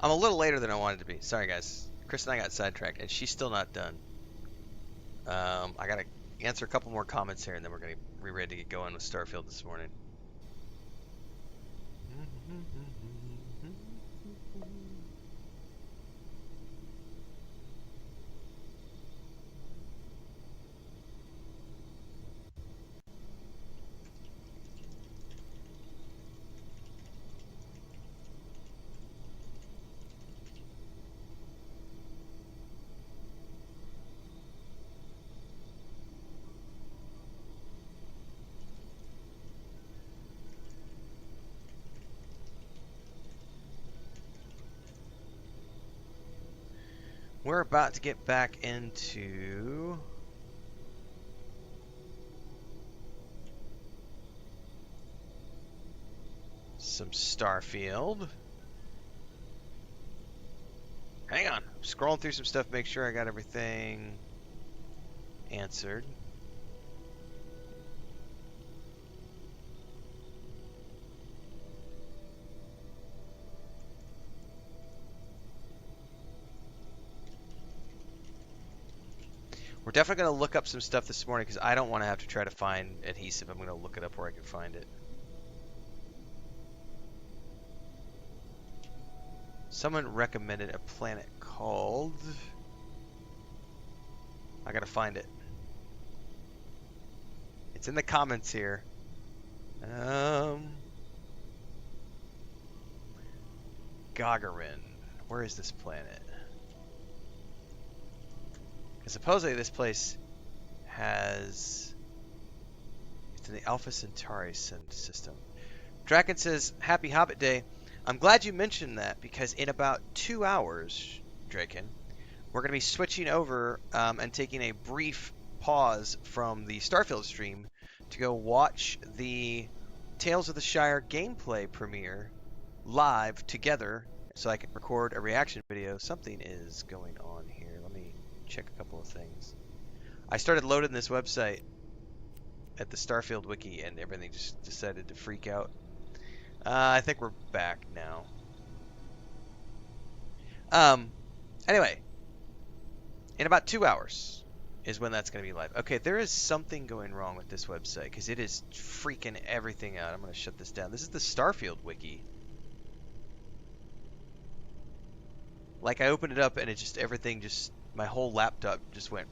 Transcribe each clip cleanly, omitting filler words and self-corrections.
I'm a little later than I wanted to be. Sorry, guys. Chris and I got sidetracked, and she's still not done. I gotta answer a couple more comments here, and then we're gonna be ready to get going with Starfield this morning. We're about to get back into some Starfield. Hang on. I'm scrolling through some stuff, make sure I got everything answered. We're definitely going to look up some stuff this morning because I don't want to have to try to find adhesive. I'm going to look it up where I can find it. Someone recommended a planet called... I got to find it. It's in the comments here. Gagarin. Where is this planet? Because supposedly this place has... It's in the Alpha Centauri system. Draken says, Happy Hobbit Day. I'm glad you mentioned that because in about 2 hours, Draken, we're going to be switching over and taking a brief pause from the Starfield stream to go watch the Tales of the Shire gameplay premiere live together so I can record a reaction video. Something is going on here. Let me check a couple of things. I started loading this website at the Starfield wiki and everything just decided to freak out. I think we're back now. Anyway, in about 2 hours is when that's going to be live. Okay, there is something going wrong with this website because it is freaking everything out. I'm going to shut this down. This is the Starfield wiki. Like I opened it up and it just everything just my whole laptop just went.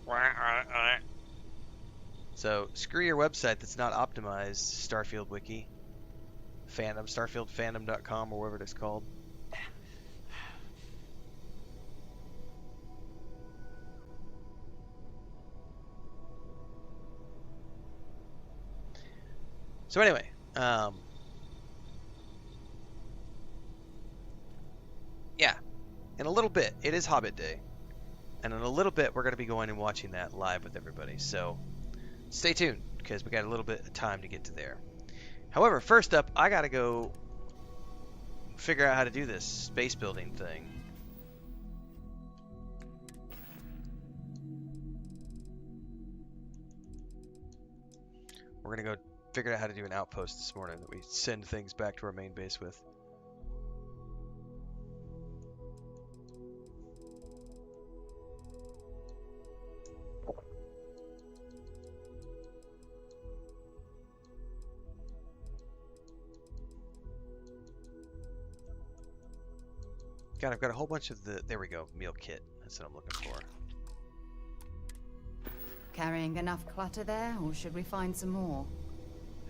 So screw your website that's not optimized, Starfield wiki. Fandom, starfieldfandom.com or whatever it's called. So anyway, yeah, in a little bit, it is Hobbit Day. And in a little bit, we're going to be going and watching that live with everybody. So stay tuned, because we got a little bit of time to get to there. However, first up, I got to go figure out how to do this space building thing. We're going to go figure out how to do an outpost this morning that we send things back to our main base with. God, I've got a whole bunch of the... There we go. Meal kit. That's what I'm looking for. Carrying enough clutter there, or should we find some more?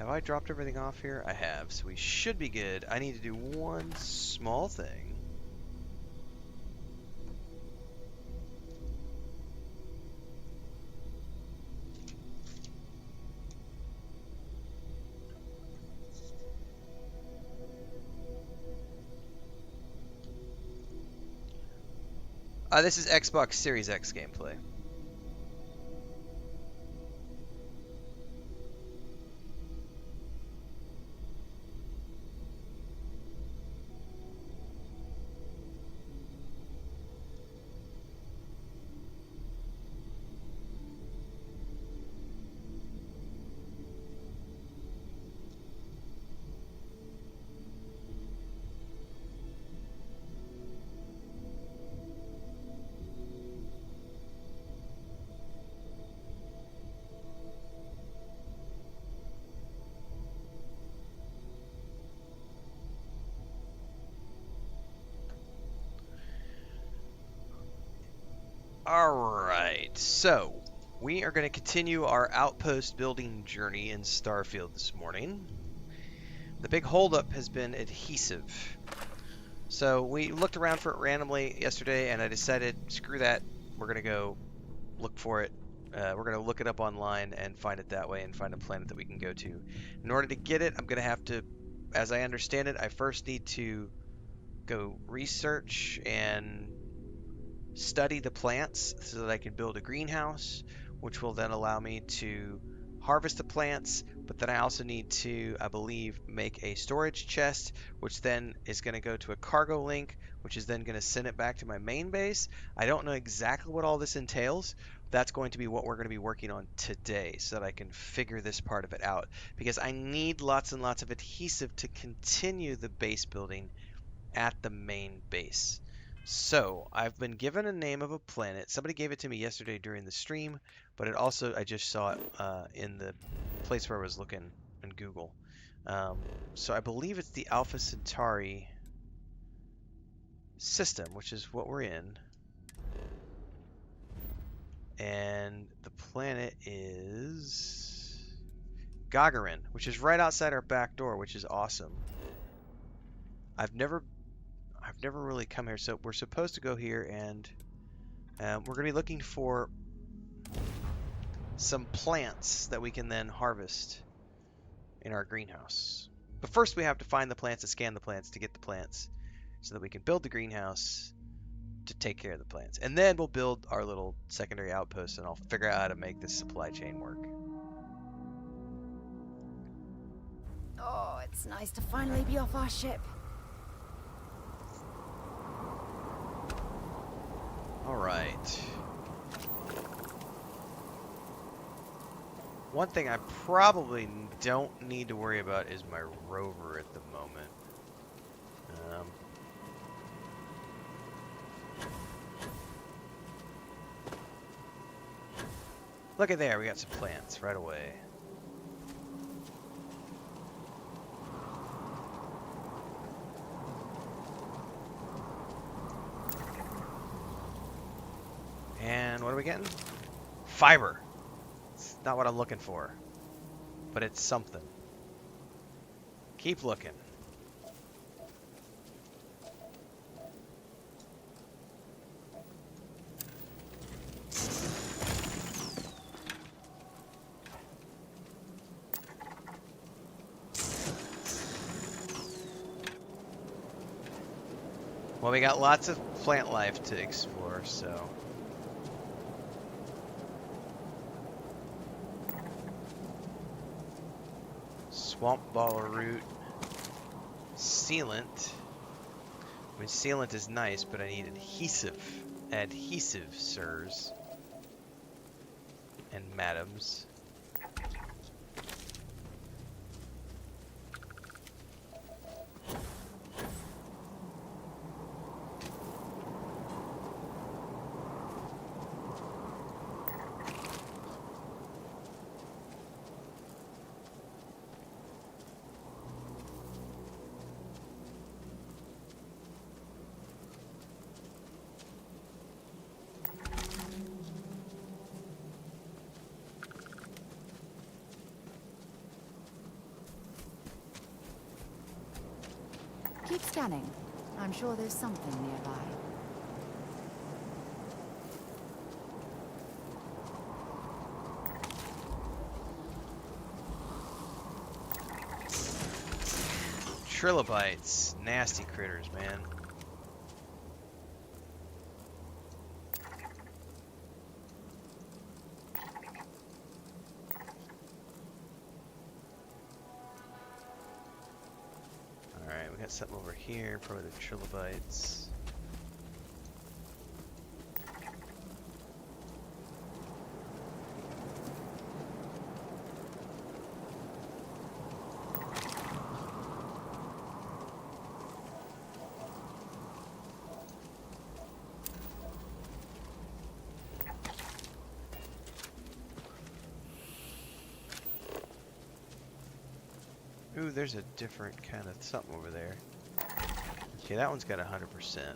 Have I dropped everything off here? I have, so we should be good. I need to do one small thing. This is Xbox Series X gameplay. Alright, so we are going to continue our outpost building journey in Starfield this morning. The big holdup has been adhesive. So we looked around for it randomly yesterday, and I decided, screw that, we're going to go look for it. We're going to look it up online and find it that way and find a planet that we can go to. In order to get it, I'm going to have to, as I understand it, I first need to go research and study the plants so that I can build a greenhouse, which will then allow me to harvest the plants. But then I also need to, I believe, make a storage chest, which then is going to go to a cargo link, which is then going to send it back to my main base. I don't know exactly what all this entails. That's going to be what we're going to be working on today so that I can figure this part of it out, because I need lots and lots of adhesive to continue the base building at the main base. So I've been given a name of a planet. Somebody gave it to me yesterday during the stream, but it also, I just saw it in the place where I was looking in Google. So I believe it's the Alpha Centauri system, which is what we're in. And the planet is Gagarin, which is right outside our back door, which is awesome. I've never really come here, so we're supposed to go here, and we're going to be looking for some plants that we can then harvest in our greenhouse. But first we have to find the plants and scan the plants to get the plants so that we can build the greenhouse to take care of the plants. And then we'll build our little secondary outpost, and I'll figure out how to make this supply chain work. Oh, it's nice to finally be off our ship. All right. One thing I probably don't need to worry about is my rover at the moment. Look at there, we got some plants right away. And what are we getting? Fiber. It's not what I'm looking for, but it's something. Keep looking. Well, we got lots of plant life to explore, so. Swamp ball root. Sealant. I mean, sealant is nice, but I need adhesive. Adhesive, sirs. And madams. Keep scanning. I'm sure there's something nearby. Trilobites. Nasty critters, man. Alright, we got something over here, probably the trilobites. Ooh, there's a different kind of something over there. Okay, that one's got 100%.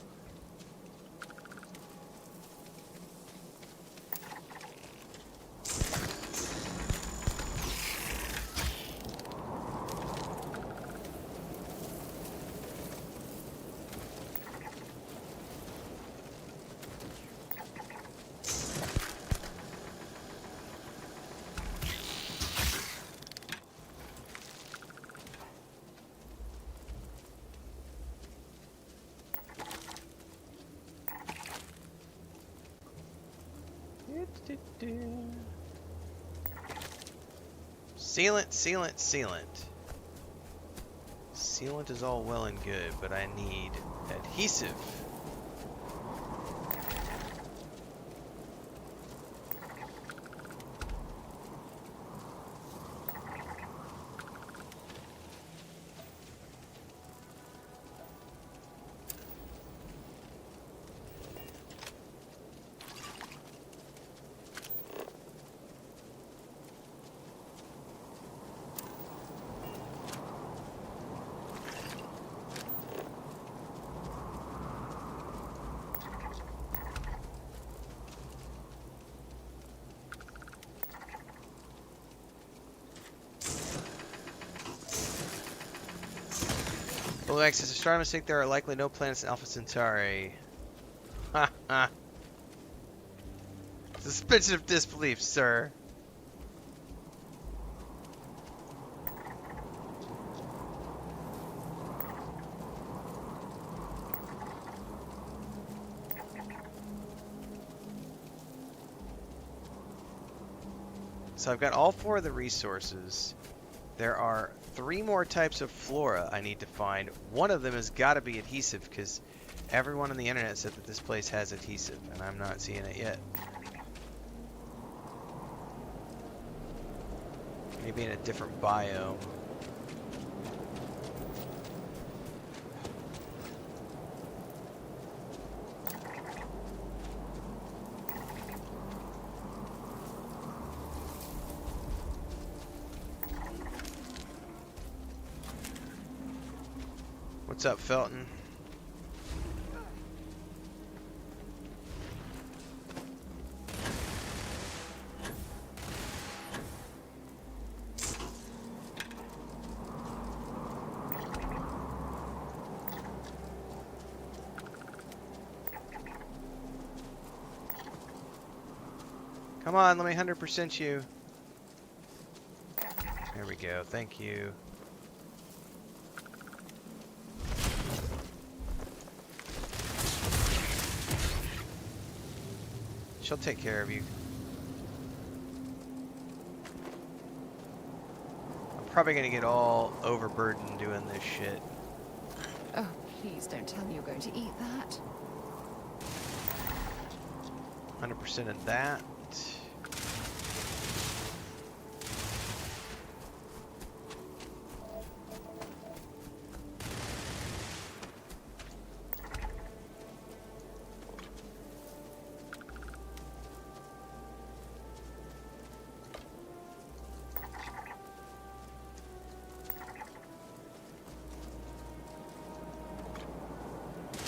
Do-do. Sealant, sealant, sealant. Sealant is all well and good, but I need adhesive. Blue X says, a strong mistake, there are likely no planets in Alpha Centauri. Ha ha. Suspension of disbelief, sir. So I've got all 4 of the resources. There are 3 more types of flora I need to find. One of them has got to be adhesive, because everyone on the internet said that this place has adhesive, and I'm not seeing it yet. Maybe in a different biome. What's up, Felton? Come on, let me 100% you. There we go, thank you. She'll take care of you. I'm probably gonna get all overburdened doing this shit. Oh, please don't tell me you're going to eat that. 100% of that.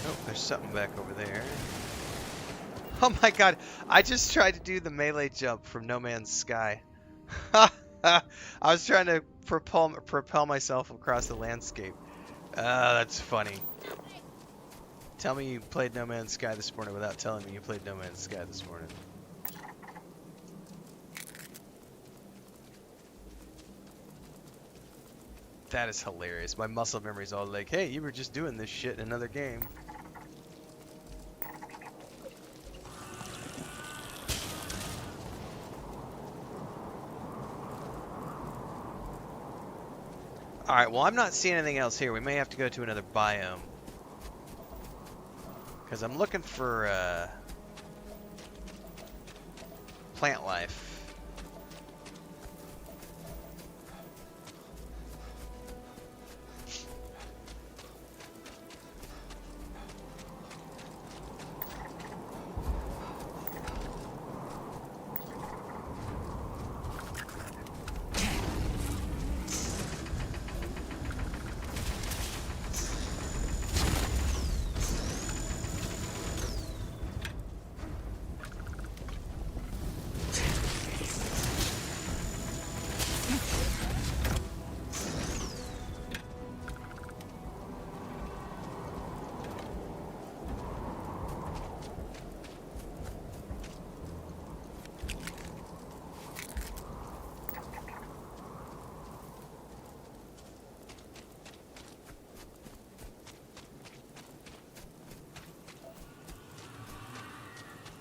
Oh, there's something back over there. Oh my god, I just tried to do the melee jump from No Man's Sky. I was trying to propel myself across the landscape. That's funny. Tell me you played No Man's Sky this morning without telling me you played No Man's Sky this morning. That is hilarious. My muscle memory's all like, hey, you were just doing this shit in another game. Alright, well, I'm not seeing anything else here. We may have to go to another biome. Because I'm looking for plant life.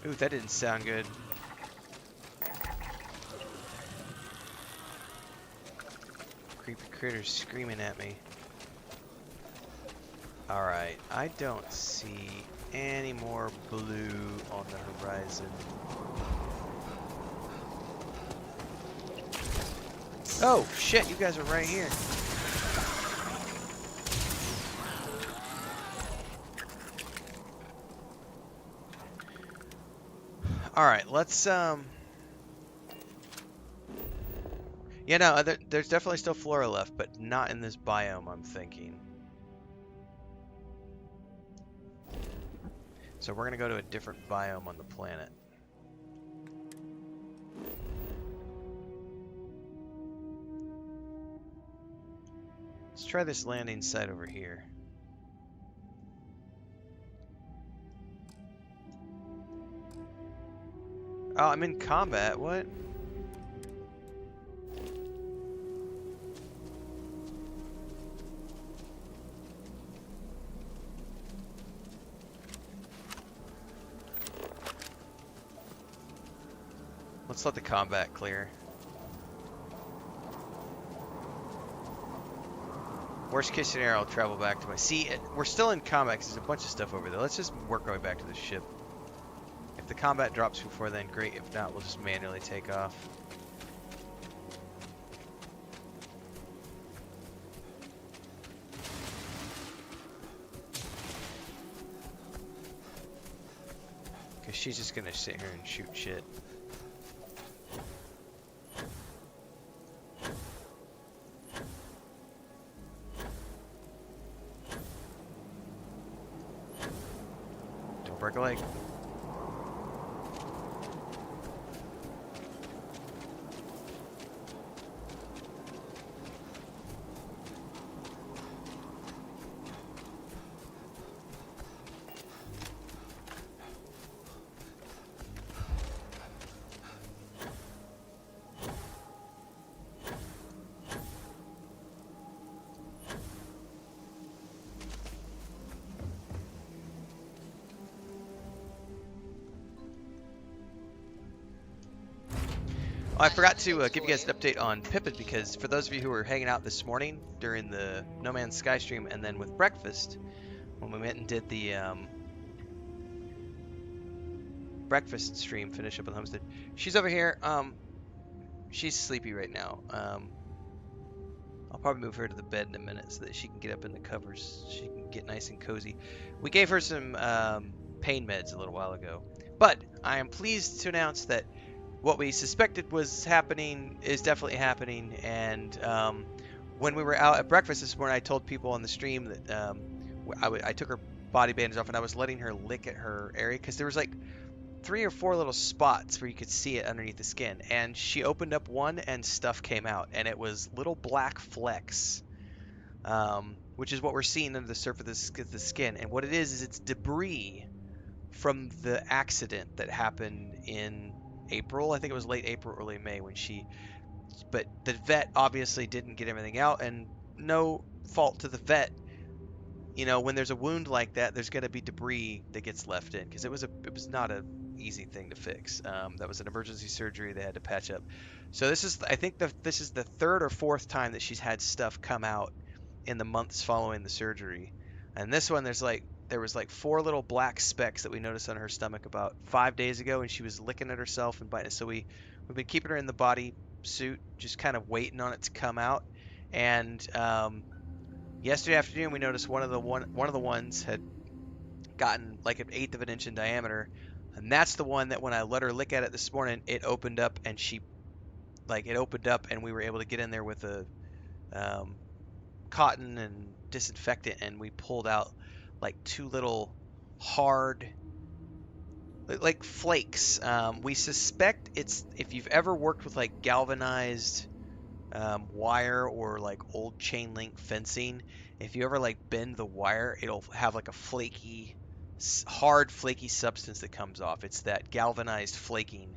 Ooh, that didn't sound good. critters screaming at me. Alright, I don't see any more blue on the horizon. Oh, shit, you guys are right here. Alright, let's, yeah, no, there's definitely still flora left, but not in this biome, I'm thinking. So we're gonna go to a different biome on the planet. Let's try this landing site over here. Oh, I'm in combat, what? Let's let the combat clear. Worst case scenario, I'll travel back to my... See, we're still in combat because there's a bunch of stuff over there. Let's just work our way back to the ship. If the combat drops before then, great. If not, we'll just manually take off. Because she's just going to sit here and shoot shit. Don't break a leg. Oh, I forgot to give you guys an update on Pippin, because for those of you who were hanging out this morning during the No Man's Sky stream and then with breakfast, when we went and did the breakfast stream, finish up on the homestead, she's over here. She's sleepy right now. I'll probably move her to the bed in a minute so that she can get up in the covers. She can get nice and cozy. We gave her some pain meds a little while ago, but I am pleased to announce that what we suspected was happening is definitely happening. And when we were out at breakfast this morning, I told people on the stream that I took her body bandage off and I was letting her lick at her area because there was like 3 or 4 little spots where you could see it underneath the skin. And she opened up one and stuff came out, and it was little black flecks, which is what we're seeing under the surface of the skin. And what it is it's debris from the accident that happened in April. I think it was late April, early May when but the vet obviously didn't get everything out, and no fault to the vet. You know, when there's a wound like that, there's going to be debris that gets left in, because it was not a easy thing to fix. That was an emergency surgery they had to patch up. So I think this is the 3rd or 4th time that she's had stuff come out in the months following the surgery. And this one, there was like 4 little black specks that we noticed on her stomach about 5 days ago, and she was licking at herself and biting. So we've been keeping her in the body suit, just kind of waiting on it to come out. And yesterday afternoon, we noticed one of the ones had gotten like 1/8 of an inch in diameter, and that's the one that when I let her lick at it this morning, it opened up, and we were able to get in there with a cotton and disinfectant, and we pulled out like 2 little hard, like flakes. We suspect it's, if you've ever worked with like galvanized wire or like old chain link fencing, if you ever like bend the wire, it'll have like a hard flaky substance that comes off. It's that galvanized flaking.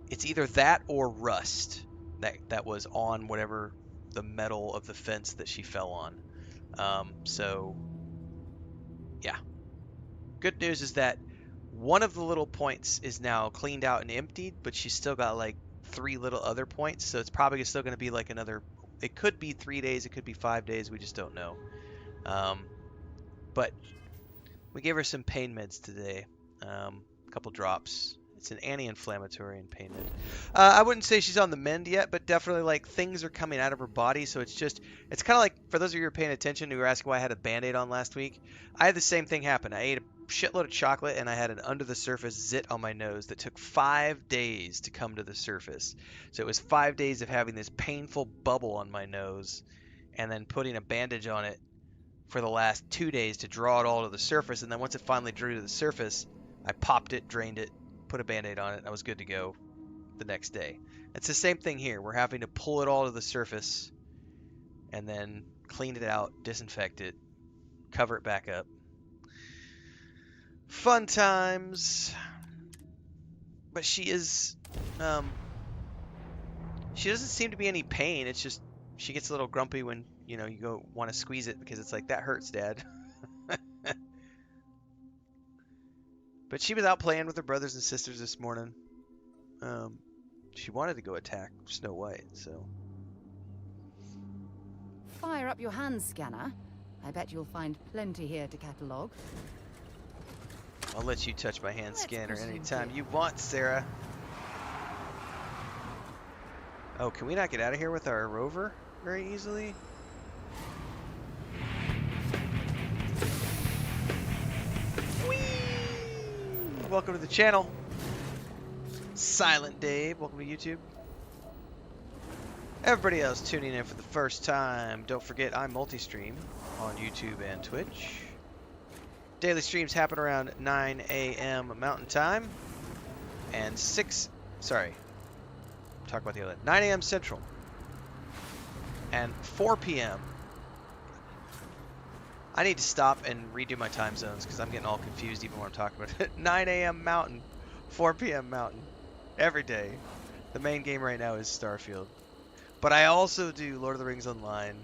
It's either that or rust that was on whatever the metal of the fence that she fell on. So yeah, good news is that one of the little points is now cleaned out and emptied, but she's still got like 3 little other points, so it's probably still going to be like another It could be 3 days, it could be 5 days, we just don't know. But we gave her some pain meds today, a couple drops. It's an anti-inflammatory and pain med. I wouldn't say she's on the mend yet, but definitely like things are coming out of her body. So it's kind of like, for those of you who are paying attention who were asking why I had a Band-Aid on last week, I had the same thing happen. I ate a shitload of chocolate and I had an under the surface zit on my nose that took 5 days to come to the surface. So it was 5 days of having this painful bubble on my nose and then putting a bandage on it for the last 2 days to draw it all to the surface. And then once it finally drew to the surface, I popped it, drained it, put a Band-Aid on it, and I was good to go the next day. It's the same thing here. We're having to pull it all to the surface and then clean it out, disinfect it, cover it back up. Fun times. But she doesn't seem to be any pain. It's just she gets a little grumpy when, you go want to squeeze it because it's like, that hurts, Dad. But she was out playing with her brothers and sisters this morning. She wanted to go attack Snow White, so. Fire up your hand scanner. I bet you'll find plenty here to catalogue. I'll let you touch my hand scanner anytime you want, Sarah. Oh, can we not get out of here with our rover very easily? Whee! Welcome to the channel. Silent Dave, welcome to YouTube. Everybody else tuning in for the first time, don't forget I multi-stream on YouTube and Twitch. Daily streams happen around 9 a.m. Mountain Time and 9 a.m. Central and 4 p.m. I need to stop and redo my time zones because I'm getting all confused even when I'm talking about it. 9 a.m. Mountain, 4 p.m. Mountain, every day. The main game right now is Starfield. But I also do Lord of the Rings Online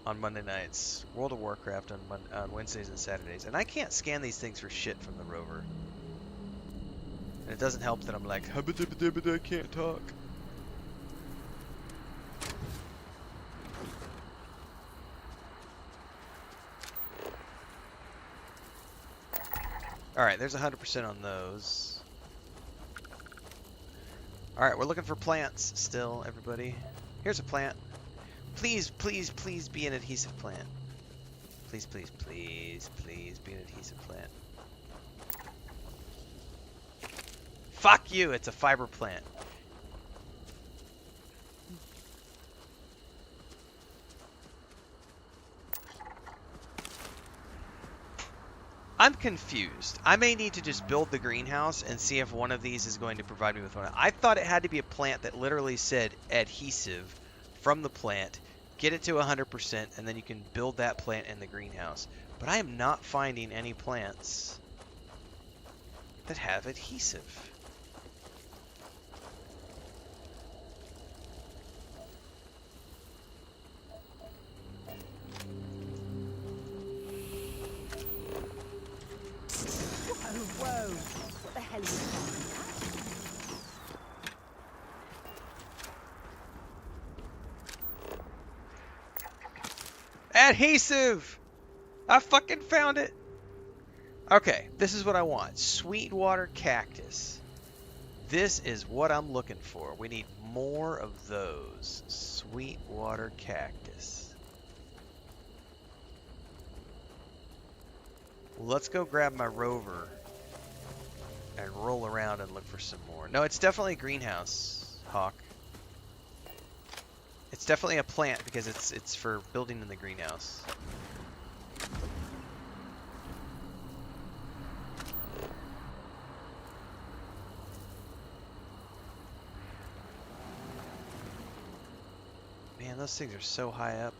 on Monday nights, World of Warcraft on Wednesdays and Saturdays. And I can't scan these things for shit from the rover. And it doesn't help that I'm like, I can't talk. Alright, there's 100% on those. Alright, we're looking for plants still, everybody. Here's a plant. Please, please, please be an adhesive plant. Please, please, please, please be an adhesive plant. Fuck you, it's a fiber plant. I'm confused. I may need to just build the greenhouse and see if one of these is going to provide me with one. I thought it had to be a plant that literally said adhesive from the plant, get it to 100%, and then you can build that plant in the greenhouse. But I am not finding any plants that have adhesive. Whoa! What the hell are you doing? Adhesive! I fucking found it! Okay, this is what I want. Sweetwater cactus. This is what I'm looking for. We need more of those. Sweetwater cactus. Let's go grab my rover and roll around and look for some more. No, it's definitely a greenhouse, Hawk. It's definitely a plant because it's for building in the greenhouse. Man, those things are so high up.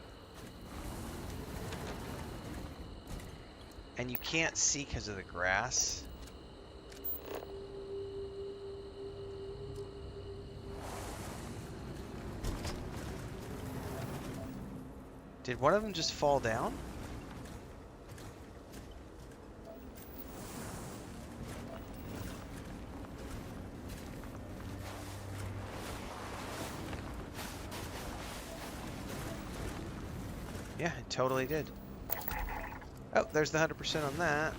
And you can't see because of the grass. Did one of them just fall down? Yeah, it totally did. Oh, there's the 100% on that.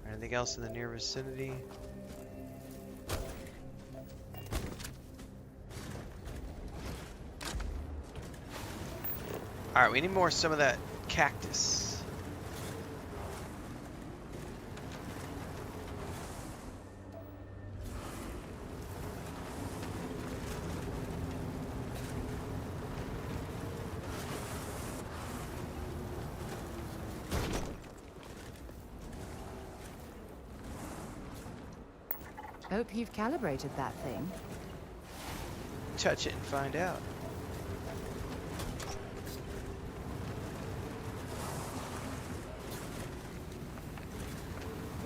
Anything else in the near vicinity? Alright, we need more some of that cactus. Hope you've calibrated that thing. Touch it and find out.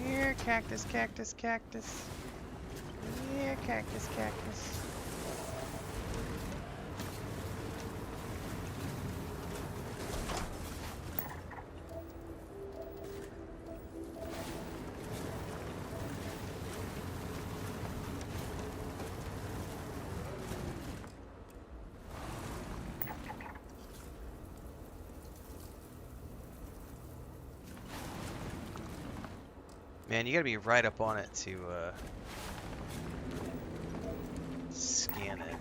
Here, cactus, cactus, cactus. Here, cactus, cactus. Man, you gotta be right up on it to scan it.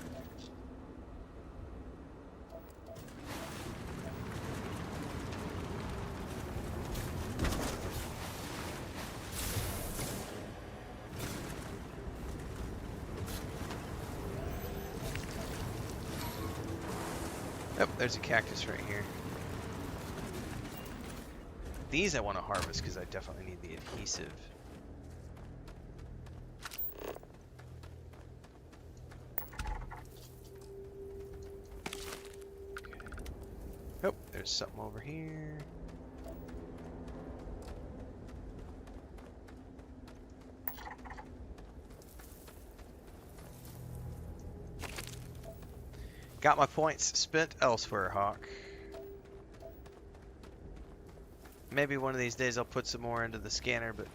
Oh, there's a cactus right here. These I want to harvest because I definitely need the adhesive. Oh, there's something over here. Got my points spent elsewhere, Hawk. Maybe one of these days I'll put some more into the scanner, but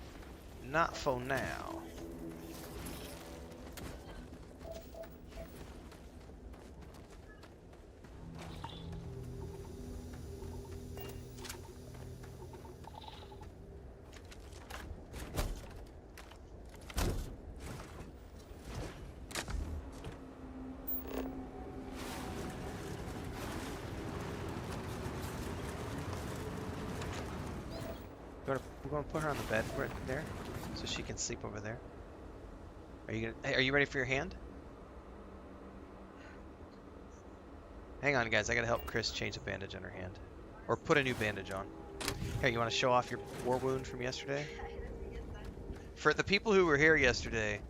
not for now. We're gonna put her on the bed right there, so she can sleep over there. Are you ready for your hand? Hang on, guys. I gotta help Chris change a bandage on her hand, or put a new bandage on. Here, you want to show off your war wound from yesterday? For the people who were here yesterday,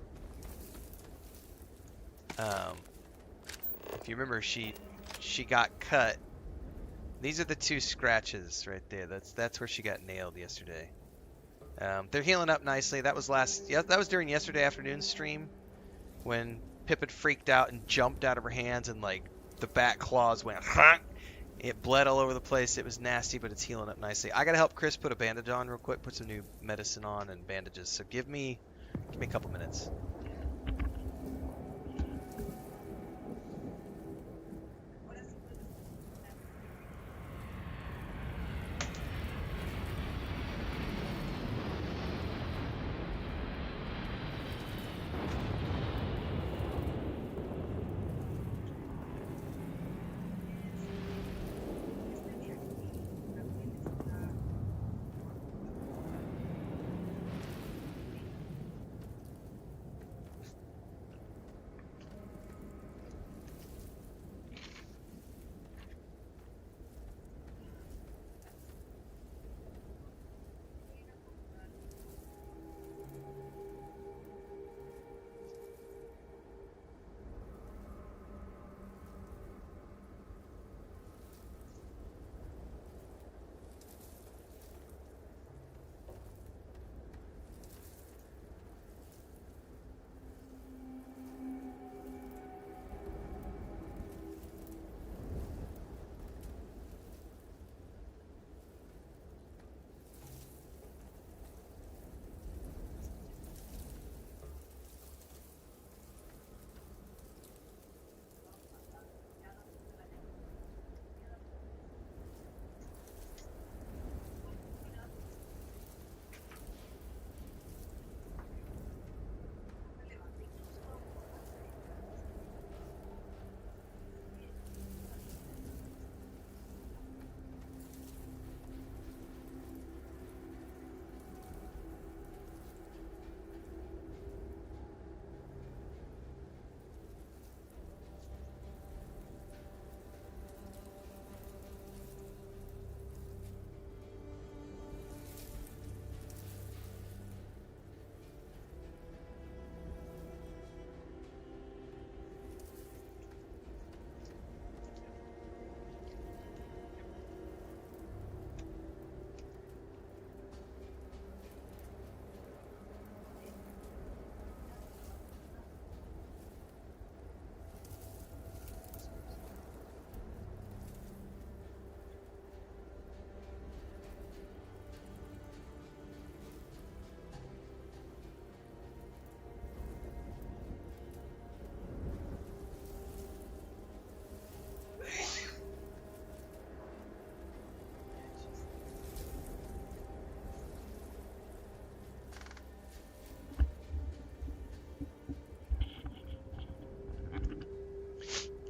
if you remember, she got cut. These are the two scratches right there. That's where she got nailed yesterday. They're healing up nicely. That was during yesterday afternoon's stream when Pip had freaked out and jumped out of her hands and like the back claws went. It bled all over the place. It was nasty, but it's healing up nicely. I gotta help Chris put a bandage on real quick. Put some new medicine on and bandages. So give me a couple minutes.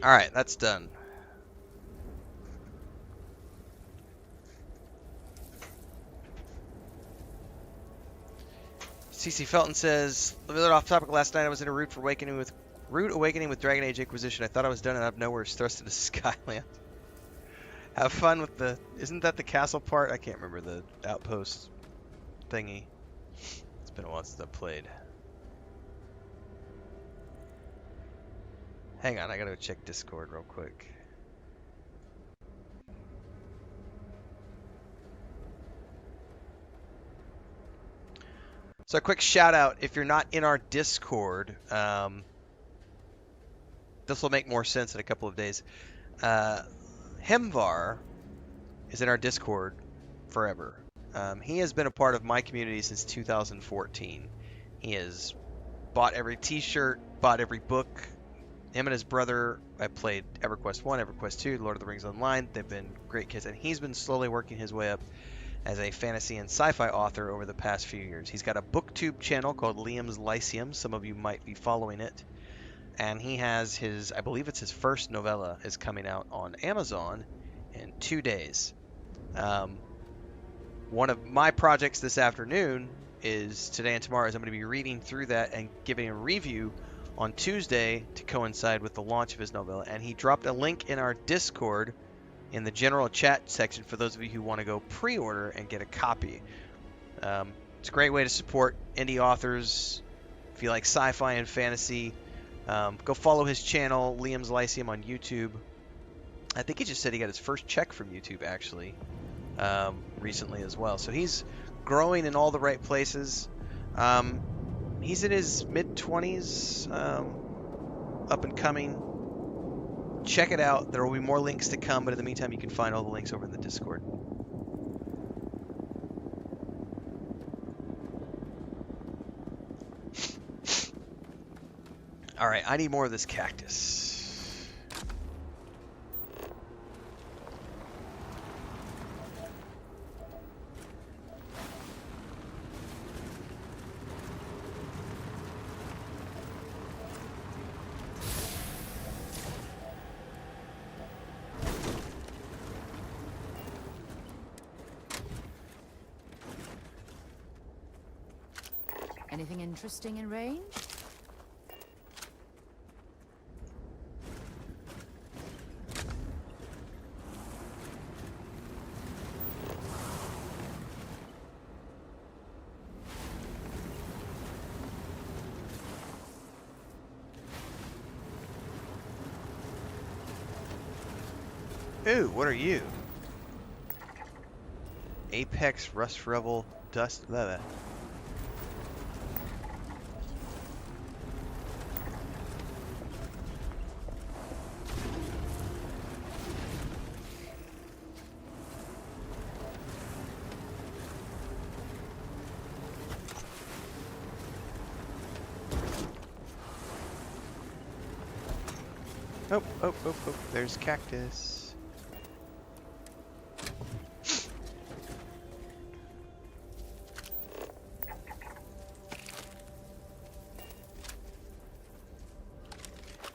Alright, that's done. CC Felton says, a little off topic, last night I was in a rude awakening with Dragon Age Inquisition. I thought I was done and out of nowhere was thrust into Skyland. Have fun with the... Isn't that the castle part? I can't remember the outpost thingy. It's been a while since I've played. Hang on, I gotta go check Discord real quick. So a quick shout out, if you're not in our Discord, this will make more sense in a couple of days. Hemvar is in our Discord forever. He has been a part of my community since 2014. He has bought every t-shirt, bought every book. Him and his brother, I played EverQuest 1, EverQuest 2, Lord of the Rings Online. They've been great kids, and he's been slowly working his way up as a fantasy and sci-fi author over the past few years. He's got a booktube channel called Liam's Lyceum. Some of you might be following it. And he has his, I believe it's his first novella, is coming out on Amazon in 2 days. One of my projects this afternoon is today and tomorrow is I'm going to be reading through that and giving a review on Tuesday to coincide with the launch of his novella. And he dropped a link in our Discord in the general chat section for those of you who want to go pre-order and get a copy. It's a great way to support indie authors. If you like sci-fi and fantasy, go follow his channel, Liam's Lyceum, on YouTube. I think he just said he got his first check from YouTube, actually, recently as well. So he's growing in all the right places. He's in his mid-20s, up and coming. Check it out. There will be more links to come, but in the meantime, you can find all the links over in the Discord. All right, I need more of this cactus. Anything interesting in range? Ooh, what are you? Apex, Rust Rebel, Dust, blah, blah. Oh, there's cactus.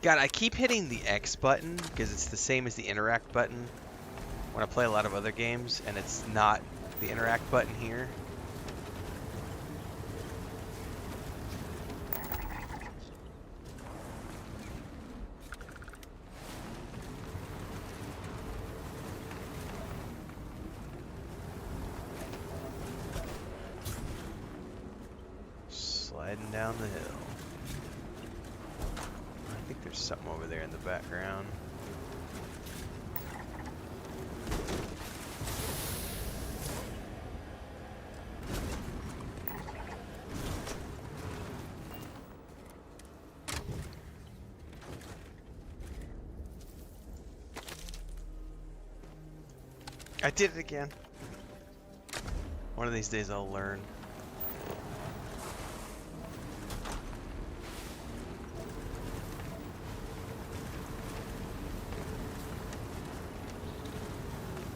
God, I keep hitting the X button because it's the same as the interact button when I play a lot of other games, and it's not the interact button here. Sliding down the hill. I think there's something over there in the background. I did it again. One of these days I'll learn.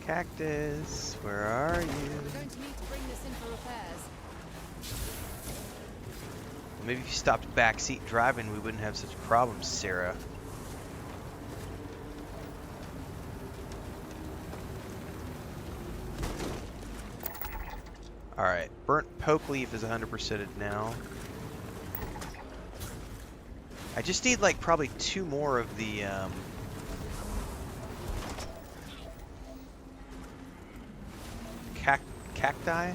Cactus, where are you? We're going to need to bring this in for repairs. Well, maybe if you stopped backseat driving, we wouldn't have such problems, Sarah. Alright, burnt poke leaf is 100%ed now. I just need like probably 2 more of the cacti.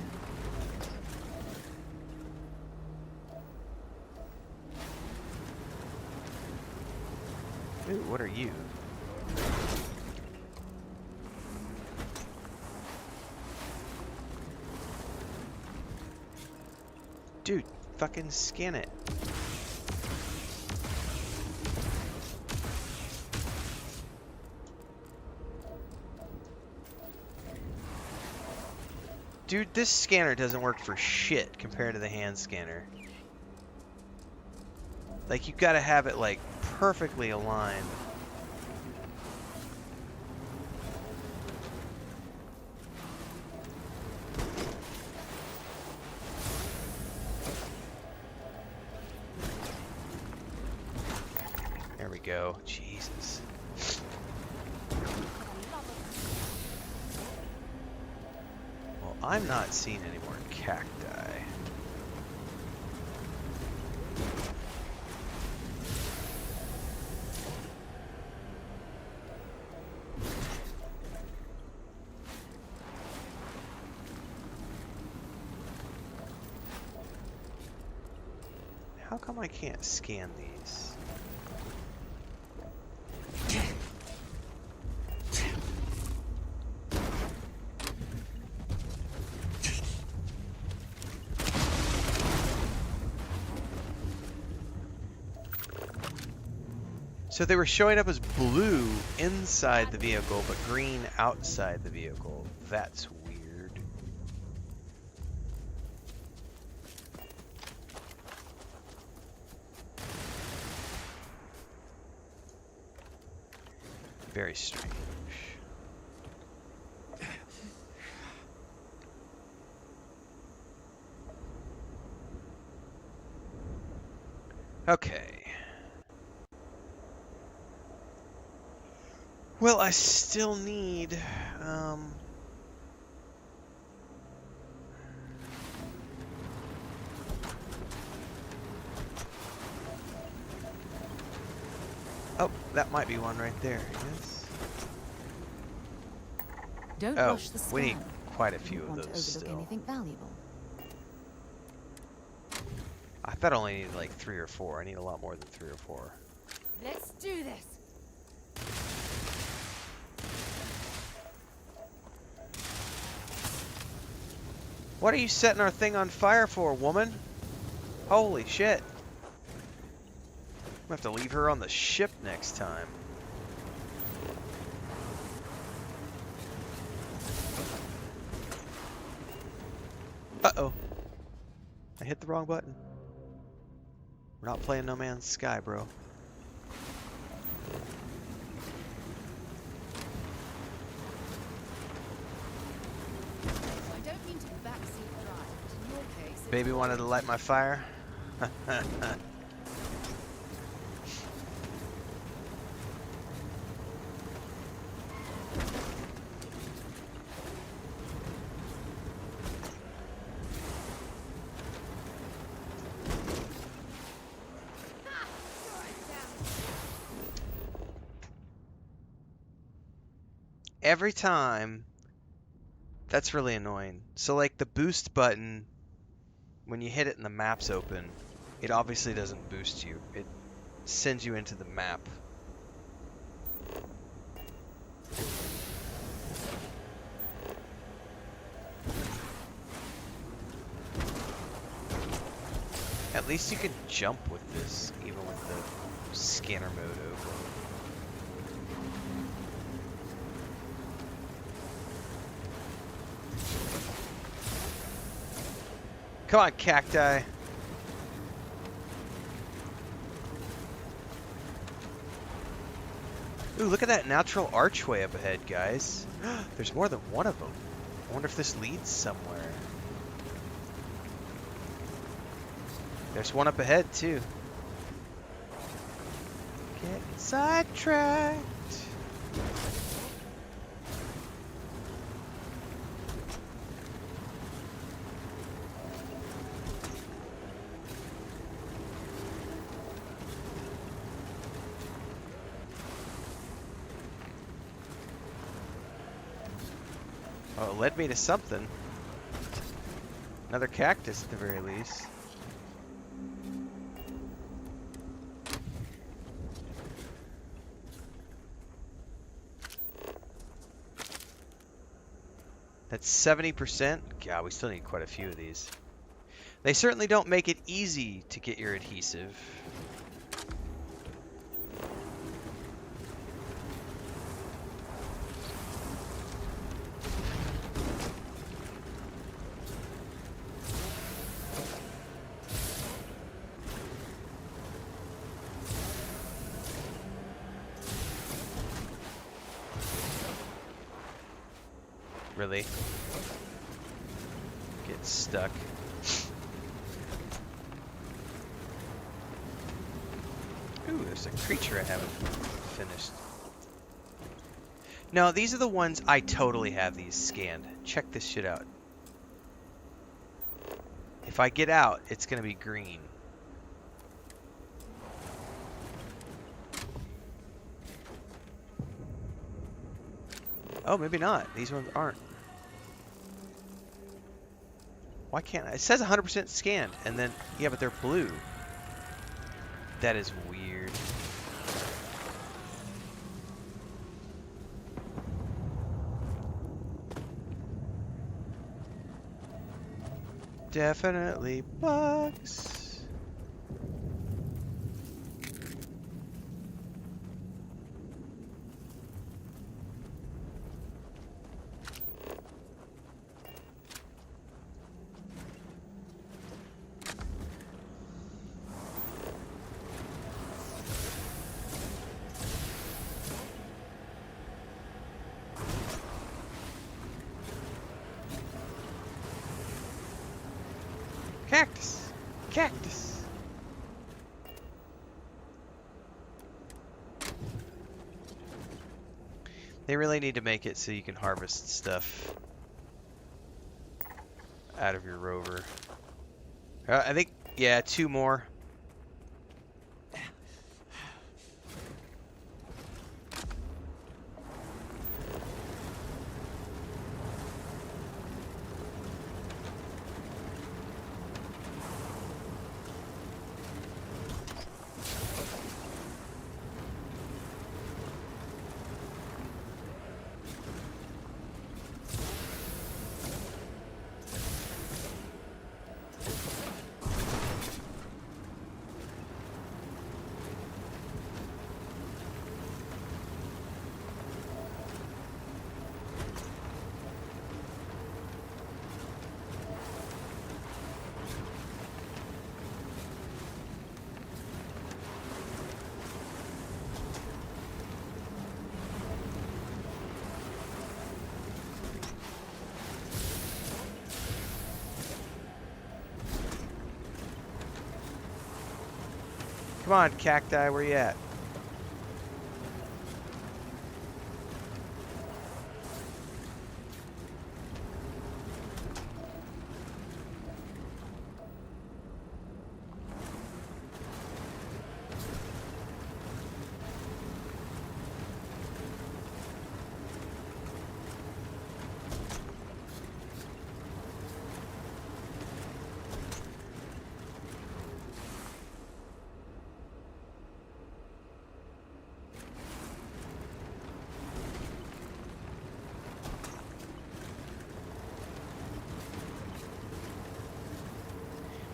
Ooh, what are you? Dude, fucking scan it. Dude, this scanner doesn't work for shit compared to the hand scanner. Like, you gotta have it, like, perfectly aligned. There we go. Jesus. Well, I'm not seeing any more cacti. How come I can't scan these? So they were showing up as blue inside the vehicle, but green outside the vehicle. That's weird. Very strange. Okay. Well, I still need, oh, that might be one right there. Yes. Don't Oh, rush the scan. we need quite a few You of want those to overlook still. anything valuable. I thought I only needed like 3 or 4. I need a lot more than 3 or 4. Let's do this. What are you setting our thing on fire for, woman? Holy shit. I'm gonna have to leave her on the ship next time. Uh-oh. I hit the wrong button. We're not playing No Man's Sky, bro. I don't mean to backseat drive, but in your case, Baby wanted to light my fire. Every time. That's really annoying. So like the boost button, when you hit it and the map's open, it obviously doesn't boost you. It sends you into the map. At least you can jump with this, even with the scanner mode open. Come on, cacti. Ooh, look at that natural archway up ahead, guys. There's more than one of them. I wonder if this leads somewhere. There's one up ahead, too. Getting sidetracked. Oh, it led me to something. Another cactus at the very least. That's 70%. God, we still need quite a few of these. They certainly don't make it easy to get your adhesive. Really? Get stuck. Ooh, there's a creature I haven't finished. No, these are the ones I totally have these scanned. Check this shit out. If I get out, it's gonna be green. Oh, maybe not. These ones aren't. Why can't I? It says 100% scanned, and then, yeah, but they're blue. That is weird. Definitely bugs. Cactus! Cactus! They really need to make it so you can harvest stuff out of your rover. I think, yeah, 2 more. Come on, cacti, where you at?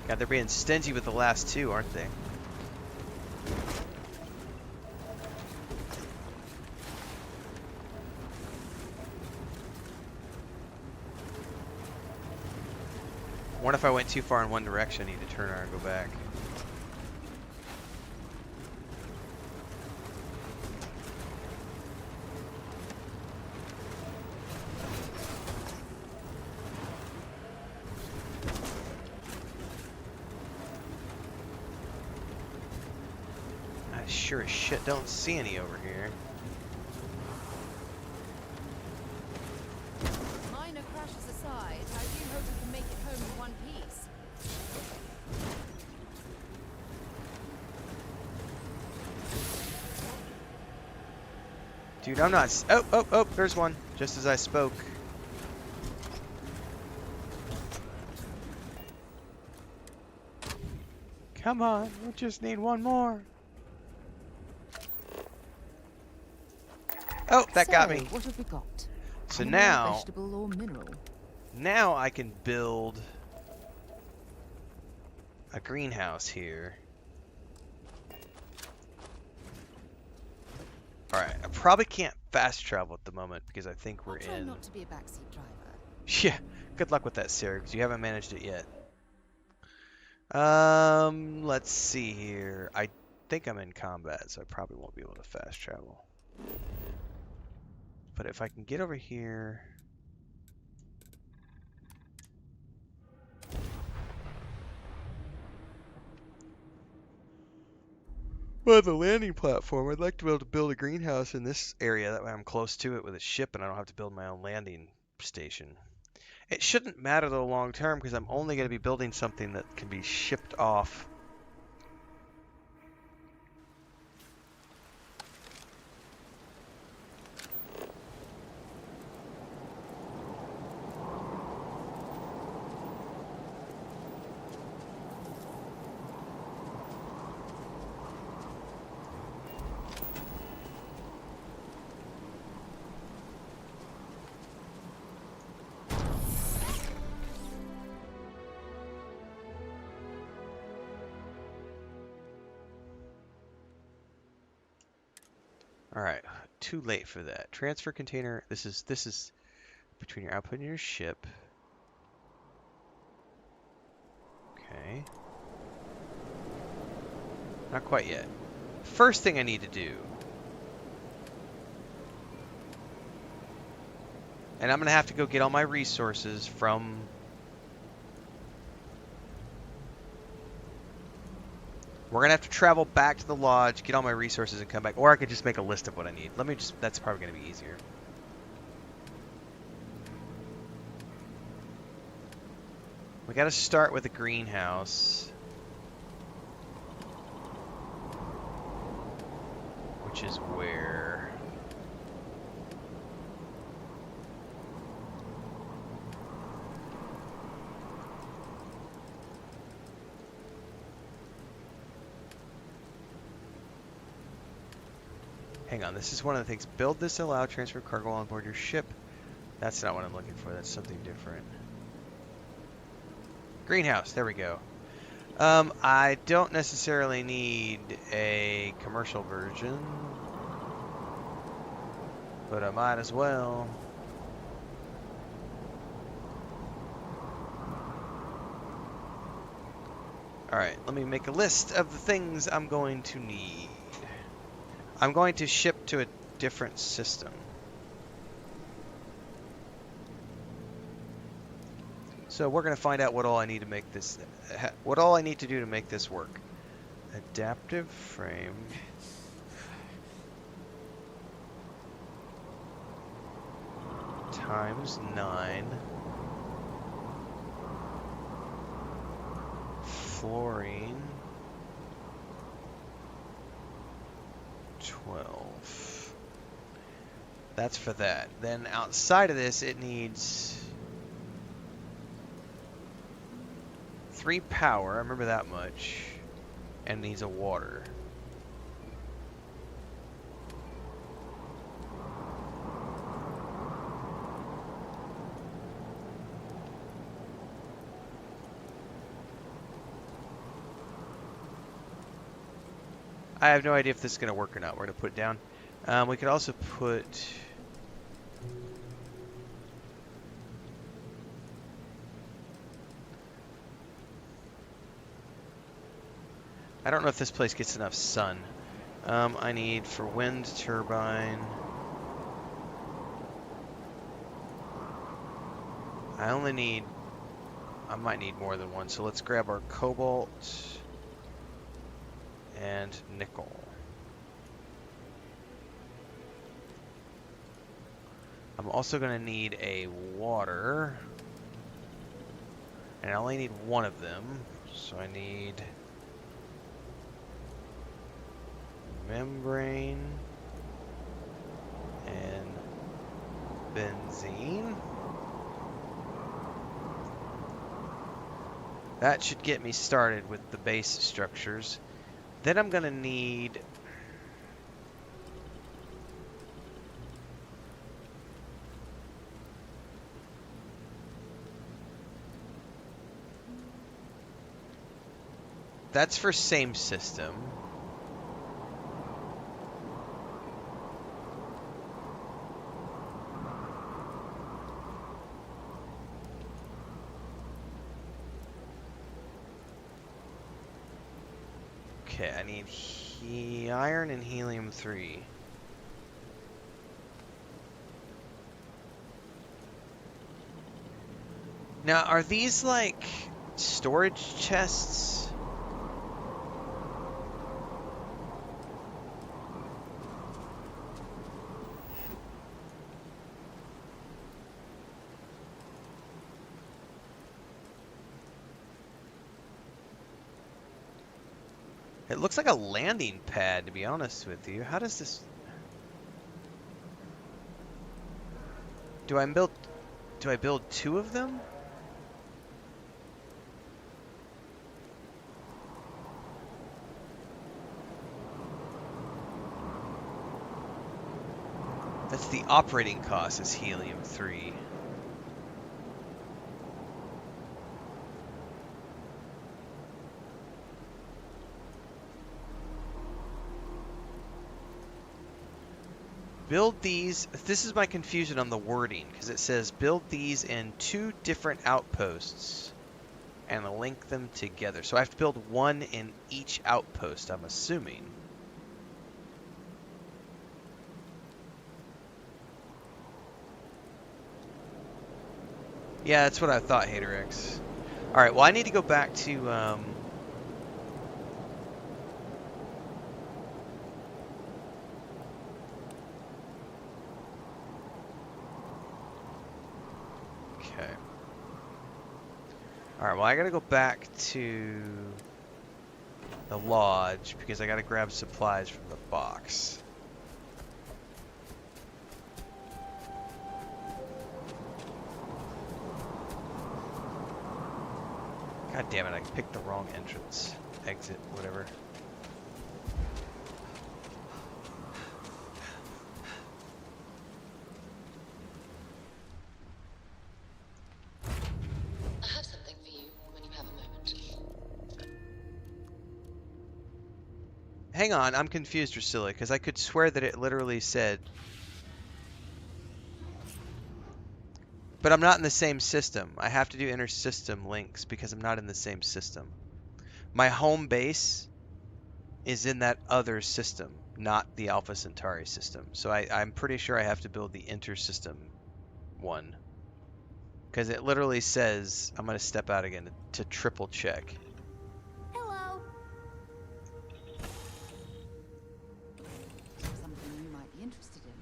God, they're being stingy with the last 2, aren't they? What if I went too far in one direction? I need to turn around and go back. I sure as shit don't see any over here. Minor crashes aside, I do hope we can make it home in one piece. Dude, I'm not. Oh, there's one. Just as I spoke. Come on, we just need one more. Oh, that got me. What have we got? So Animal, vegetable, or mineral? now I can build a greenhouse here. Alright, I probably can't fast travel at the moment because I think we're Try in... not to be a backseat driver. Yeah, good luck with that, Sarah, because you haven't managed it yet. Let's see here. I think I'm in combat, so I probably won't be able to fast travel. But if I can get over here... Well, the landing platform, I'd like to be able to build a greenhouse in this area. That way I'm close to it with a ship and I don't have to build my own landing station. It shouldn't matter though long term because I'm only going to be building something that can be shipped off. All right, too late for that. Transfer container. This is between your output and your ship. Okay. Not quite yet. First thing I need to do, and I'm gonna have to go get all my resources from. We're gonna have to travel back to the lodge, get all my resources, and come back. Or I could just make a list of what I need. Let me just. That's probably gonna be easier. We gotta start with a greenhouse, which is where. Hang on, this is one of the things. Build this to allow transfer cargo on board your ship. That's not what I'm looking for. That's something different. Greenhouse, there we go. I don't necessarily need a commercial version, but I might as well. Alright, let me make a list of the things I'm going to need. I'm going to ship to a different system. So we're going to find out what all I need to make this, what all I need to do to make this work. Adaptive frame. Times 9. Fluorine. 12. That's for that. Then outside of this, it needs 3 power. I remember that much. And needs a water. I have no idea if this is going to work or not. We're going to put it down. We could also put... I don't know if this place gets enough sun. I need for wind turbine. I only need... I might need more than one. So let's grab our cobalt and nickel. I'm also going to need a water. And I only need one of them. So I need membrane and benzene. That should get me started with the base structures. Then I'm going to need... That's for same system. Okay, I need iron and helium-3. Now, are these like storage chests? It looks like a landing pad, to be honest with you. How does this... Do I build 2 of them? That's the operating cost is helium-3. Build these. This is my confusion on the wording, because it says build these in 2 different outposts and link them together. So I have to build 1 in each outpost, I'm assuming. Yeah, that's what I thought, HaterX. Alright, well I need to go back to... Okay. Alright, well I gotta go back to the lodge because I gotta grab supplies from the box. God damn it, I picked the wrong entrance. Exit, whatever. I have something for you when you have a moment. Hang on, I'm confused, Drusilla, because I could swear that it literally said... But I'm not in the same system. I have to do inter-system links because I'm not in the same system. My home base is in that other system, not the Alpha Centauri system. So I'm pretty sure I have to build the inter-system one. Because it literally says... I'm going to step out again to triple check. Hello. Something you might be interested in.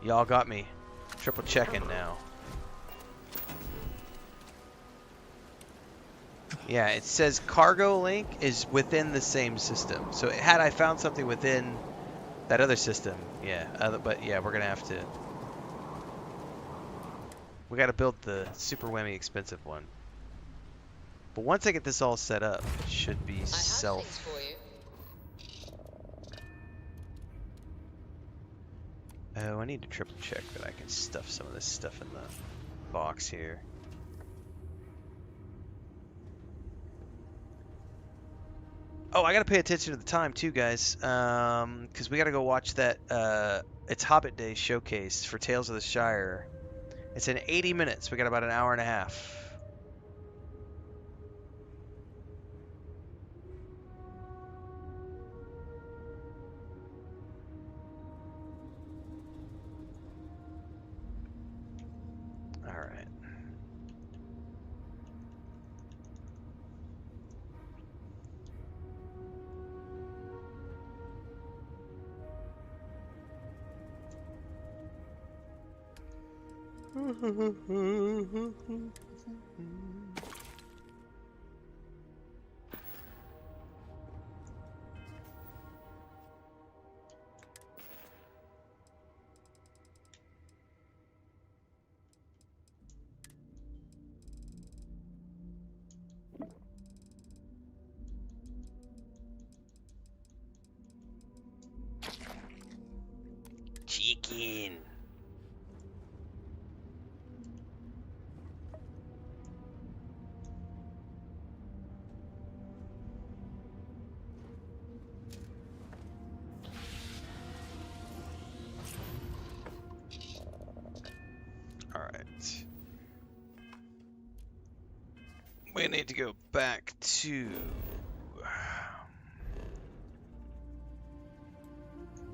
Y'all got me triple checking now. Yeah, it says cargo link is within the same system. So had I found something within that other system, yeah. But yeah, we're gonna have to. We got to build the super whammy expensive one. But once I get this all set up, it should be I have self. things for you. Oh, I need to triple check that I can stuff some of this stuff in the box here. Oh, I gotta pay attention to the time too, guys, because we gotta go watch that. It's Hobbit Day showcase for Tales of the Shire. It's in 80 minutes. We got about an hour and a half. All right. chicken. All right. We need to go back to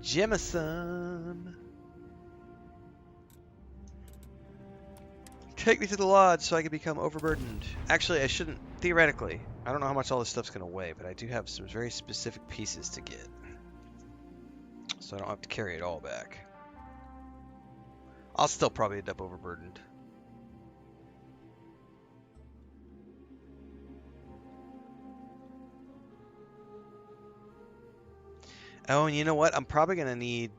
Jemison. Take me to the lodge so I can become overburdened. Actually, I shouldn't. Theoretically. I don't know how much all this stuff's going to weigh, but I do have some very specific pieces to get. So I don't have to carry it all back. I'll still probably end up overburdened. Oh, and you know what? I'm probably going to need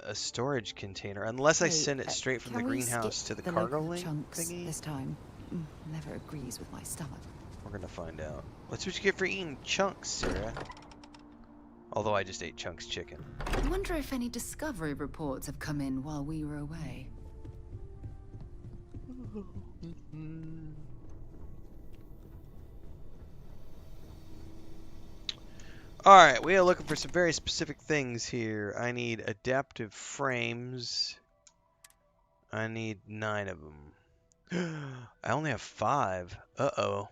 a storage container, unless I send it straight from the greenhouse to the cargo link chunks thingy. this time? Never agrees with my stomach. We're going to find out. What's what you get for eating chunks, Sarah? Although I just ate chunks chicken. I wonder if any discovery reports have come in while we were away. Alright, we are looking for some very specific things here. I need adaptive frames. I need 9 of them. I only have 5. Uh-oh.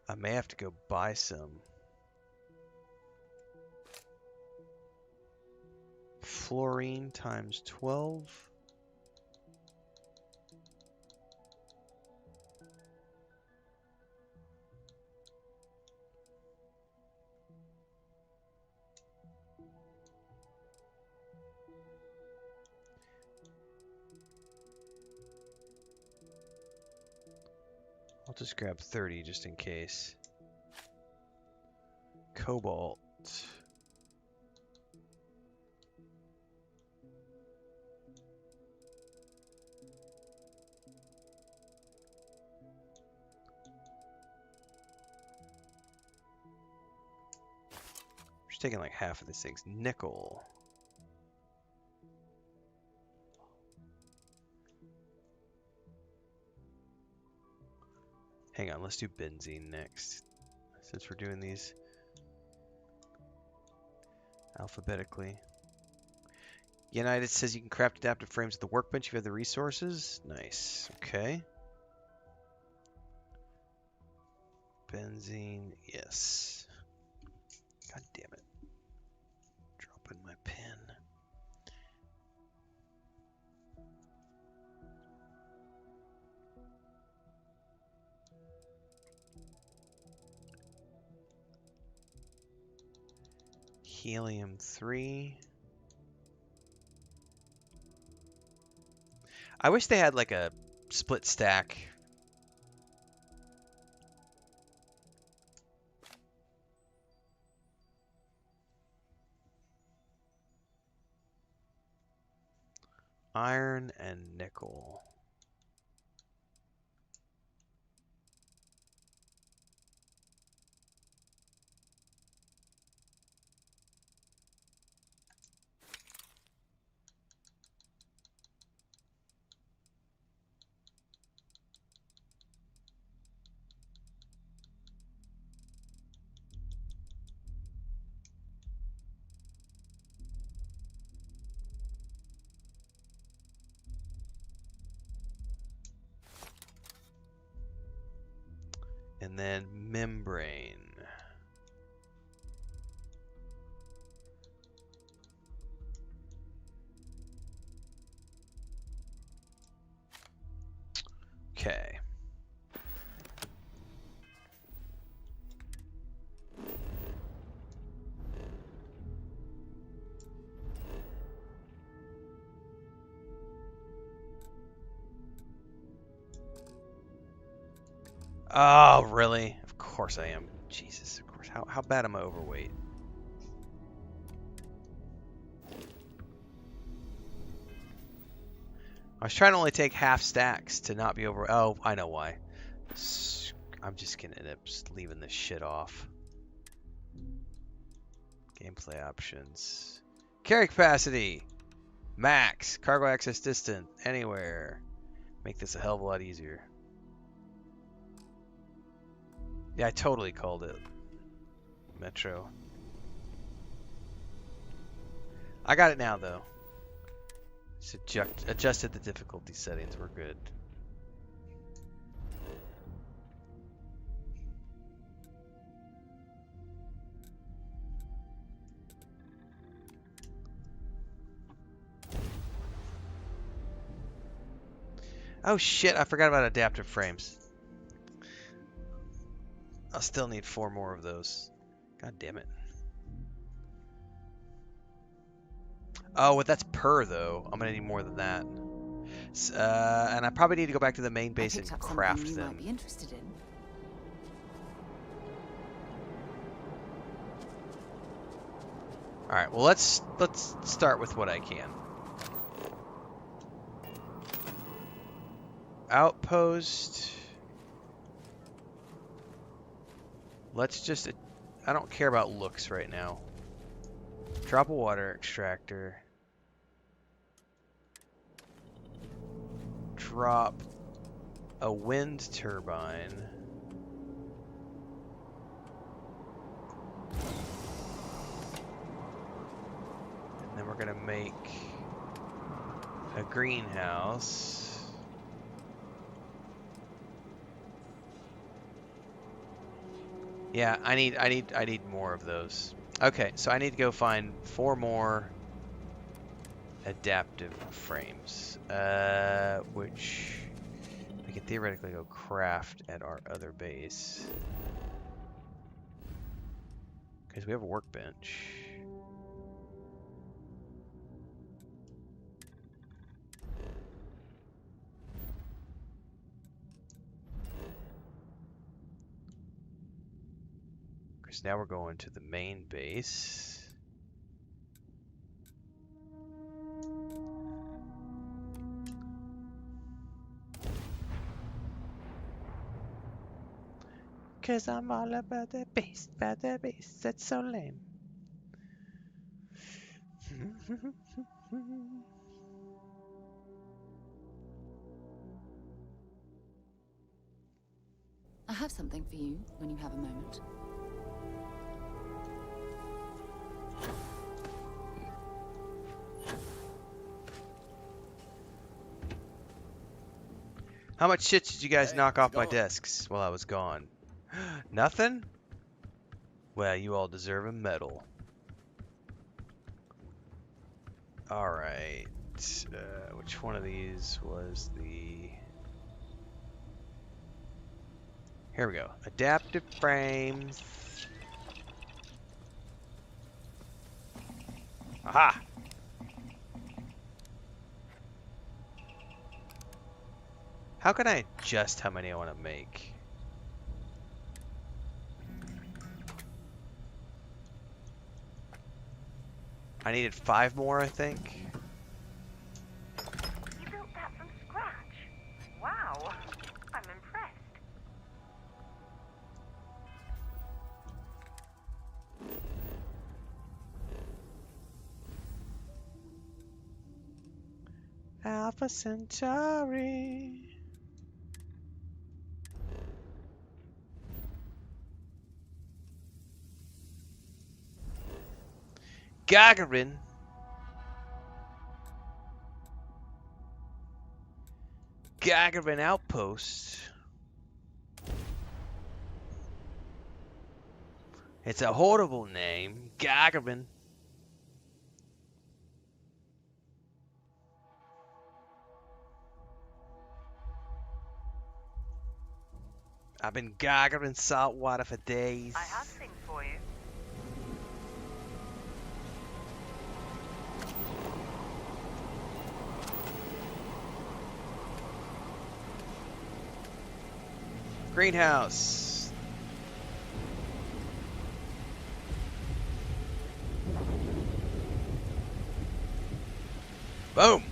I may have to go buy some. Fluorine times 12. I'll just grab 30 just in case. Cobalt. Just taking like half of these things. Nickel. Hang on, let's do benzene next. Since we're doing these alphabetically. United says you can craft adaptive frames at the workbench if you have the resources. Nice. Okay. Benzene, yes. God damn it. Dropping my pen. Helium-3. I wish they had like a split stack. Iron and nickel. And then membrane. Okay. Oh, really? Of course I am. Jesus, of course. How bad am I overweight? I was trying to only take half stacks to not be over. Oh, I know why. I'm just gonna end up just leaving this shit off. Gameplay options. Carry capacity. Max. Cargo access distance. Anywhere. Make this a hell of a lot easier. Yeah, I totally called it. Metro. I got it now, though. Just adjusted the difficulty settings. We're good. Oh shit, I forgot about adaptive frames. I'll still need 4 more of those. God damn it. Oh, well, that's per, though. I'm gonna need more than that. And I probably need to go back to the main base and craft you them. might be interested in. Alright, well, let's start with what I can. Outpost. Let's just... I don't care about looks right now. Drop a water extractor. Drop a wind turbine. And then we're going to make a greenhouse. Yeah, I need more of those. Okay, so I need to go find 4 more adaptive frames, which we can theoretically go craft at our other base because we have a workbench. Because now we're going to the main base. Cause I'm all about the base, that's so lame. I have something for you when you have a moment. How much shit did you guys knock off my desks while I was gone? Nothing? Well, you all deserve a medal. Alright. Which one of these was the... Here we go. Adaptive frames. Aha! How can I adjust how many I want to make? I needed 5 more, I think. You built that from scratch? Wow, I'm impressed. Alpha Centauri. Gagarin. Gagarin Outpost. It's a horrible name. Gagarin. I've been gargling salt water for days. I have things for you. Greenhouse. Boom.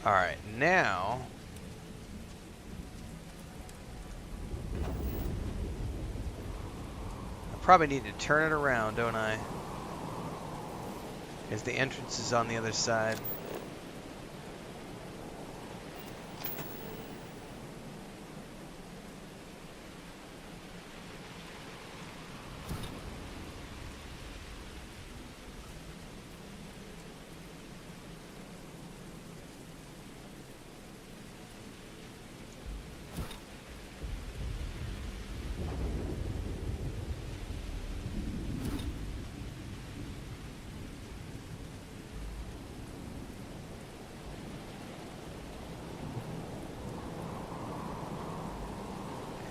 All right, now Probably need to turn it around, don't I? Because the entrance is on the other side.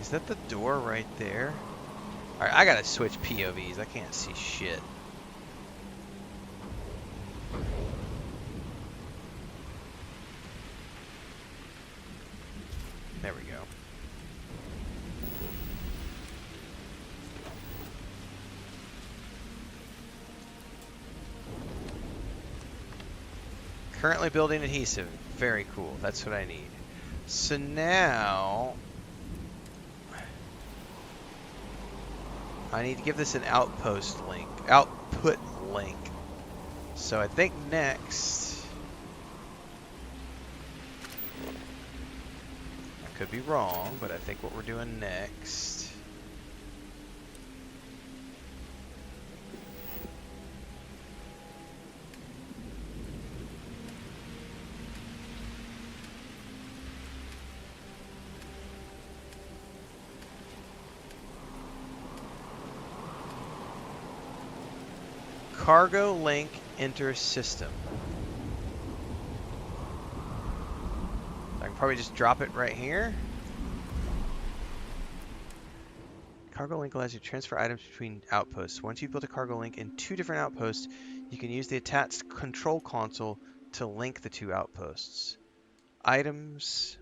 Is that the door right there? Alright, I gotta switch POVs. I can't see shit. There we go. Currently building adhesive. Very cool. That's what I need. So now I need to give this an output link. So I think next, I could be wrong, but I think what we're doing next, cargo link enter system. I can probably just drop it right here. Cargo link allows you to transfer items between outposts. Once you've built a cargo link in 2 different outposts, you can use the attached control console to link the 2 outposts. Items.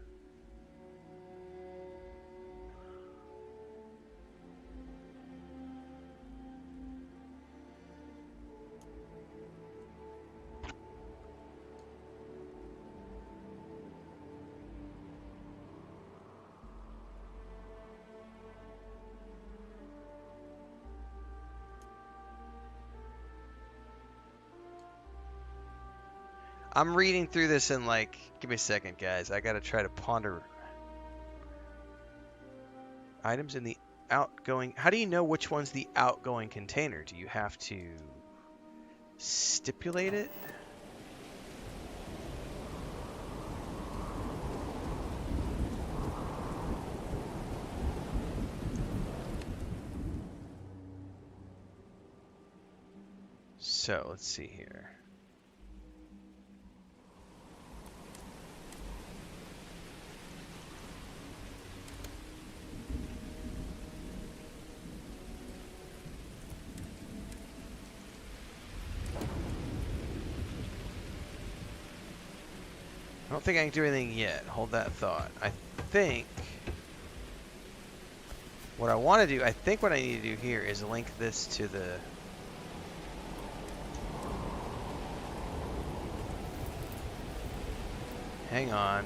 I'm reading through this and like, give me a second, guys. I gotta try to ponder. Items in the outgoing. How do you know which one's the outgoing container? Do you have to stipulate it? So let's see here. I don't think I can do anything yet. Hold that thought. I think what I want to do, I think what I need to do here is link this to the hang on.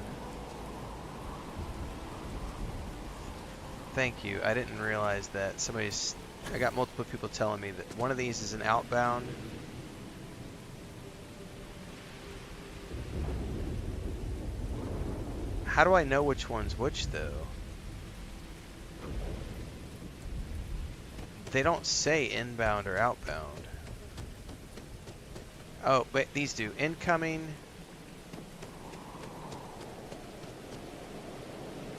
Thank you. I didn't realize that I got multiple people telling me that one of these is an outbound. How do I know which one's which, though? They don't say inbound or outbound. Oh, wait, these do. Incoming.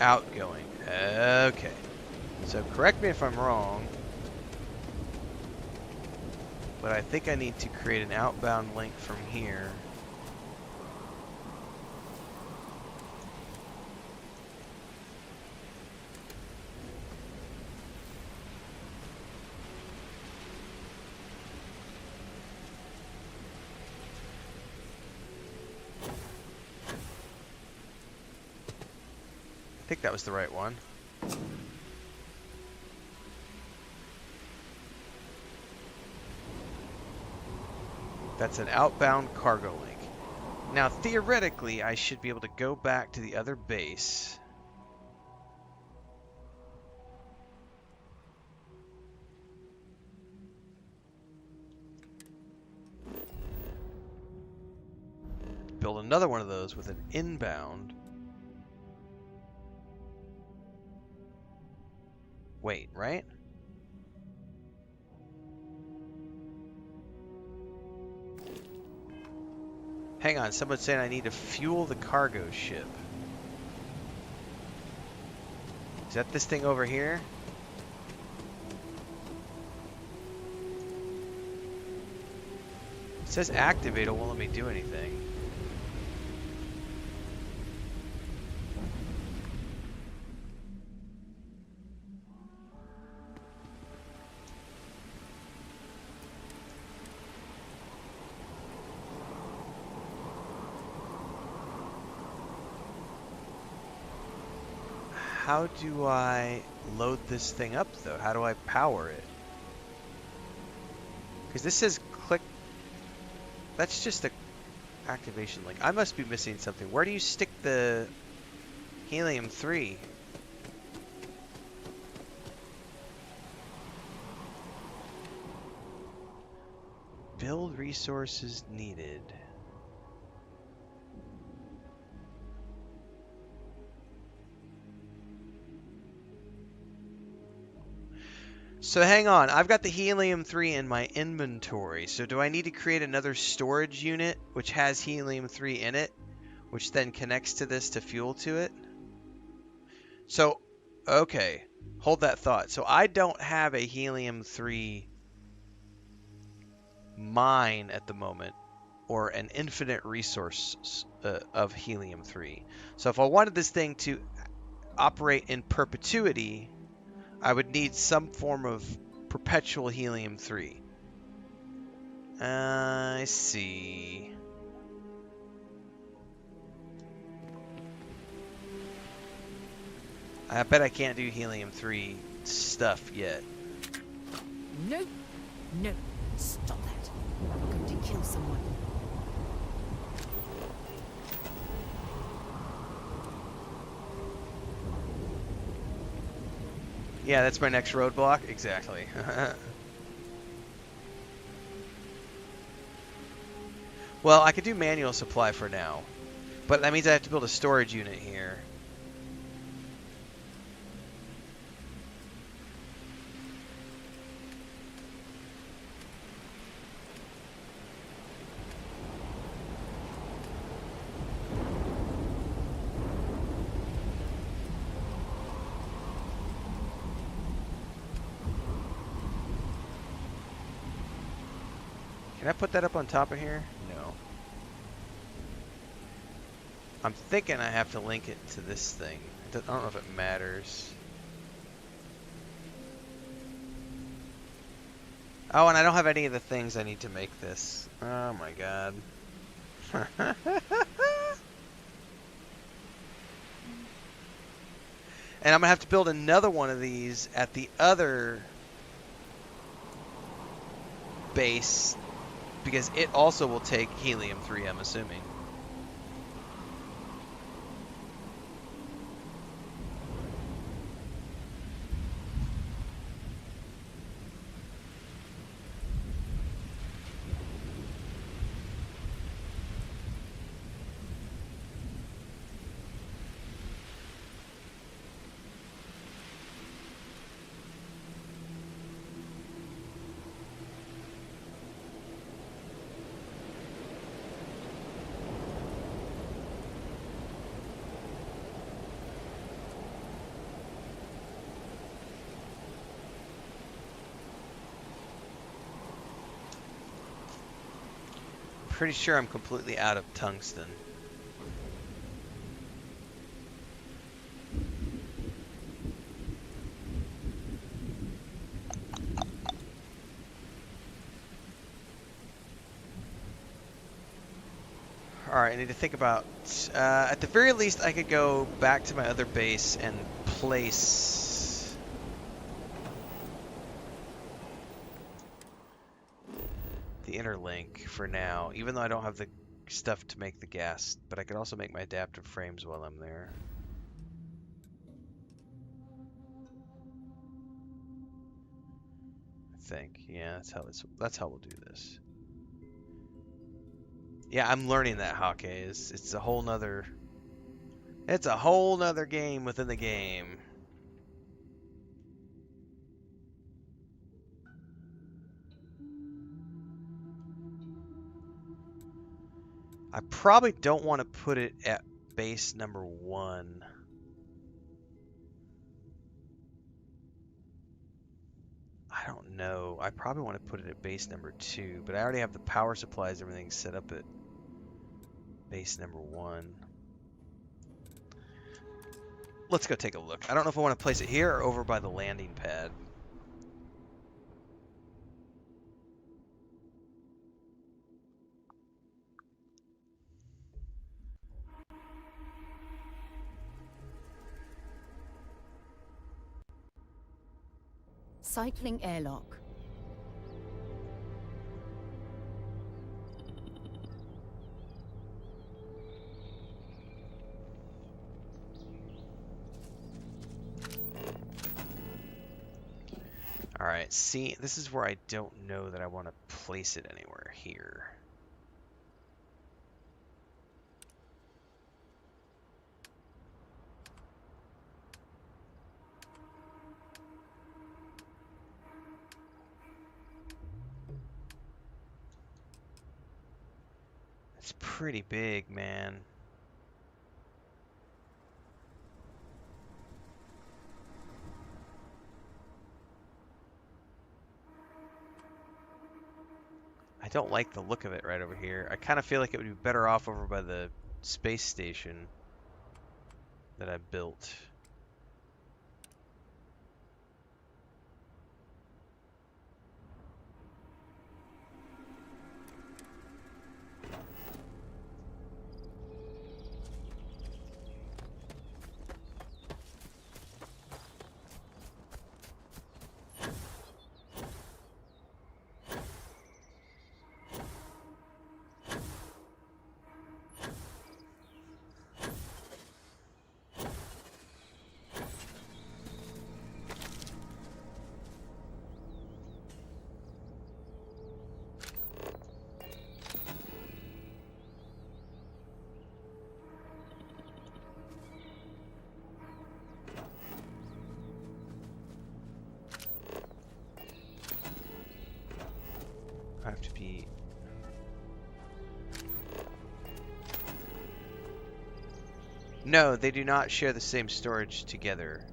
Outgoing. Okay. So correct me if I'm wrong, but I think I need to create an outbound link from here. I think that was the right one. That's an outbound cargo link. Now, theoretically, I should be able to go back to the other base. build another one of those with an inbound. Wait, right? Hang on, someone's saying I need to fuel the cargo ship. Is that this thing over here? It says activate, it won't let me do anything. How do I load this thing up, though? How do I power it? Because this says click. That's just the activation link. I must be missing something. Where do you stick the helium-3? Build resources needed. So hang on, I've got the helium-3 in my inventory. So do I need to create another storage unit which has helium-3 in it, which then connects to this to fuel to it? So, okay, hold that thought. So I don't have a helium-3 mine at the moment, or an infinite resource of helium-3. So if I wanted this thing to operate in perpetuity, I would need some form of perpetual helium-3. I see. I bet I can't do helium-3 stuff yet. No, no, stop that. You're going to kill someone. Yeah, that's my next roadblock. Exactly. Well, I could do manual supply for now, but that means I have to build a storage unit here. Can I put that up on top of here? No. I'm thinking I have to link it to this thing. I don't know if it matters. Oh, and I don't have any of the things I need to make this. Oh my god. And I'm gonna have to build another one of these at the other base because it also will take helium-3, I'm assuming. Pretty sure I'm completely out of tungsten. Alright, I need to think about... at the very least, I could go back to my other base and place... the interlink for now, even though I don't have the stuff to make the gas, but I could also make my adaptive frames while I'm there. I think, yeah, that's how we'll do this. Yeah, I'm learning that, Hake. It's a whole nother... It's a whole nother game within the game. I probably don't want to put it at base number 1. I don't know. I probably want to put it at base number 2, but I already have the power supplies, everything set up at base number 1. Let's go take a look. I don't know if I want to place it here or over by the landing pad. Cycling airlock. Alright, see, this is where I don't know that I want to place it anywhere here. It's pretty big, man. I don't like the look of it right over here. I kind of feel like it would be better off over by the space station that I built. I have to be... No, they do not share the same storage together.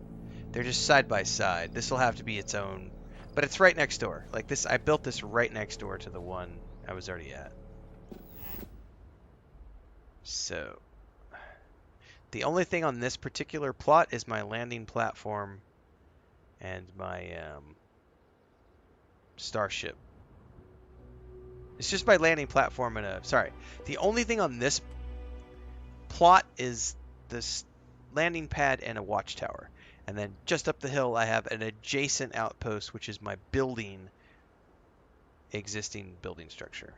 They're just side by side. This will have to be its own, but it's right next door. Like this, I built this right next door to the one I was already at. So, the only thing on this particular plot is my landing platform and my starship. It's just my landing platform and a... Sorry. The only thing on this plot is this landing pad and a watchtower. And then just up the hill I have an adjacent outpost, which is my building, existing building structure.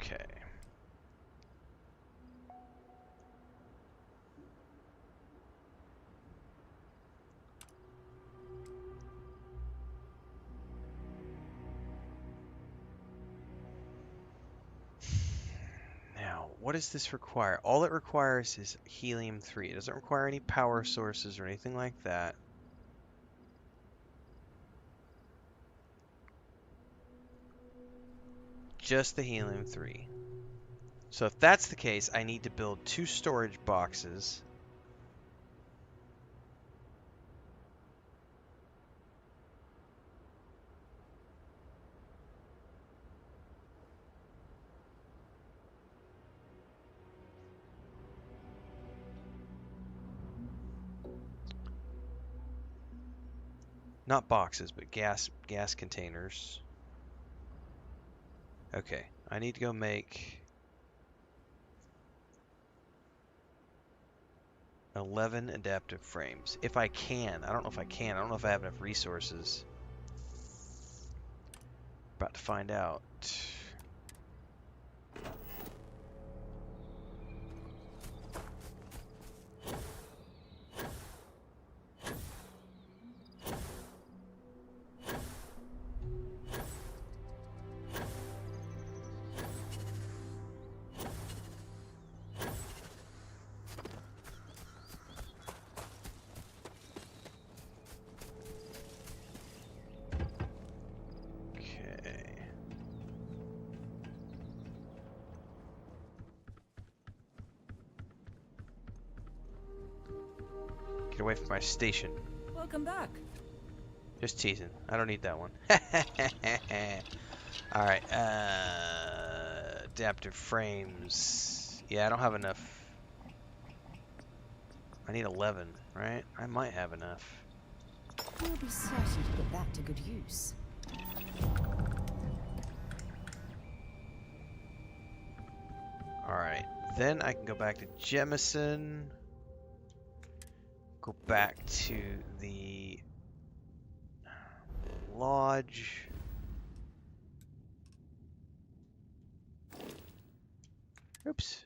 Okay. Now, what does this require? All it requires is helium-3. It doesn't require any power sources or anything like that. Just the helium-3. So if that's the case, I need to build 2 storage boxes. Not boxes, but gas containers. Okay, I need to go make 11 adaptive frames. If I can. I don't know if I can. I don't know if I have enough resources. About to find out. Get away from my station. Welcome back. Just teasing. I don't need that one. Alright, adaptive frames. Yeah, I don't have enough. I need 11, right? I might have enough. We'll be certain to put that to good use. Alright, then I can go back to Jemison. Go back to the lodge. Oops.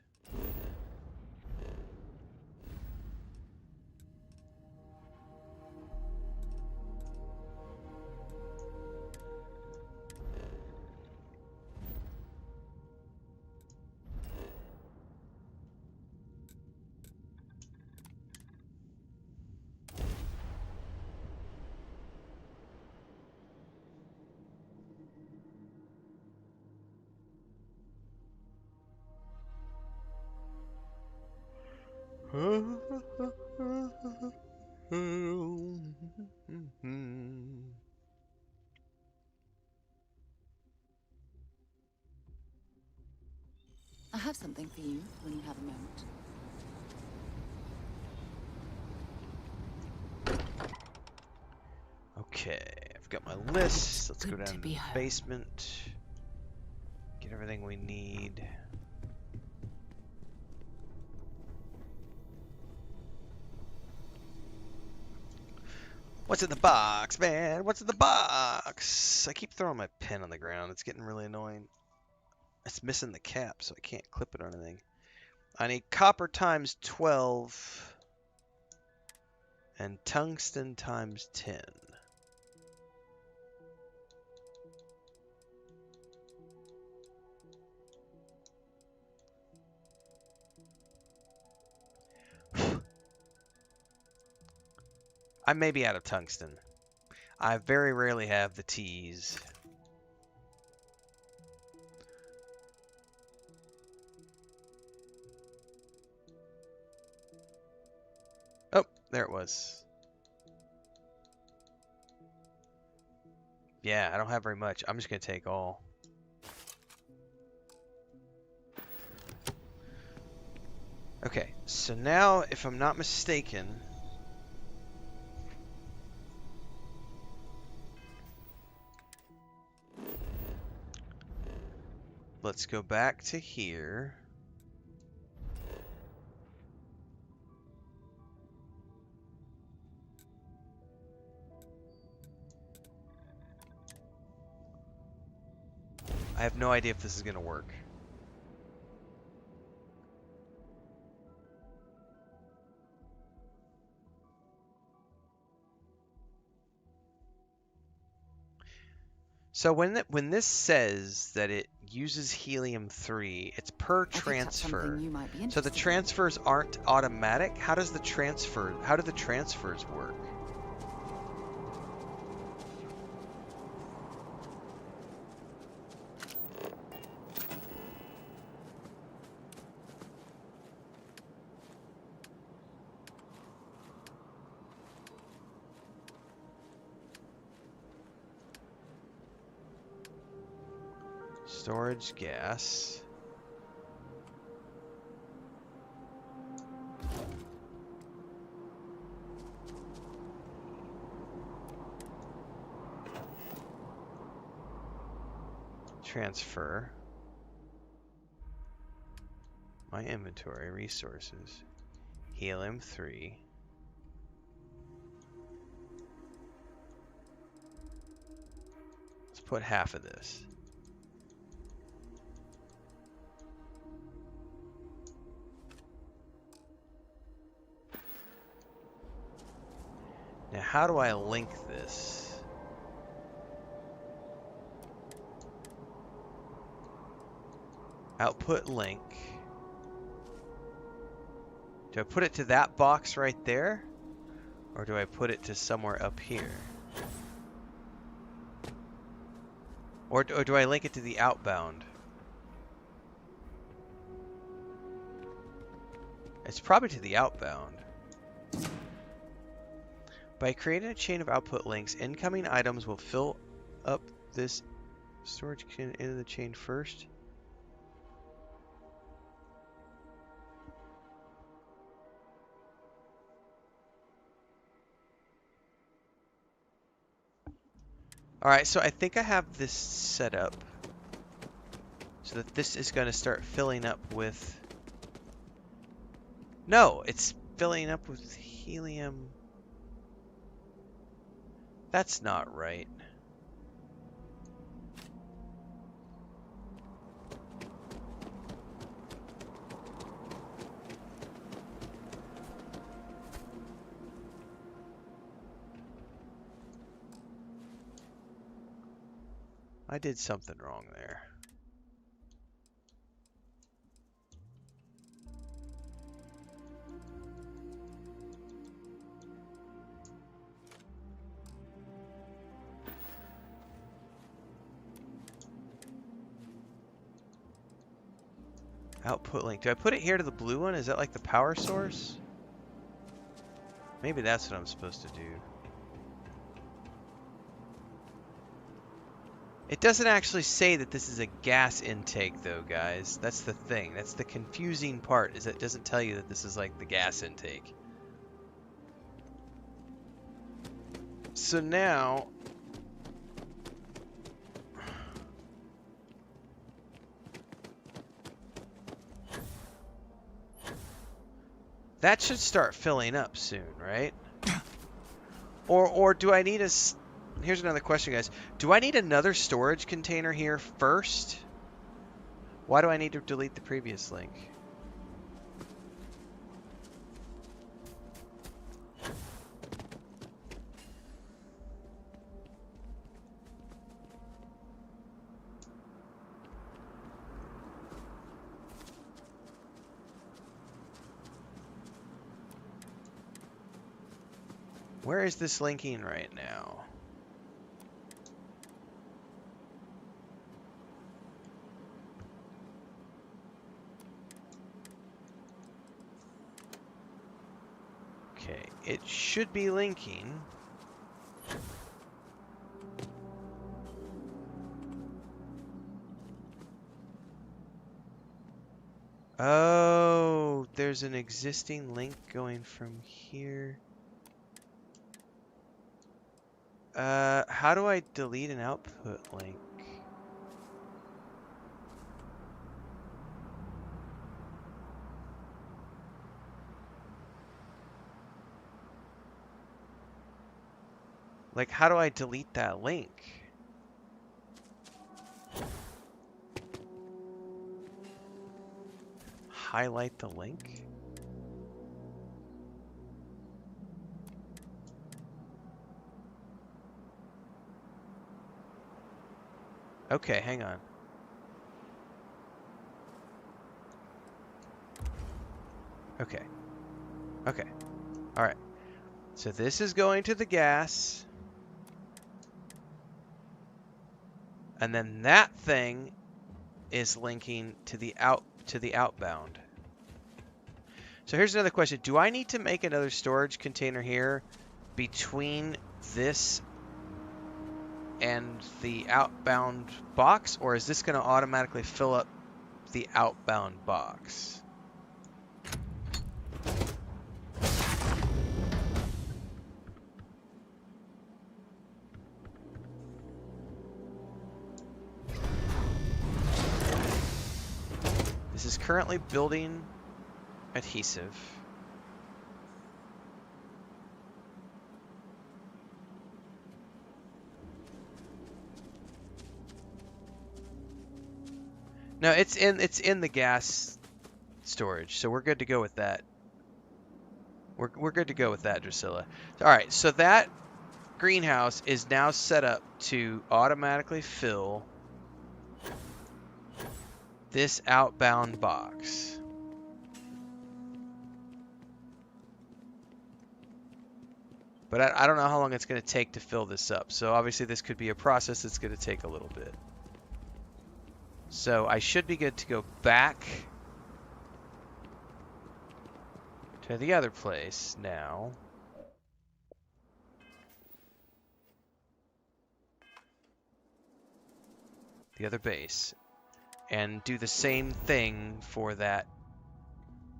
I have something for you when you have a moment. Okay, I've got my list. Let's go Good down to to be the home. basement. Get everything we need. What's in the box, man? What's in the box? I keep throwing my pen on the ground. It's getting really annoying. It's missing the cap, so I can't clip it or anything. I need copper times 12 and tungsten times 10. I may be out of tungsten. I very rarely have the T's. Oh, there it was. Yeah, I don't have very much. I'm just going to take all. Okay, so now, if I'm not mistaken, let's go back to here. I have no idea if this is going to work. So when this says that it uses helium-3, it's per I picked up transfer. something you might be So the interested in. transfers aren't automatic? How do the transfers work? Storage gas. Transfer. My inventory, resources. Helium-3. Let's put half of this. Now, how do I link this? Output link. Do I put it to that box right there? Or do I put it to somewhere up here? Or do I link it to the outbound? It's probably to the outbound. By creating a chain of output links, incoming items will fill up this storage can into the chain first. Alright, so I think I have this set up so that this is going to start filling up with... No, it's filling up with helium. That's not right. I did something wrong there. Output link. Do I put it here to the blue one? Is that like the power source? Maybe that's what I'm supposed to do. It doesn't actually say that this is a gas intake though, guys. That's the thing. That's the confusing part, is it doesn't tell you that this is like the gas intake. So now... that should start filling up soon, right? Or do I need a... Here's another question, guys. Do I need another storage container here first? Why do I need to delete the previous link? Where is this linking right now? Okay, it should be linking. Oh, there's an existing link going from here. How do I delete an output link? Like, how do I delete that link? Highlight the link? Okay, hang on. Okay. Okay. All right. So this is going to the gas. And then that thing is linking to the outbound. So here's another question. Do I need to make another storage container here between this and the outbound box, or is this going to automatically fill up the outbound box? This is currently building adhesive. No, it's in the gas storage, so we're good to go with that. We're good to go with that, Drusilla. All right, so that greenhouse is now set up to automatically fill this outbound box. But I don't know how long it's going to take to fill this up. So obviously this could be a process that's going to take a little bit. So I should be good to go back to the other place now. the other base, and do the same thing for that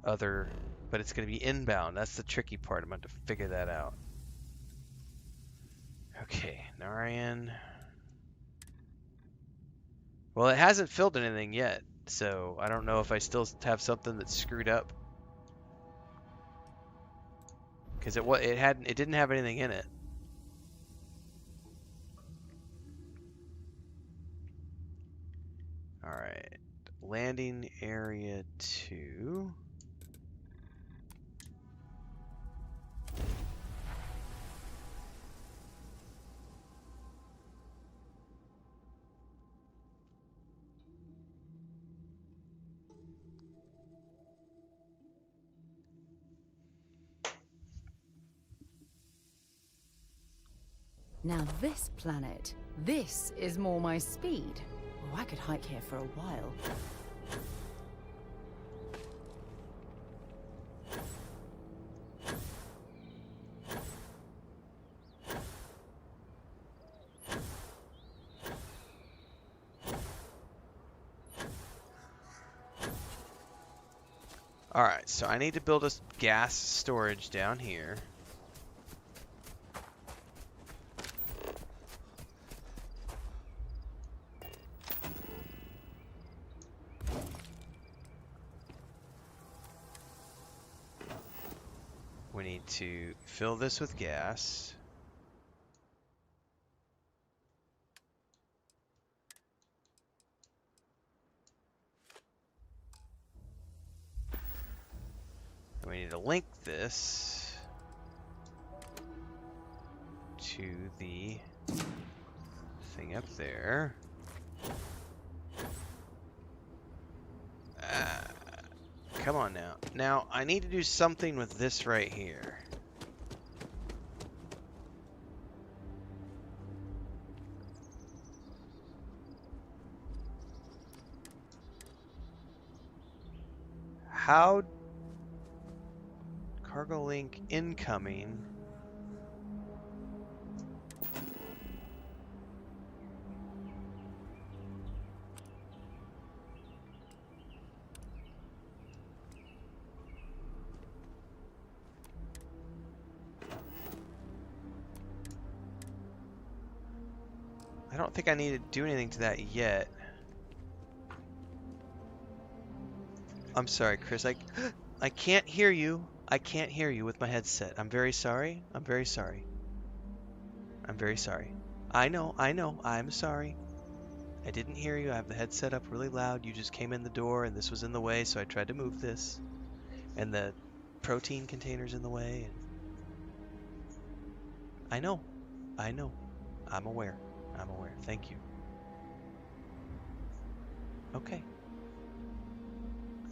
other, but it's going to be inbound. That's the tricky part. I'm going to have to figure that out. Okay, Narayan. Well, it hasn't filled anything yet, so I don't know if I still have something that's screwed up. Because it didn't have anything in it. All right, landing area 2. Now this planet, this is more my speed. Oh, I could hike here for a while. All right, so I need to build a gas storage down here. We need to fill this with gas. And we need to link this to the thing up there. Come on now. Now, I need to do something with this right here. How... Cargo link incoming. I don't think I need to do anything to that yet. I'm sorry, Chris. I can't hear you. I can't hear you with my headset. I'm very sorry. I'm very sorry. I'm very sorry. I know. I'm sorry. I didn't hear you. I have the headset up really loud. You just came in the door and this was in the way, so I tried to move this. And the protein container's in the way. I know. I'm aware. Thank you. Okay.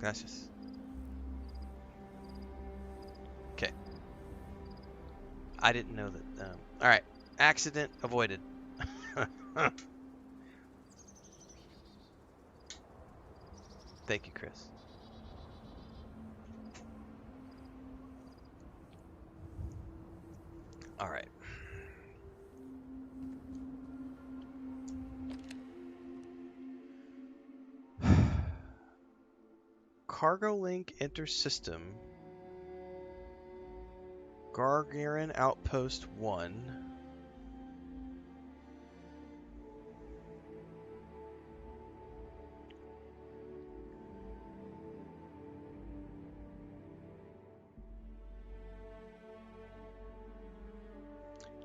Gracias. Okay. I didn't know that. Alright. Accident avoided. Thank you, Chris. Alright. Cargo link inter-system. Gargarin Outpost 1.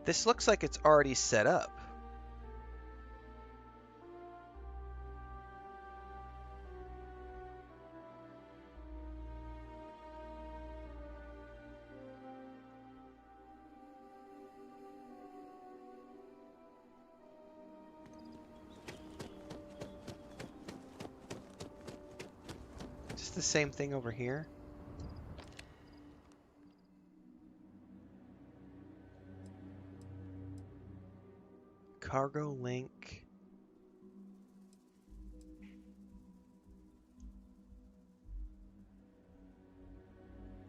This looks like it's already set up. Is the same thing over here? Cargo link.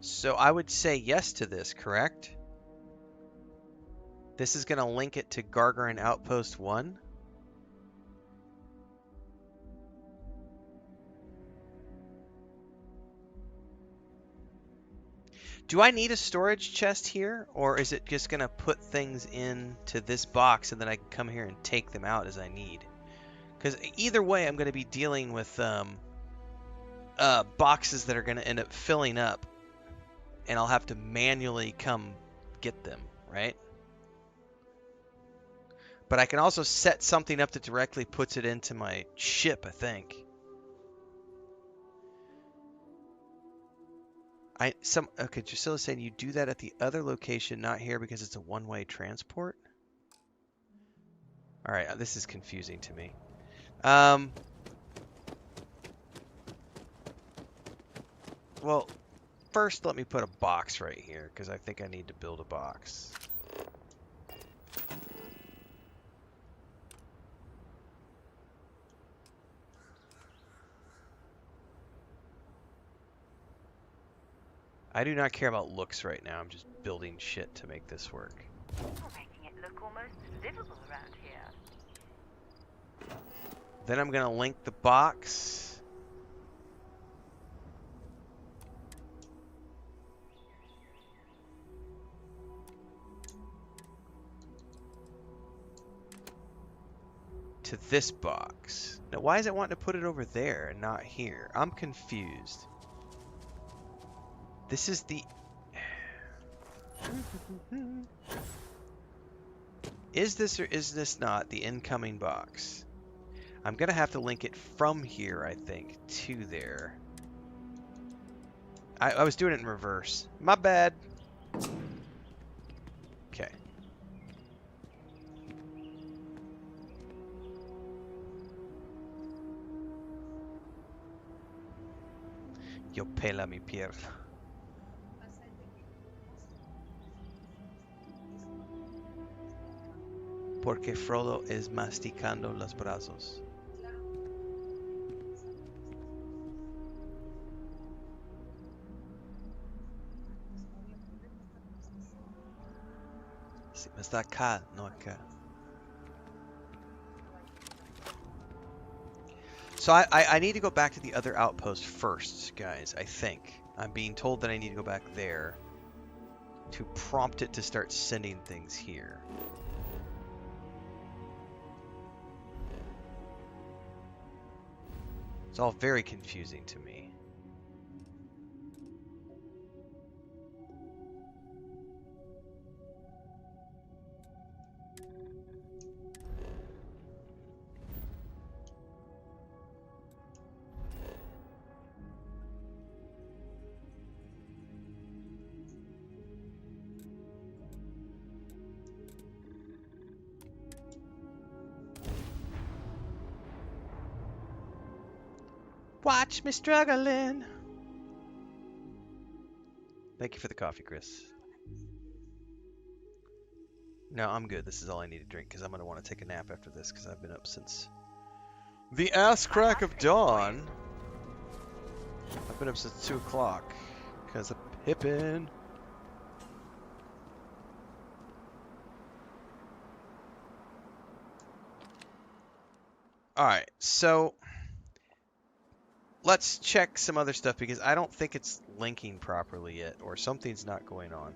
So I would say yes to this, correct? This is going to link it to Gargarin Outpost 1. Do I need a storage chest here, or is it just going to put things into this box and then I can come here and take them out as I need? Because either way, I'm going to be dealing with boxes that are going to end up filling up, and I'll have to manually come get them, right? But I can also set something up that directly puts it into my ship, I think. Okay, Drusilla's saying you do that at the other location, not here because it's a one-way transport. All right, this is confusing to me. Well, first let me put a box right here because I think I need to build a box. I do not care about looks right now. I'm just building shit to make this work. You're making it look almost livable around here. Then I'm going to link the box. To this box. Now, why is it wanting to put it over there and not here? I'm confused. This is the... Is this or is this not the incoming box? I'm going to have to link it from here, I think, to there. I was doing it in reverse. My bad. Okay. Yo pela mi pierna. Porque Frodo es masticando los brazos. Sí, está acá, no acá. So I need to go back to the other outpost first, guys, I think. I'm being told that I need to go back there to prompt it to start sending things here. It's all very confusing to me. Watch me struggling. Thank you for the coffee, Chris. No, I'm good. This is all I need to drink because I'm going to want to take a nap after this because I've been up since the ass crack of dawn. I've been up since 2 o'clock because of Pippin. Alright, so let's check some other stuff because I don't think it's linking properly yet, or something's not going on.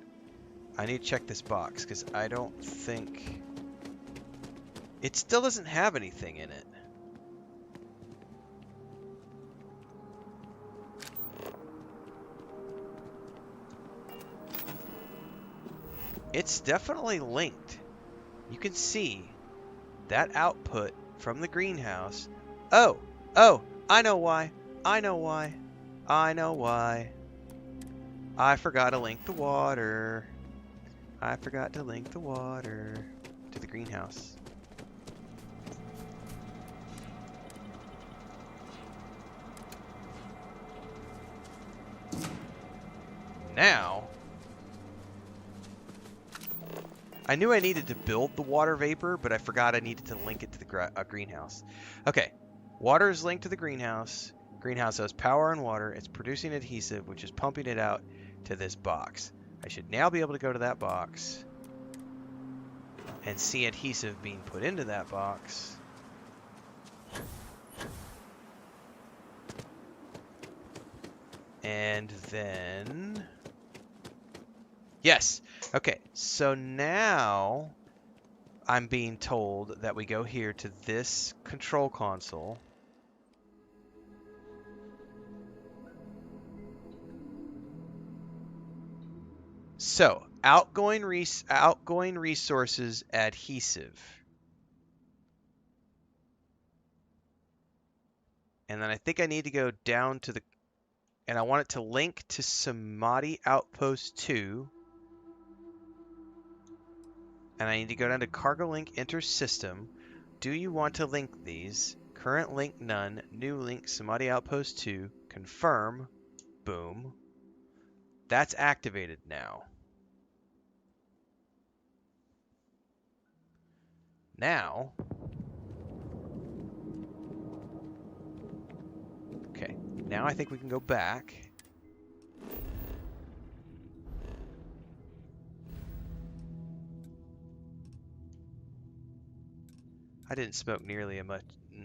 I need to check this box because I don't think... It still doesn't have anything in it. It's definitely linked. You can see that output from the greenhouse. Oh, I know why. I know why. I forgot to link the water. I forgot to link the water to the greenhouse. Now, I knew I needed to build the water vapor, but I forgot I needed to link it to the greenhouse. Okay, water is linked to the greenhouse. Greenhouse has power and water. It's producing adhesive, which is pumping it out to this box. I should now be able to go to that box and see adhesive being put into that box. And then Yes. Okay, so now I'm being told that we go here to this control console. So, outgoing resources adhesive. And then I think I need to go down to the, and I want it to link to Samadhi Outpost 2. And I need to go down to Cargo Link Enter System. Do you want to link these? Current link none. New link Samadhi Outpost 2. Confirm. Boom. That's activated now. Now. Okay. Now I think we can go back. I didn't smoke nearly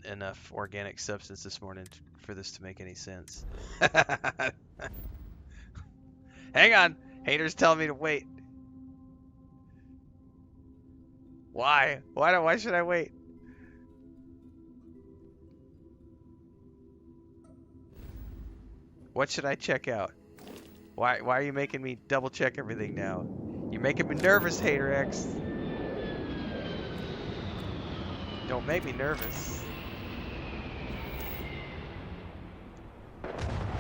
enough organic substance this morning for this to make any sense. Hang on. Haters telling me to wait. Why? Why should I wait? What should I check out? Why are you making me double check everything now? You're making me nervous, Hater X. Don't make me nervous.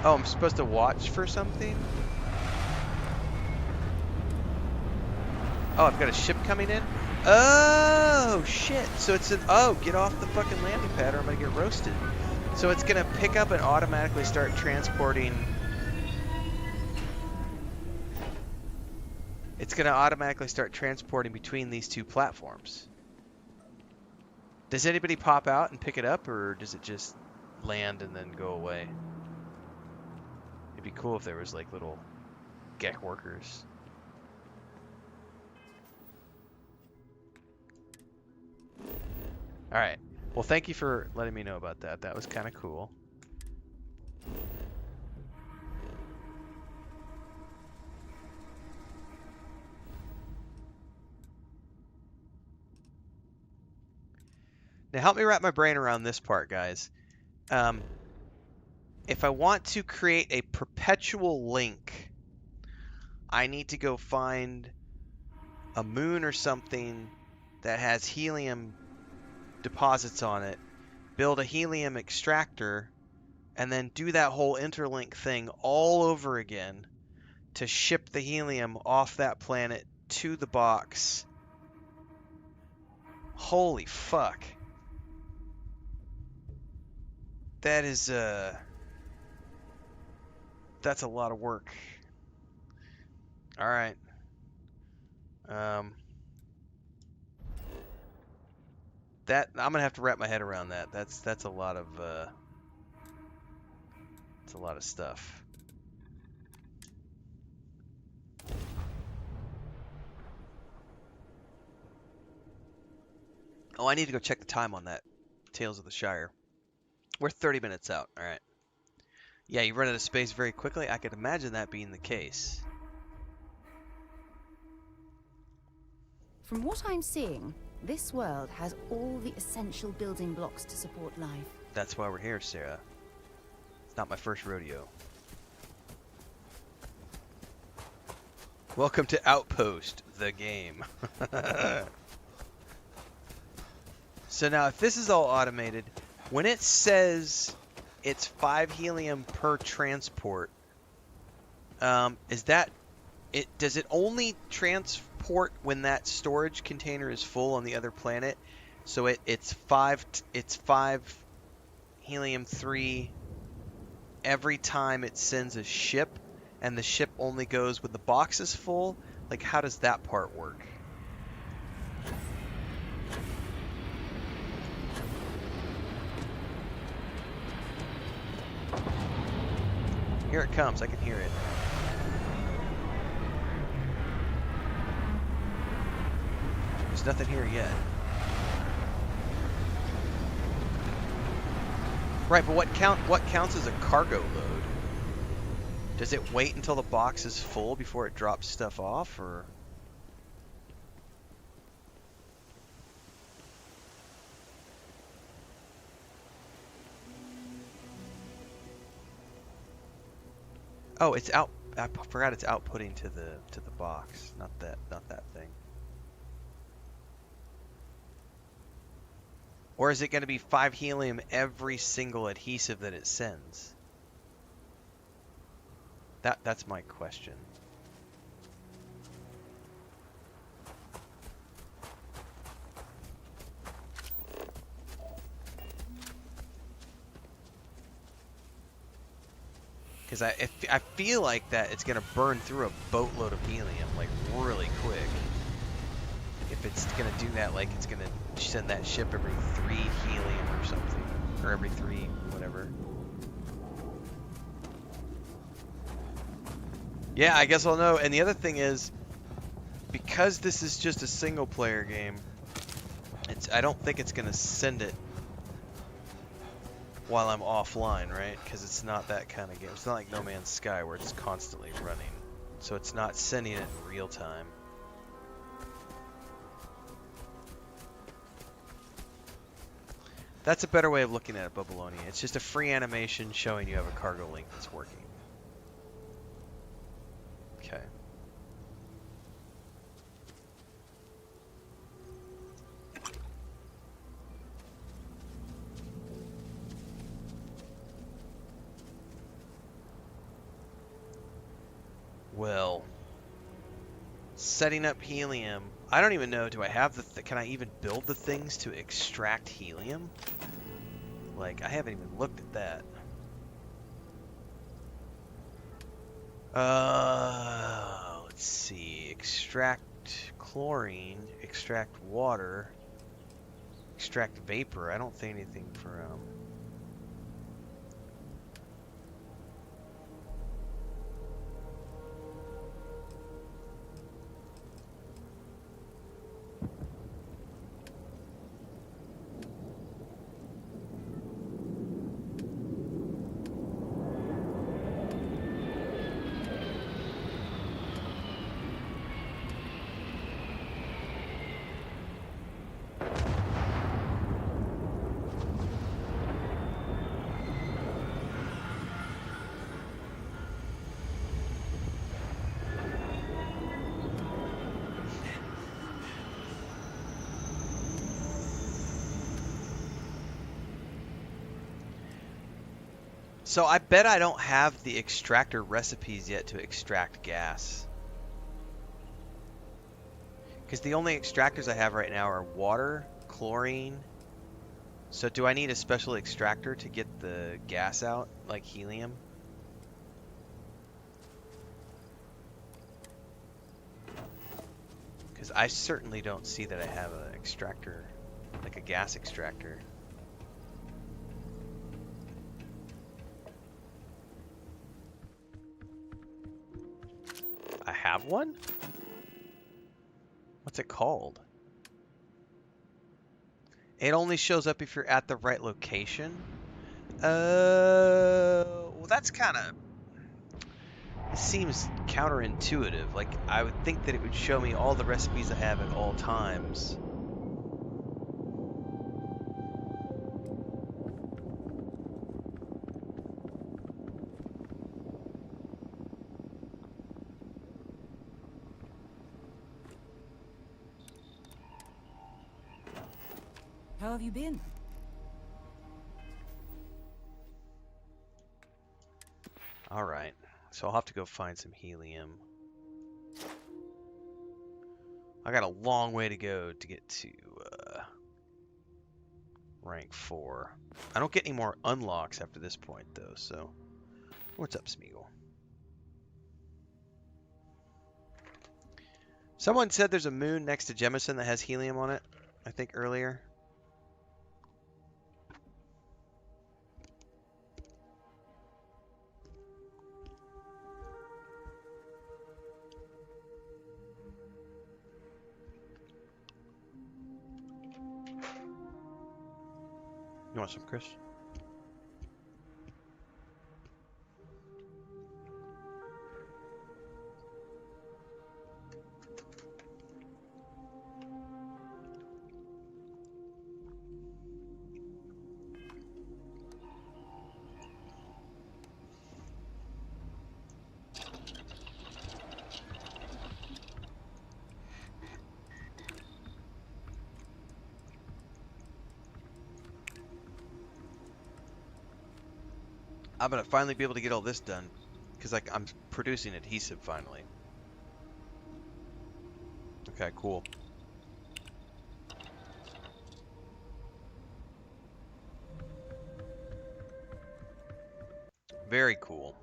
Oh, I'm supposed to watch for something? Oh, I've got a ship coming in? Oh, shit. So it's an... Oh, get off the fucking landing pad or I'm gonna get roasted. So it's gonna pick up and automatically start transporting... It's gonna automatically start transporting between these two platforms. Does anybody pop out and pick it up, or does it just land and then go away? It'd be cool if there was like little Gek workers. Alright. Well, thank you for letting me know about that. That was kind of cool. Now help me wrap my brain around this part, guys. If I want to create a perpetual link, I need to go find a moon or something that has helium deposits on it, build a helium extractor, and then do that whole interlink thing all over again to ship the helium off that planet to the box. Holy fuck. That is, that's a lot of work. Alright. That, I'm gonna have to wrap my head around that. That's a lot of, it's a lot of stuff. Oh, I need to go check the time on that Tales of the Shire. We're 30 minutes out. All right. Yeah, you run out of space very quickly. I could imagine that being the case. From what I'm seeing, this world has all the essential building blocks to support life. That's why we're here, Sarah. It's not my first rodeo. Welcome to Outpost, the game. So now, if this is all automated, when it says it's 5 helium per transport, is that it? Does it only transport when that storage container is full on the other planet? So it's 5 helium-3 every time it sends a ship, and the ship only goes when the box is full? Like, how does that part work? Here it comes. I can hear it. There's nothing here yet. Right, but what counts as a cargo load? Does it wait until the box is full before it drops stuff off, or? Oh, it's out. I forgot it's outputting to the box, not that thing. Or is it going to be 5 helium every single adhesive that it sends? That's my question. Because I feel like that it's going to burn through a boatload of helium, like, really quick. If it's going to do that, like, it's going to send that ship every 3 helium or something. Or every 3, whatever. Yeah, I guess I'll know. And the other thing is, because this is just a single-player game, I don't think it's going to send it while I'm offline, right? Because it's not that kind of game. It's not like No Man's Sky where it's constantly running. So it's not sending it in real time. That's a better way of looking at it, Babylonia. It's just a free animation showing you have a cargo link that's working. Okay. Well, setting up helium. I don't even know. Do I have can I even build the things to extract helium? Like, I haven't even looked at that. Let's see. Extract chlorine, extract water, extract vapor. I don't think anything for So I bet I don't have the extractor recipes yet to extract gas. Because the only extractors I have right now are water, chlorine. So do I need a special extractor to get the gas out, like helium? Because I certainly don't see that I have an extractor, like a gas extractor. I have one? What's it called? It only shows up if you're at the right location. Well, that's kind of... It seems counterintuitive. Like, I would think that it would show me all the recipes I have at all times. How have you been? Alright, so I'll have to go find some helium. I got a long way to go to get to rank 4. I don't get any more unlocks after this point, though, so... What's up, Smeagol? Someone said there's a moon next to Jemison that has helium on it, I think earlier. You want some, Chris? I'm gonna finally be able to get all this done because like I'm producing adhesive finally. Okay, cool. Very cool.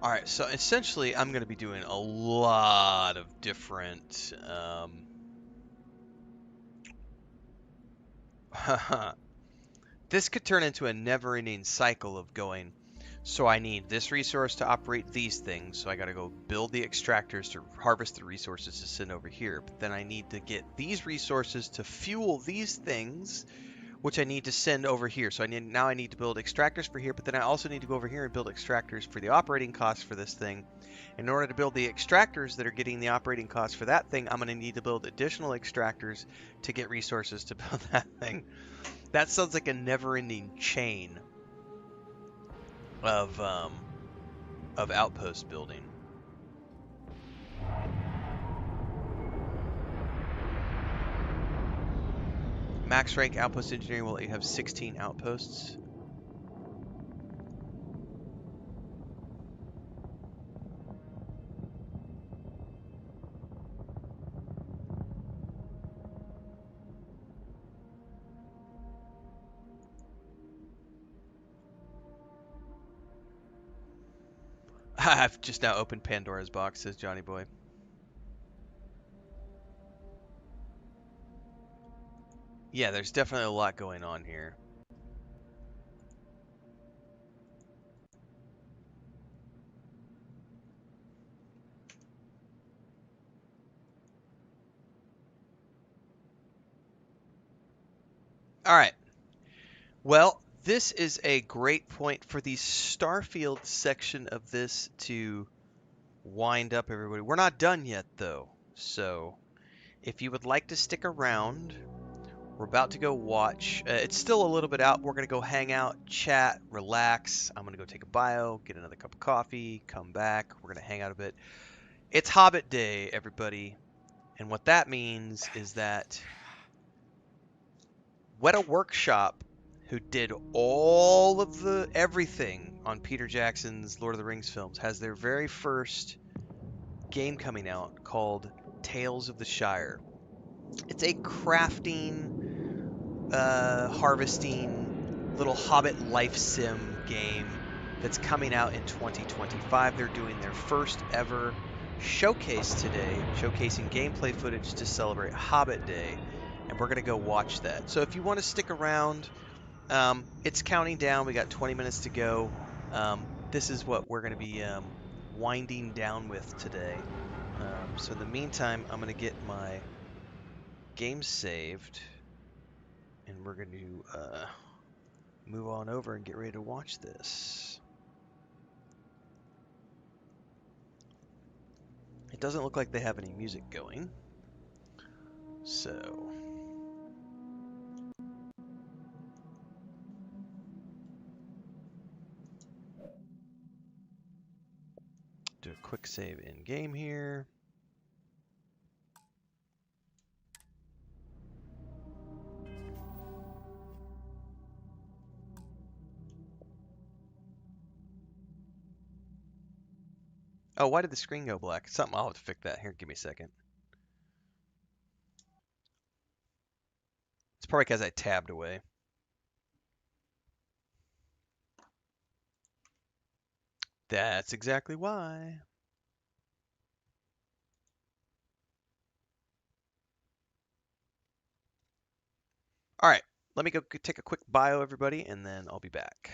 All right, so essentially, I'm going to be doing a lot of different. This could turn into a never-ending cycle of going. So I need this resource to operate these things. So I got to go build the extractors to harvest the resources to send over here. But then I need to get these resources to fuel these things, which I need to send over here. So I need to build extractors for here, but then I also need to go over here and build extractors for the operating costs for this thing. In order to build the extractors that are getting the operating costs for that thing, I'm going to need to build additional extractors to get resources to build that thing. That sounds like a never-ending chain of outpost building. Max rank outpost engineering will let you have 16 outposts. I've just now opened Pandora's box, says Johnny Boy. Yeah, there's definitely a lot going on here. All right. Well, this is a great point for the Starfield section of this to wind up, everybody. We're not done yet, though. So, if you would like to stick around, we're about to go watch. It's still a little bit out. We're going to go hang out, chat, relax. I'm going to go take a bio, get another cup of coffee, come back. We're going to hang out a bit. It's Hobbit Day, everybody. And what that means is that Weta Workshop, who did all of the everything on Peter Jackson's Lord of the Rings films, has their very first game coming out called Tales of the Shire. It's a crafting, harvesting, little Hobbit life sim game that's coming out in 2025. They're doing their first ever showcase today, showcasing gameplay footage to celebrate Hobbit Day, and we're going to go watch that. So if you want to stick around, it's counting down. We got 20 minutes to go. This is what we're going to be winding down with today. So in the meantime, I'm going to get my game saved, and we're going to move on over and get ready to watch this. It doesn't look like they have any music going. So do a quick save in game here. Oh, why did the screen go black? Something, I'll have to fix that. Here, give me a second. probably because I tabbed away. That's exactly why. All right, let me go take a quick bio, everybody, and then I'll be back.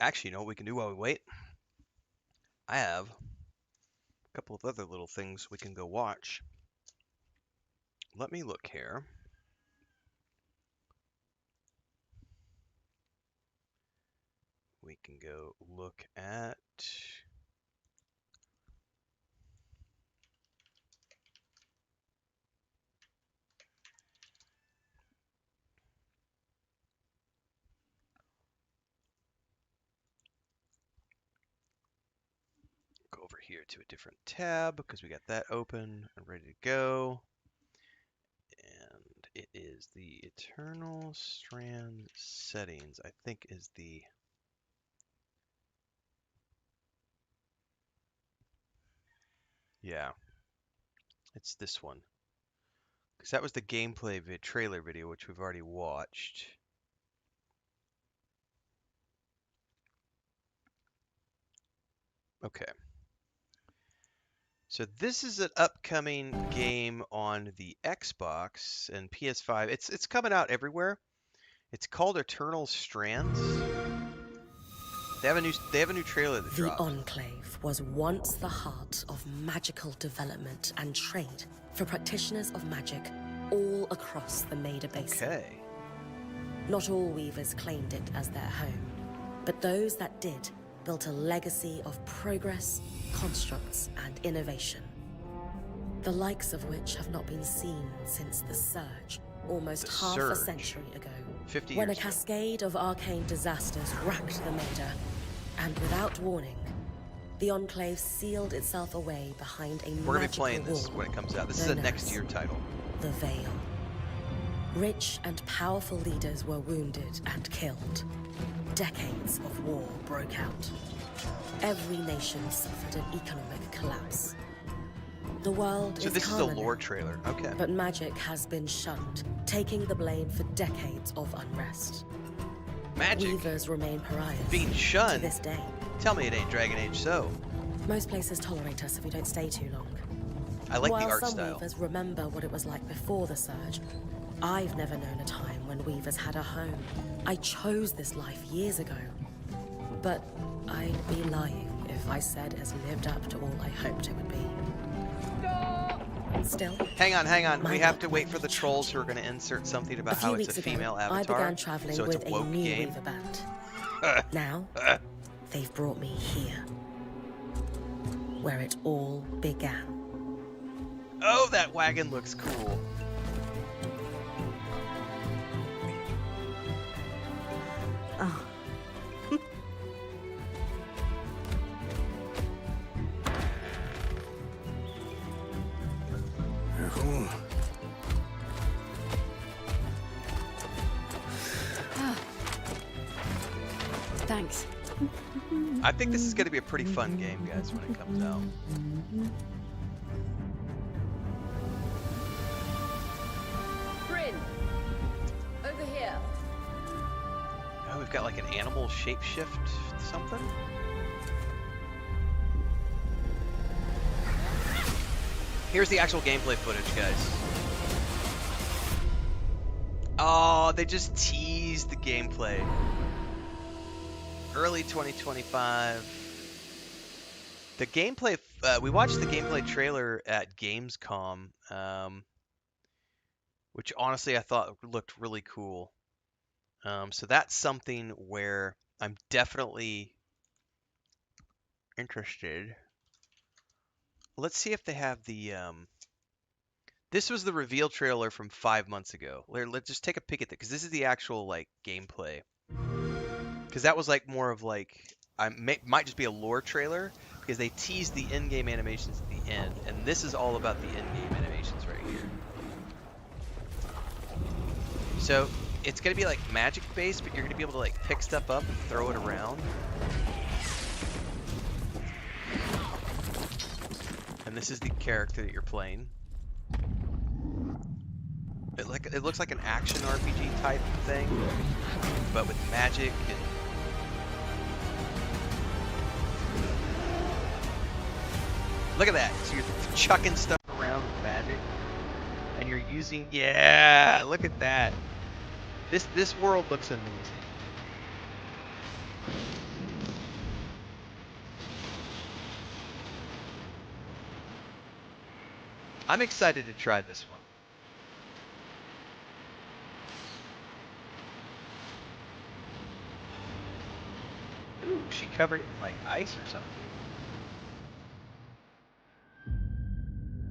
Actually, you know what we can do while we wait? I have a couple of other little things we can go watch. Let me look here. We can go look at... Go over here to a different tab because we got that open and ready to go. And it is the Eternal Strand Settings, I think is the... Yeah, it's this one. Because that was the gameplay trailer video, which we've already watched. Okay. So this is an upcoming game on the Xbox and PS5. It's coming out everywhere. It's called Eternal Strands. They have a new trailer that The dropped. Enclave was once the heart of magical development and trade for practitioners of magic all across the Maida Basin. Okay. Not all weavers claimed it as their home, but those that did built a legacy of progress, constructs, and innovation, the likes of which have not been seen since the Surge, almost half a century ago, 50 when a years ago. cascade of arcane disasters racked the Maida. And without warning, the Enclave sealed itself away behind a We're gonna be magical playing this wall when it comes out. This is a known next as year title. the Veil. Rich and powerful leaders were wounded and killed. Decades of war broke out. Every nation suffered an economic collapse. The world So is this is a calmer lore now, trailer. Okay. but magic has been shunned, taking the blame for decades of unrest. Magic Weavers remain pariahs being to shunned. this day. Tell me it ain't Dragon Age so. Most places tolerate us if we don't stay too long. I like While the art some style. weavers remember what it was like before the Surge, I've never known a time when weavers had a home. I chose this life years ago, but I'd be lying if I said it has lived up to all I hoped it would be. Still, Hang on. My We have luck to wait might for the be trolls changing. who are going to insert something a about few how it's weeks a female ago, avatar. I began traveling so it's with a woke new game. weaver band. Now, they've brought me here, where it all began. Oh, that wagon looks cool. Oh, thanks. I think this is going to be a pretty fun game, guys, when it comes out. Bryn, over here. Oh, we've got like an animal shapeshift something. Here's the actual gameplay footage, guys. Oh, they just teased the gameplay. Early 2025. The gameplay, we watched the gameplay trailer at Gamescom, which honestly I thought looked really cool. So that's something where I'm definitely interested. Let's see if they have the, this was the reveal trailer from 5 months ago. Let's just take a peek at it, because this is the actual, like, gameplay. Because that was, like, more of, like, might just be a lore trailer, because they teased the in-game animations at the end, and this is all about the in-game animations right here. So, it's going to be, like, magic-based, but you're going to be able to, like, pick stuff up and throw it around. And this is the character that you're playing. It looks like an action RPG type thing, but with magic and... Look at that! So you're chucking stuff around with magic, and you're using... Yeah! Look at that! This world looks amazing. I'm excited to try this one. Ooh, she covered it in like ice or something.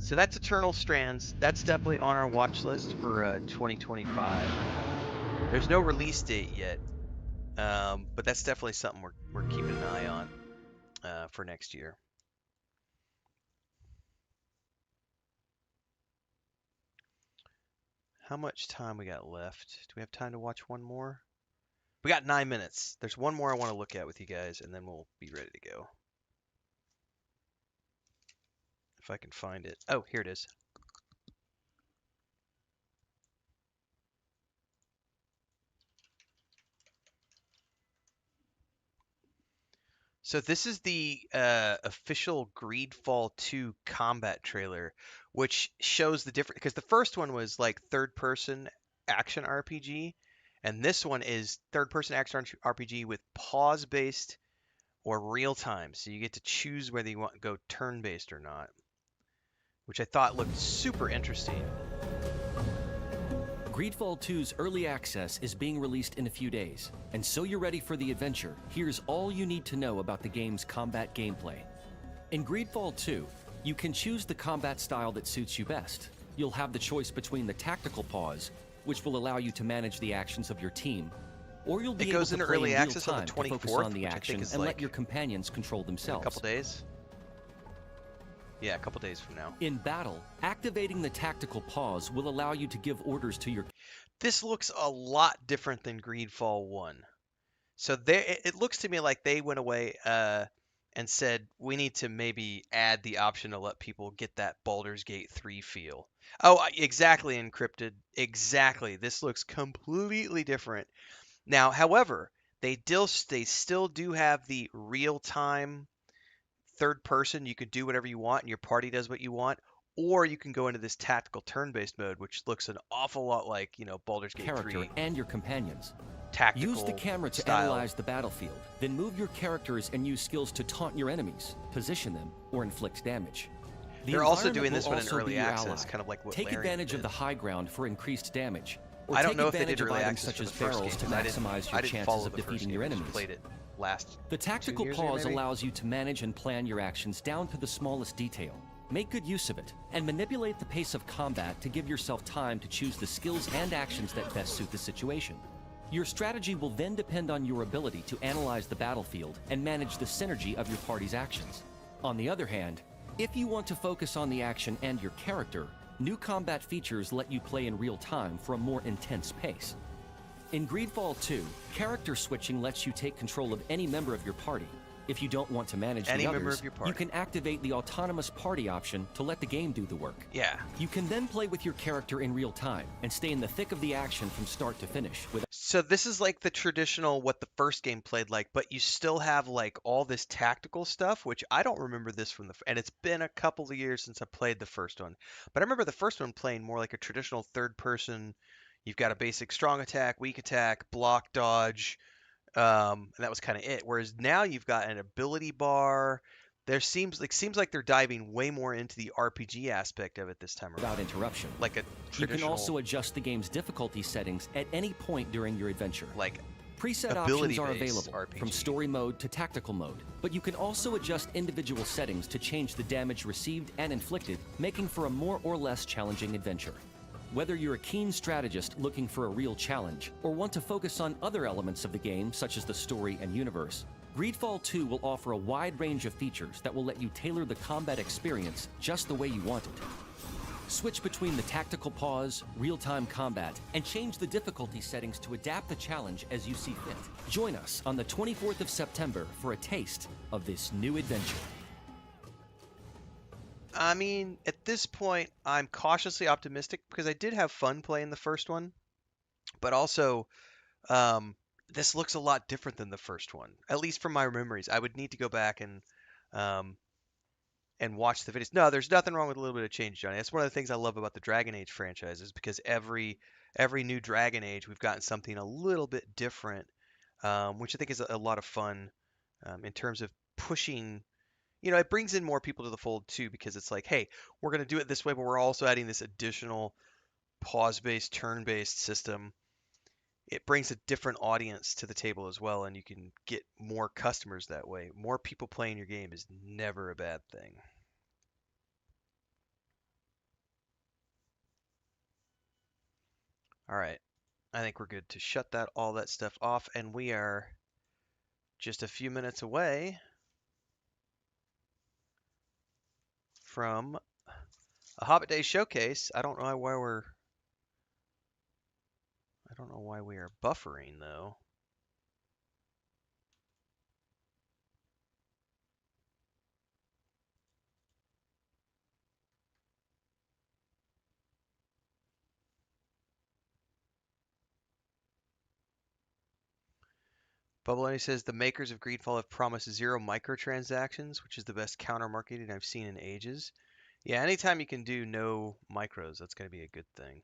So that's Eternal Strands. That's definitely on our watch list for 2025. There's no release date yet, but that's definitely something we're keeping an eye on for next year. How much time we got left? Do we have time to watch one more? We got 9 minutes. There's one more I want to look at with you guys, and then we'll be ready to go. If I can find it. Oh, here it is. So this is the official Greedfall 2 combat trailer, which shows the difference, because the first one was like third-person action RPG, and this one is third-person action RPG with pause-based or real-time. So you get to choose whether you want to go turn-based or not, which I thought looked super interesting. Greedfall 2's early access is being released in a few days, and so you're ready for the adventure, here's all you need to know about the game's combat gameplay. In Greedfall 2, you can choose the combat style that suits you best. You'll have the choice between the tactical pause, which will allow you to manage the actions of your team, or you'll It be able goes to into play early in real access on the time to focus 24th, on the which I action think is and let like your companions control in a themselves. couple days. Yeah, a couple days from now. In battle, activating the tactical pause will allow you to give orders to your This looks a lot different than Greedfall 1. So it looks to me like they went away and said we need to maybe add the option to let people get that Baldur's Gate 3 feel. Oh, exactly, Encrypted. Exactly. This looks completely different. Now, however, they still do have the real-time third person. You can do whatever you want and your party does what you want, or you can go into this tactical turn-based mode, which looks an awful lot like, Baldur's Gate character 3 and your companions. tactical Use the camera to style. analyze the battlefield, then move your characters and use skills to taunt your enemies, position them, or inflict damage. The They're also environment doing will this one in also early be your access, ally. kind of like what Take Larian advantage of did. the high ground for increased damage, or I don't take know if they advantage did of early items access such for as the first barrels game, to 'cause maximize I your didn't chances follow of the first defeating game, your I just enemies. played it last The 2 tactical years ago, pause maybe? allows you to manage and plan your actions down to the smallest detail. Make good use of it, and manipulate the pace of combat to give yourself time to choose the skills and actions that best suit the situation. Your strategy will then depend on your ability to analyze the battlefield and manage the synergy of your party's actions. On the other hand, if you want to focus on the action and your character, new combat features let you play in real time for a more intense pace. In Greedfall 2, character switching lets you take control of any member of your party. If you don't want to manage Any the member others, of your party. you can activate the autonomous party option to let the game do the work. Yeah. You can then play with your character in real time and stay in the thick of the action from start to finish. So this is like the traditional what the first game played like, but you still have like all this tactical stuff, which I don't remember this from and it's been a couple of years since I played the first one. But I remember the first one playing more like a traditional third person. You've got a basic strong attack, weak attack, block, dodge, and that was kind of it. Whereas now you've got an ability bar. There seems like they're diving way more into the RPG aspect of it this time without around, interruption. like a You can traditional also adjust the game's difficulty settings at any point during your adventure. like Preset options are ability-based available, RPG. from story mode to tactical mode, but you can also adjust individual settings to change the damage received and inflicted, making for a more or less challenging adventure. Whether you're a keen strategist looking for a real challenge, or want to focus on other elements of the game, such as the story and universe, Greedfall 2 will offer a wide range of features that will let you tailor the combat experience just the way you want it. Switch between the tactical pause, real-time combat, and change the difficulty settings to adapt the challenge as you see fit. Join us on the 24th of September for a taste of this new adventure. I mean, at this point, I'm cautiously optimistic because I did have fun playing the first one, but also, um, this looks a lot different than the first one, at least from my memories. I would need to go back um, and watch the videos. No, there's nothing wrong with a little bit of change, Johnny. That's one of the things I love about the Dragon Age franchises because every new Dragon Age, we've gotten something a little bit different, which I think is a lot of fun in terms of pushing. It brings in more people to the fold too because it's like, hey, we're going to do it this way, but we're also adding this additional pause-based, turn-based system. It brings a different audience to the table as well, and you can get more customers that way. More people playing your game is never a bad thing. All right, I think we're good to shut all that stuff off, and we are just a few minutes away from a Hobbit Day showcase. I don't know why we are buffering though. Bubbaloni says the makers of Greedfall have promised zero microtransactions, which is the best counter marketing I've seen in ages. Yeah, anytime you can do no micros, that's going to be a good thing.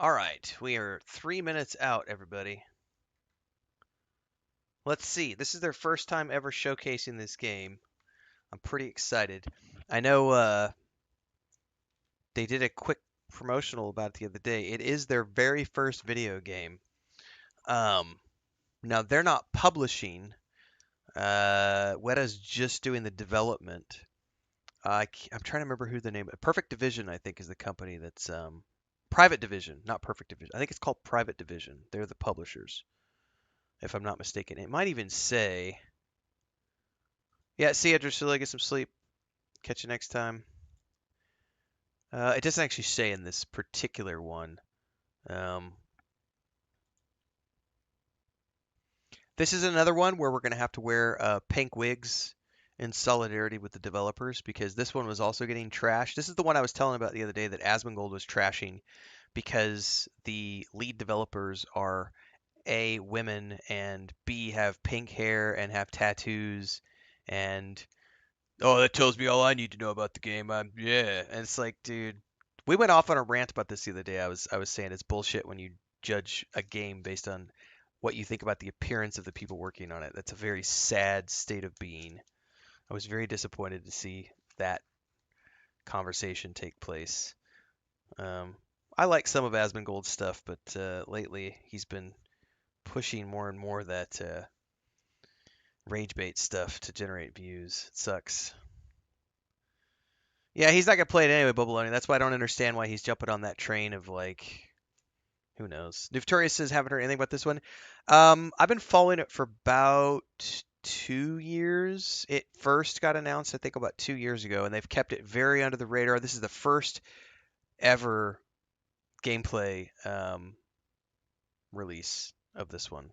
All right, we are 3 minutes out, everybody. Let's see. This is their first time ever showcasing this game. I'm pretty excited. I know they did a quick promotional about it the other day. It is their very first video game. Now they're not publishing. Weta's just doing the development. I'm trying to remember who the name. Perfect Division, I think, is the company that's Private Division, not Perfect Division. I think it's called Private Division. They're the publishers, if I'm not mistaken. It might even say. Yeah, see you, Drusilla. Get some sleep. Catch you next time. It doesn't actually say in this particular one. This is another one where we're going to have to wear pink wigs in solidarity with the developers because this one was also getting trashed. This is the one I was telling about the other day that Asmongold was trashing because the lead developers are A, women, and B, have pink hair and have tattoos, and oh, that tells me all I need to know about the game. Yeah, and it's like, dude, we went off on a rant about this the other day. I was saying it's bullshit when you judge a game based on what you think about the appearance of the people working on it. That's a very sad state of being. I was very disappointed to see that conversation take place. I like some of Asmongold's stuff, but lately he's been pushing more and more that rage bait stuff to generate views. It sucks. Yeah, he's not gonna play it anyway, Bubbaloni. That's why I don't understand why he's jumping on that train of like, who knows. Victoria says, haven't heard anything about this one. I've been following it for about 2 years. It first got announced, I think, about 2 years ago, and they've kept it very under the radar. This is the first ever gameplay release of this one.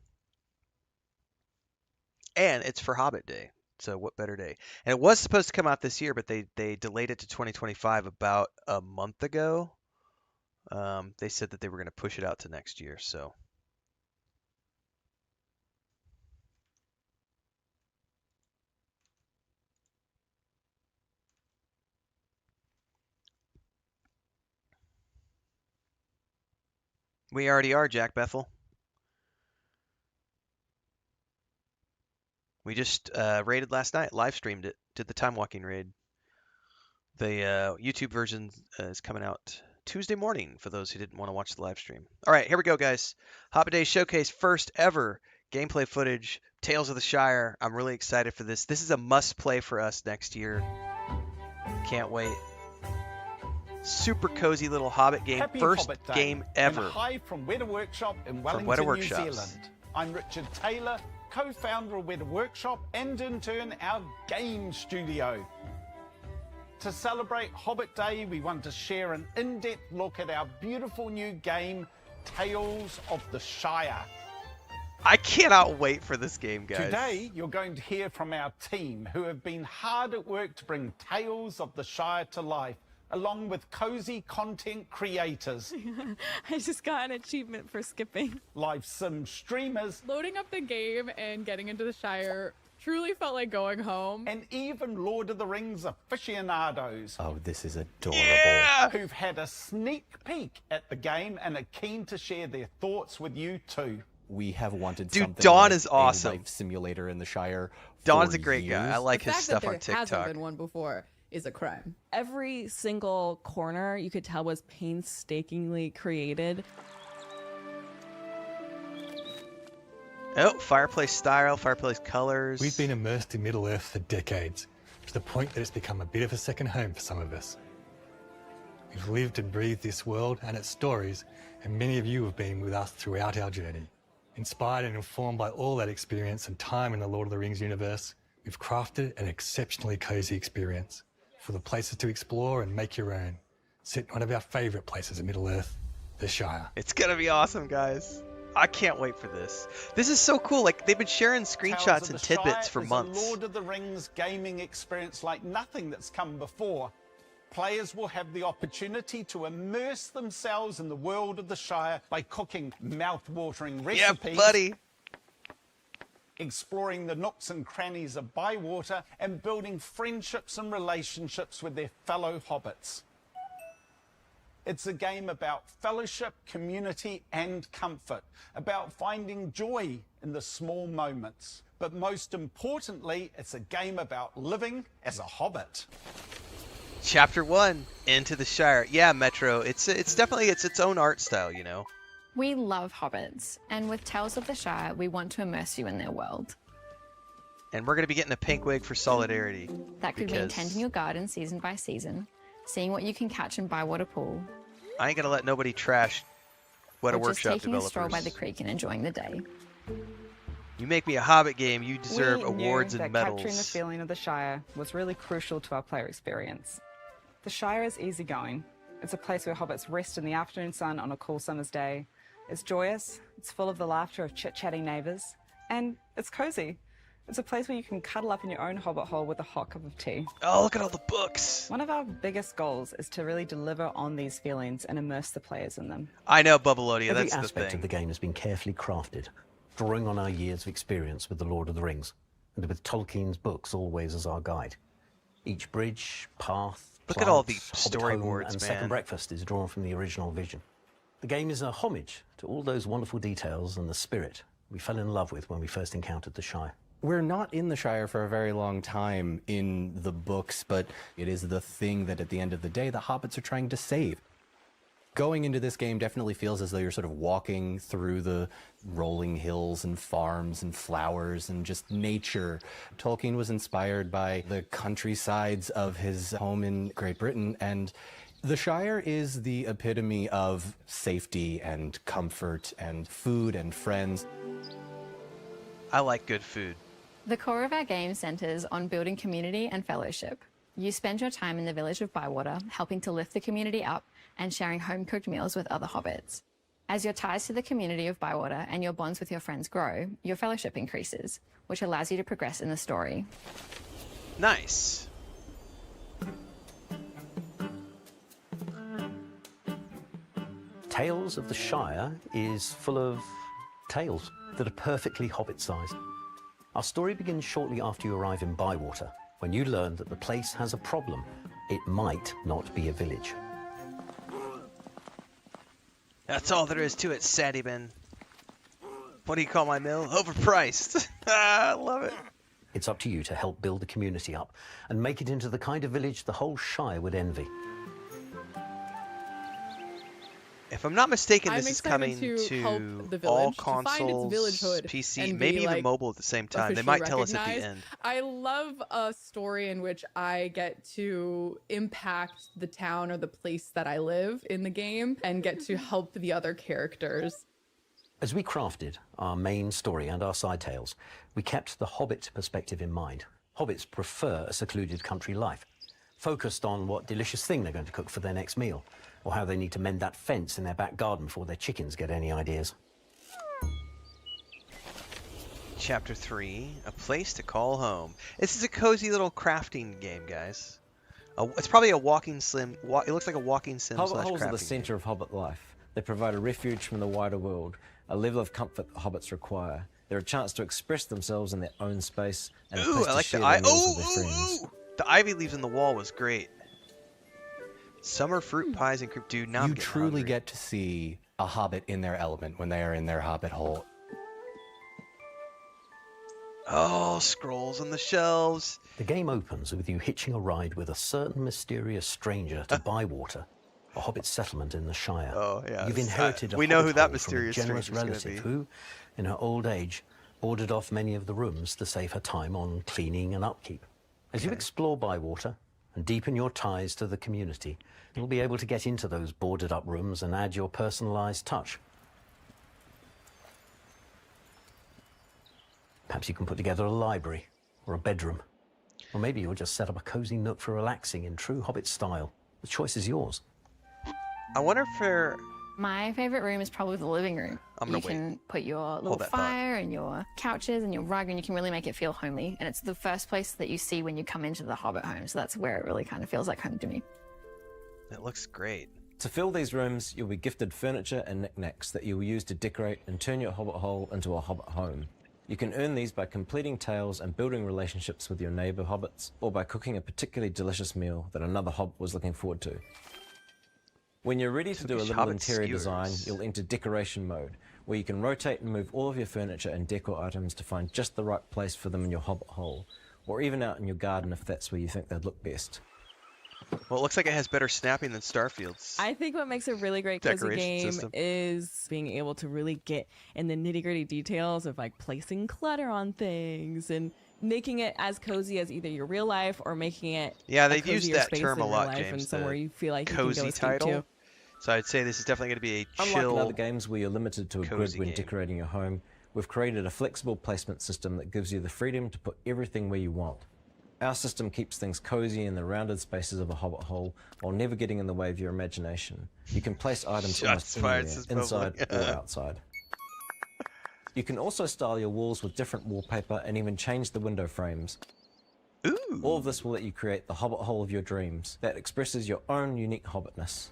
And it's for Hobbit Day. So what better day? And it was supposed to come out this year, but they delayed it to 2025 about a month ago. They said that they were going to push it out to next year. So we already are, Jack Bethel. We just raided last night, live streamed it, did the time walking raid. The YouTube version is coming out Tuesday morning for those who didn't want to watch the live stream. All right, here we go, guys. Hobbit Day Showcase, first ever gameplay footage, Tales of the Shire. I'm really excited for this. This is a must play for us next year. Can't wait. Super cozy little Hobbit game. Happy First Hobbit Day. game ever. And hi from Weta Workshop in Weta Wellington, New Workshops. Zealand. I'm Richard Taylor, co-founder of Weta Workshop and in turn our game studio. To celebrate Hobbit Day, we want to share an in-depth look at our beautiful new game, Tales of the Shire. I cannot wait for this game, guys. Today, you're going to hear from our team who have been hard at work to bring Tales of the Shire to life, along with cozy content creators, I just got an achievement for skipping. live sim streamers, Loading up the game and getting into the Shire truly felt like going home. and even Lord of the Rings aficionados Oh, this is adorable. Yeah! who've had a sneak peek at the game and are keen to share their thoughts with you too. We have wanted Dude, something Dawn like is awesome. a life simulator in the Shire. Dawn's for a great guy. years. I like The his fact stuff that on there hasn't TikTok. been one before is a crime. Every single corner you could tell was painstakingly created. Oh, fireplace style, fireplace colors. We've been immersed in Middle-earth for decades, to the point that it's become a bit of a second home for some of us. We've lived and breathed this world and its stories, and many of you have been with us throughout our journey. Inspired and informed by all that experience and time in the Lord of the Rings universe, we've crafted an exceptionally cozy experience for the places to explore and make your own. Set in one of our favourite places in Middle-earth, the Shire. It's gonna be awesome, guys. I can't wait for this. This is so cool. Like, they've been sharing Tales screenshots of and the Shire tidbits for is months. a Lord of the Rings gaming experience like nothing that's come before. Players will have the opportunity to immerse themselves in the world of the Shire by cooking mouth-watering Yeah, recipes, buddy. exploring the nooks and crannies of Bywater, and building friendships and relationships with their fellow hobbits. It's a game about fellowship, community, and comfort, about finding joy in the small moments. But most importantly, it's a game about living as a hobbit. Chapter 1, Into the Shire. Yeah, Metro. It's definitely its own art style, you know. We love hobbits, and with Tales of the Shire, we want to immerse you in their world. And we're going to be getting a pink wig for solidarity. That could mean tending your garden season by season, seeing what you can catch in Bywater Pool. I ain't going to let nobody trash Weta or Workshop just taking developers. a stroll by the creek and enjoying the day. You make me a Hobbit game, you deserve We awards knew and that medals. capturing the feeling of the Shire was really crucial to our player experience. The Shire is easygoing. It's a place where hobbits rest in the afternoon sun on a cool summer's day. It's joyous, it's full of the laughter of chit-chatting neighbours, and it's cozy. It's a place where you can cuddle up in your own hobbit hole with a hot cup of tea. Oh, look at all the books! One of our biggest goals is to really deliver on these feelings and immerse the players in them. I know, Bubbleodia, Every that's the aspect thing. of the game has been carefully crafted, drawing on our years of experience with The Lord of the Rings, and with Tolkien's books always as our guide. Each bridge, path, Look at all the plants, hobbit home, storyboards, and man. second breakfast is drawn from the original vision. The game is a homage to all those wonderful details and the spirit we fell in love with when we first encountered the Shire. We're not in the Shire for a very long time in the books, but it is the thing that at the end of the day, the hobbits are trying to save. Going into this game definitely feels as though you're sort of walking through the rolling hills and farms and flowers and just nature. Tolkien was inspired by the countrysides of his home in Great Britain, and the Shire is the epitome of safety and comfort and food and friends. I like good food. The core of our game centres on building community and fellowship. You spend your time in the village of Bywater, helping to lift the community up and sharing home-cooked meals with other hobbits. As your ties to the community of Bywater and your bonds with your friends grow, your fellowship increases, which allows you to progress in the story. Nice. Tales of the Shire is full of tales that are perfectly hobbit-sized. Our story begins shortly after you arrive in Bywater, when you learn that the place has a problem. It might not be a village. That's all there is to it, Saddyman. What do you call my mill? Overpriced. I love it. It's up to you to help build the community up and make it into the kind of village the whole Shire would envy. If I'm not mistaken, I'm this is excited coming to help the to all village to find its consoles, villagehood PC, and maybe be, even like, mobile at the same time. They officially might tell us at the recognized. end. I love a story in which I get to impact the town or the place that I live in the game and get to help the other characters. As we crafted our main story and our side tales, we kept the Hobbit perspective in mind. Hobbits prefer a secluded country life, focused on what delicious thing they're going to cook for their next meal, or how they need to mend that fence in their back garden before their chickens get any ideas. Chapter 3, A Place to Call Home. This is a cozy little crafting game, guys. It's probably a walking sim. It looks like a walking sim Hobbit slash holes are the crafting centre of Hobbit life. They provide a refuge from the wider world, a level of comfort that Hobbits require. They're a chance to express themselves in their own space and a Ooh, place I to like share the their meals with their friends. The ivy leaves in the wall was great. Summer fruit pies and cream. Dude, now I'm You getting truly hungry. get to see a hobbit in their element when they are in their hobbit hole. Oh, scrolls on the shelves. The game opens with you hitching a ride with a certain mysterious stranger to Bywater, a Hobbit settlement in the Shire. Oh, yeah. You've inherited a We know who Hobbit that hole from a mysterious generous stranger's gonna relative be. who, in her old age, boarded off many of the rooms to save her time on cleaning and upkeep. As you explore Bywater and deepen your ties to the community, you'll be able to get into those boarded up rooms and add your personalized touch. Perhaps you can put together a library or a bedroom. Or maybe you'll just set up a cozy nook for relaxing in true Hobbit style. The choice is yours. I wonder if they're... My favourite room is probably the living room. I'm You gonna can put your little that thought. fire and your couches and your rug, and you can really make it feel homely. And it's the first place that you see when you come into the Hobbit home, so that's where it really kind of feels like home to me. It looks great. To fill these rooms, you'll be gifted furniture and knickknacks that you'll use to decorate and turn your Hobbit hole into a Hobbit home. You can earn these by completing tales and building relationships with your neighbour Hobbits, or by cooking a particularly delicious meal that another Hobbit was looking forward to. When you're ready to do a Turkish little hobbit interior skewers. design, you'll enter decoration mode, where you can rotate and move all of your furniture and decor items to find just the right place for them in your hobbit hole, or even out in your garden if that's where you think they'd look best. Well, it looks like it has better snapping than Starfield's. I think what makes a really great cozy Decoration game system. is being able to really get in the nitty-gritty details of like placing clutter on things and making it as cozy as either your real life or making it Yeah, a they've used cozier that space term in a real lot, life James. and the somewhere you feel like you can cozy go sleep title. to. So I'd say this is definitely going to be a Unlike chill. in other games where you're limited to a grid cozy when game. decorating your home, we've created a flexible placement system that gives you the freedom to put everything where you want. Our system keeps things cozy in the rounded spaces of a hobbit hole while never getting in the way of your imagination. You can place items Shots almost fired, anywhere, says inside Bubbly. or outside. You can also style your walls with different wallpaper and even change the window frames. Ooh. All of this will let you create the hobbit hole of your dreams that expresses your own unique hobbitness.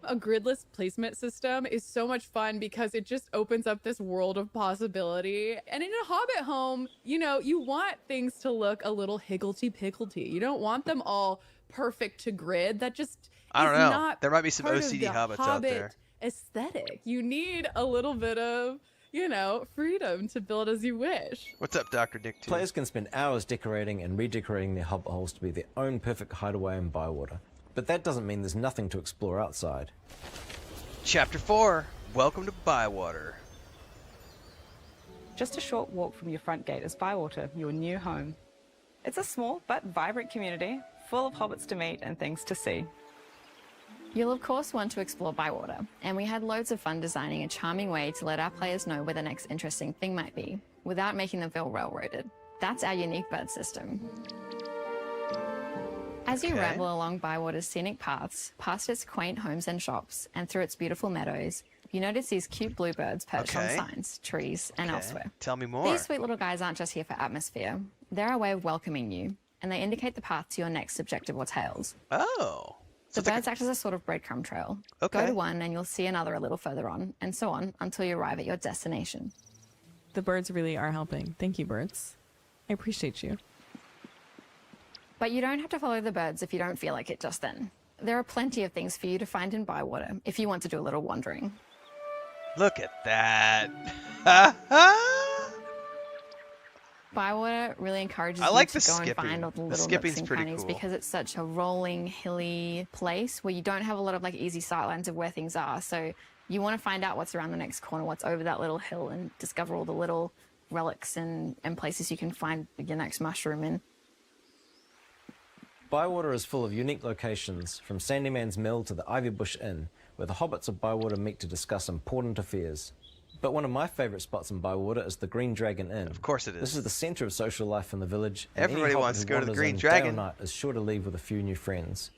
A gridless placement system is so much fun because it just opens up this world of possibility. And in a hobbit home, you know, you want things to look a little higgledy-piggledy. You don't want them all perfect to grid. That just I don't is know. not There might be some part of OCD the hobbits out Hobbit there. aesthetic. You need a little bit of, you know, freedom to build as you wish. What's up, Dr. Nick? Players can spend hours decorating and redecorating their hobbit holes to be their own perfect hideaway in Bywater. But that doesn't mean there's nothing to explore outside. Chapter 4. Welcome to Bywater. Just a short walk from your front gate is Bywater, your new home. It's a small but vibrant community, full of hobbits to meet and things to see. You'll of course want to explore Bywater, and we had loads of fun designing a charming way to let our players know where the next interesting thing might be, without making them feel railroaded. That's our unique bird system. As you Okay. ramble along Bywater's scenic paths, past its quaint homes and shops, and through its beautiful meadows, you notice these cute bluebirds perched on Okay. signs, trees, and elsewhere. Tell me more. These sweet little guys aren't just here for atmosphere. They're a way of welcoming you, and they indicate the path to your next objective or tales. Oh. The birds act as a sort of breadcrumb trail. Okay. Go to one and you'll see another a little further on, and so on until you arrive at your destination. The birds really are helping. Thank you, birds. I appreciate you. But you don't have to follow the birds if you don't feel like it just then. There are plenty of things for you to find in Bywater if you want to do a little wandering. Look at that. Bywater really encourages I like you to the go and skipping. find all the The little skipping's nooks and pretty crannies cool. because it's such a rolling, hilly place where you don't have a lot of like easy sightlines of where things are. So you want to find out what's around the next corner, what's over that little hill, and discover all the little relics and places you can find your next mushroom in. Bywater is full of unique locations, from Sandyman's Mill to the Ivy Bush Inn, where the hobbits of Bywater meet to discuss important affairs. But one of my favourite spots in Bywater is the Green Dragon Inn. Of course it is. This is the centre of social life in the village. And Everybody any hobbit wants who to go to the wanders Green in Dragon. Day or night is sure to leave with a few new friends.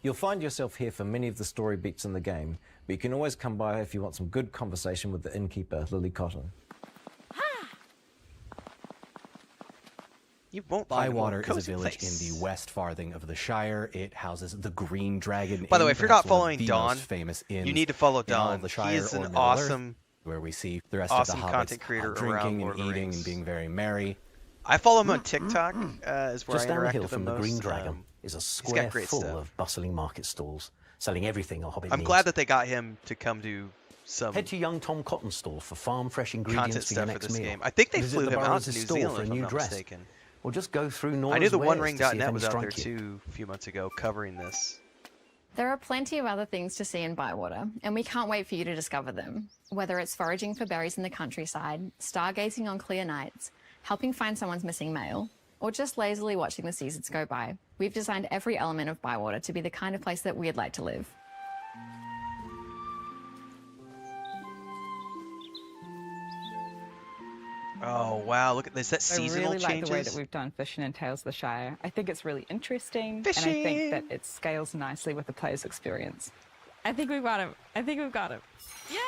You'll find yourself here for many of the story beats in the game, but you can always come by if you want some good conversation with the innkeeper, Lily Cotton. You won't find a more Bywater is cozy a village place. in the West Farthing of the Shire. It houses the Green Dragon By the Inn, way, if you're perhaps not one of following the Don, most famous inns you need to follow in all Don. of the He Shire is or an Middle Earth, awesome, where we see the rest awesome of the hobbits content creator around drinking Lord of and the eating Rings. and being very merry. I follow him on TikTok. Is where Just I down the interact hill with from him the Green most. Dragon is a he's square got great full stuff. of bustling market stalls, selling everything a hobbit I'm needs. glad that they got him to come do some Head to young Tom Cotton's stall for farm fresh content ingredients for your stuff for next this meal. game. I think they Visit flew the him out Burrows' to New store Zealand, for a if I'm new not dress. mistaken. Or just go through I Nora's knew the wares to see if OneRing.net any was out there strike you. too a few months ago covering this. There are plenty of other things to see in Bywater, and we can't wait for you to discover them. Whether it's foraging for berries in the countryside, stargazing on clear nights, helping find someone's missing mail, or just lazily watching the seasons go by, we've designed every element of Bywater to be the kind of place that we'd like to live. Oh wow! Look at this. That I seasonal really like changes. the way that we've done Fishing and Tales of the Shire. I think it's really interesting, and I Fishing. think that it scales nicely with the player's experience. I think we've got him. I think we've got him. Yay!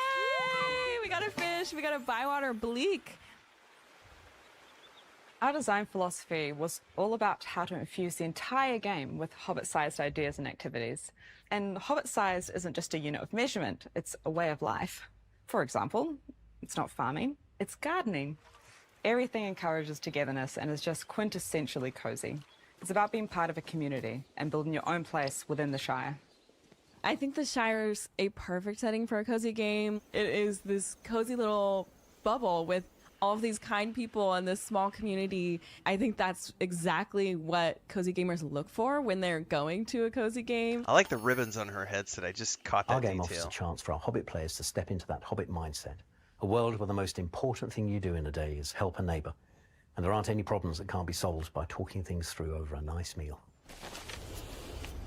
We got a fish. We got a Bywater bleak. Our design philosophy was all about how to infuse the entire game with hobbit-sized ideas and activities. And hobbit-sized isn't just a unit of measurement, it's a way of life. For example, it's not farming, it's gardening. Everything encourages togetherness and is just quintessentially cozy. It's about being part of a community and building your own place within the Shire. I think the Shire's a perfect setting for a cozy game. It is this cozy little bubble with all of these kind people and this small community. I think that's exactly what cozy gamers look for when they're going to a cozy game. I like the ribbons on her headset. I just caught that Our game detail. offers a chance for our Hobbit players to step into that Hobbit mindset, a world where the most important thing you do in a day is help a neighbour, and there aren't any problems that can't be solved by talking things through over a nice meal.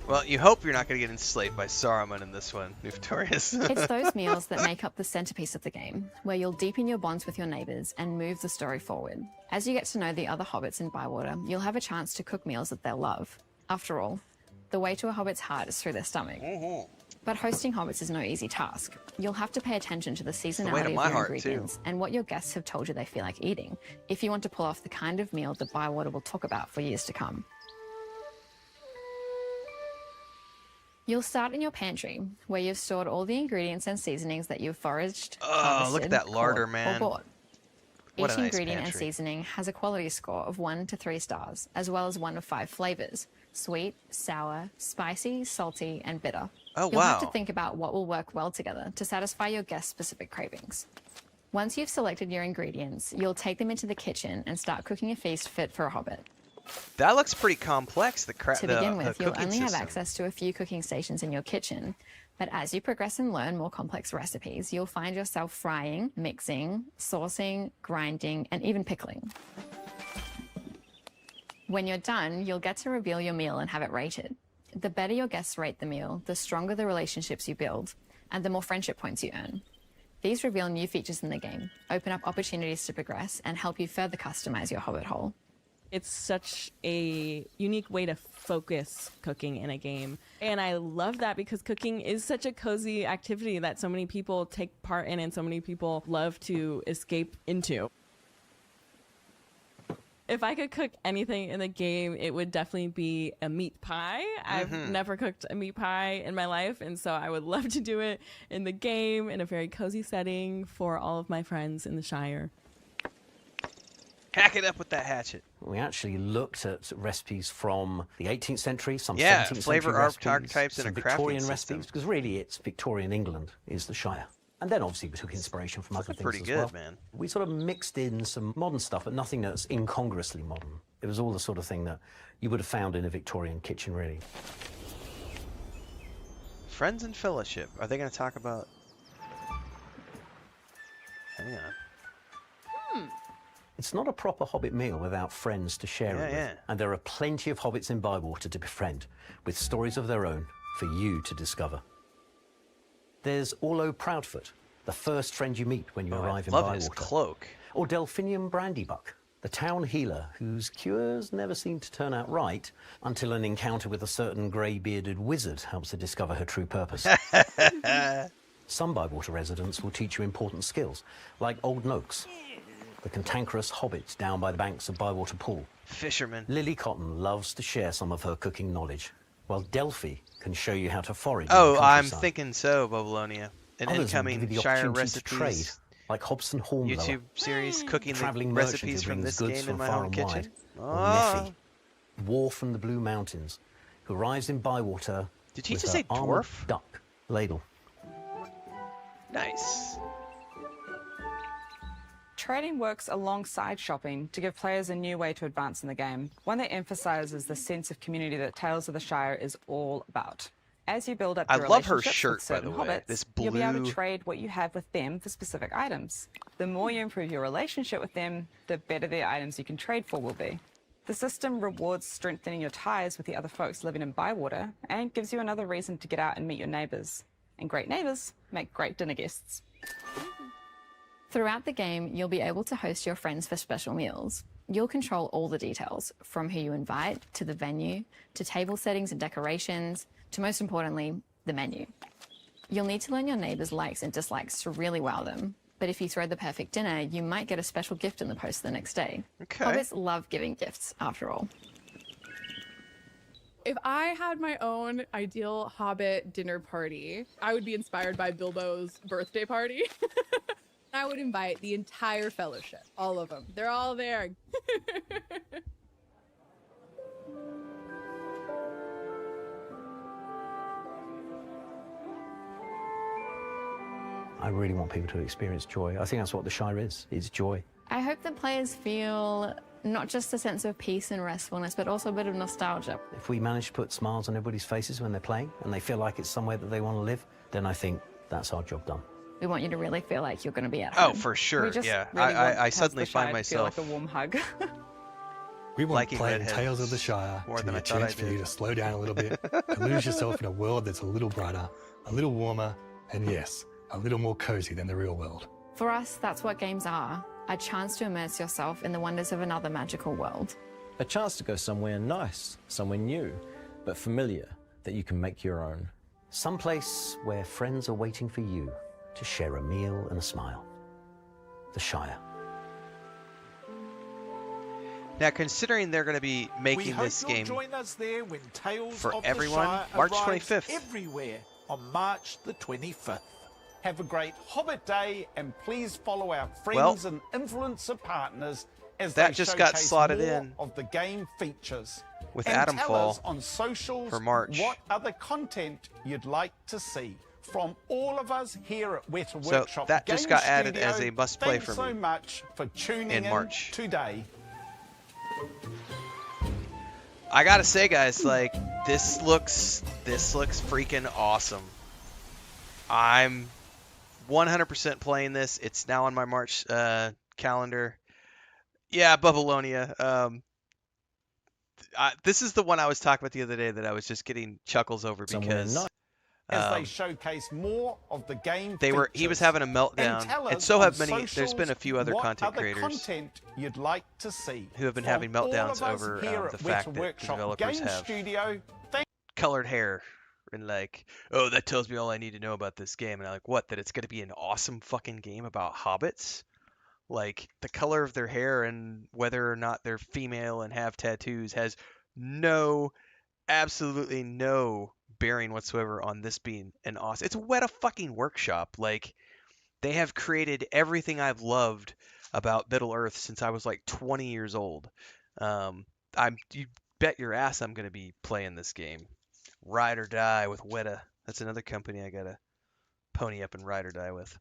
Well, you hope you're not going to get enslaved by Saruman in this one, Victorious. It's those meals that make up the centerpiece of the game, where you'll deepen your bonds with your neighbors and move the story forward. As you get to know the other hobbits in Bywater, you'll have a chance to cook meals that they'll love. After all, the way to a hobbit's heart is through their stomach. But hosting hobbits is no easy task. You'll have to pay attention to the seasonality of your ingredients and what your guests have told you they feel like eating, if you want to pull off the kind of meal that Bywater will talk about for years to come. You'll start in your pantry, where you've stored all the ingredients and seasonings that you've foraged, Oh, look at that larder, caught, man. or bought. What Each a nice ingredient and pantry. seasoning has a quality score of 1 to 3 stars, as well as 1 of 5 flavors: sweet, sour, spicy, salty, and bitter. Oh, You'll have to wow. think about what will work well together to satisfy your guests' specific cravings. Once you've selected your ingredients, you'll take them into the kitchen and start cooking a feast fit for a hobbit. That looks pretty complex, To begin with, you'll cooking only have system. access to a few cooking stations in your kitchen, but as you progress and learn more complex recipes, you'll find yourself frying, mixing, saucing, grinding, and even pickling. When you're done, you'll get to reveal your meal and have it rated. The better your guests rate the meal, the stronger the relationships you build, and the more friendship points you earn. These reveal new features in the game, open up opportunities to progress, and help you further customize your hobbit hole. It's such a unique way to focus cooking in a game. And I love that because cooking is such a cozy activity that so many people take part in and so many people love to escape into. If I could cook anything in the game, it would definitely be a meat pie. I've never cooked a meat pie in my life, and so I would love to do it in the game in a very cozy setting for all of my friends in the Shire. Hack it up with that hatchet. We actually looked at recipes from the 18th century, some Yeah, 17th flavor century recipes, archetypes and some a crafting Victorian system. recipes, because really it's Victorian England is the Shire. And then obviously we took inspiration from other things pretty as good, well. man. We sort of mixed in some modern stuff, but nothing that's incongruously modern. It was all the sort of thing that you would have found in a Victorian kitchen, really. Friends and Fellowship. Are they going to talk about... Hang on. It's not a proper Hobbit meal without friends to share it with. Yeah. And there are plenty of Hobbits in Bywater to befriend, with stories of their own for you to discover. There's Orlo Proudfoot, the first friend you meet when you arrive in love Bywater. his cloak. Or Delphinium Brandybuck, the town healer whose cures never seem to turn out right until an encounter with a certain grey-bearded wizard helps her discover her true purpose. Some Bywater residents will teach you important skills, like Old Noakes, the cantankerous hobbit down by the banks of Bywater Pool. Fisherman. Lily Cotton loves to share some of her cooking knowledge, while Delphi can show you how to forage in Oh, the I'm countryside. thinking so, Babylonia. An Others will incoming give you the Shire opportunity to trade, recipes like Hobson Hornblower, YouTube series cooking the travelling merchant recipes who from brings this goods game in from my far home and kitchen. wide, or Neffy, dwarf from the Blue Mountains, who arrives in Bywater Did he with just her say armoured dwarf? duck ladle. Nice. Trading works alongside shopping to give players a new way to advance in the game, one that emphasises the sense of community that Tales of the Shire is all about. As you build up I your love her relationships shirt, with by certain the way. hobbits, This you'll be able blue- to trade what you have with them for specific items. The more you improve your relationship with them, the better the items you can trade for will be. The system rewards strengthening your ties with the other folks living in Bywater and gives you another reason to get out and meet your neighbours. And great neighbours make great dinner guests. Throughout the game, you'll be able to host your friends for special meals. You'll control all the details, from who you invite, to the venue, to table settings and decorations, to most importantly, the menu. You'll need to learn your neighbours' likes and dislikes to really wow them. But if you throw the perfect dinner, you might get a special gift in the post the next day. Okay. Hobbits love giving gifts, after all. If I had my own ideal Hobbit dinner party, I would be inspired by Bilbo's birthday party. I would invite the entire Fellowship, all of them. They're all there. I really want people to experience joy. I think that's what the Shire is. It's joy. I hope that players feel not just a sense of peace and restfulness, but also a bit of nostalgia. If we manage to put smiles on everybody's faces when they're playing and they feel like it's somewhere that they want to live, then I think that's our job done. We want you to really feel like you're going to be at home. Oh, for sure. We just Yeah. really want I suddenly the Shire find to feel myself like a warm hug. We want liking playing redheads Tales of the Shire more to than be I a thought I chance for you did. to slow down a little bit and lose yourself in a world that's a little brighter, a little warmer, and yes, a little more cozy than the real world. For us, that's what games are. A chance to immerse yourself in the wonders of another magical world. A chance to go somewhere nice, somewhere new, but familiar, that you can make your own. Someplace where friends are waiting for you to share a meal and a smile. The Shire. Now, considering they're going to be making this game join us there when Tales for of everyone, the Shire March arrives 25th. everywhere on March the 25th. Have a great Hobbit Day, and please follow our friends and influencer partners as that they just got showcase slotted more in of the game features. with and Adam tell Fall us on socials for March. what other content you'd like to see. From all of us here at Weta So Workshop that just Game got added Studio, as a must-play thanks for so me much for tuning in March. today. I gotta say, guys, like this looks freaking awesome. I'm 100% playing this. It's now on my March calendar. Yeah, Babylonia. This is the one I was talking about the other day that I was just getting chuckles over because As they showcase more of the game he was features. having a meltdown, tell and us so on have many. There's socials been a few other what content other creators content you'd like to see. who have been From having all meltdowns of us over here the at fact Weta that Workshop developers Game have Studio, colored hair and like, oh, that tells me all I need to know about this game. And I'm like, what? That it's going to be an awesome fucking game about hobbits? Like the color of their hair and whether or not they're female and have tattoos has absolutely no bearing whatsoever on this being an awesome. It's Weta fucking Workshop. Like they have created everything I've loved about Middle Earth since I was like 20 years old. You bet your ass I'm going to be playing this game. Ride or Die with Weta. That's another company I gotta pony up and ride or die with.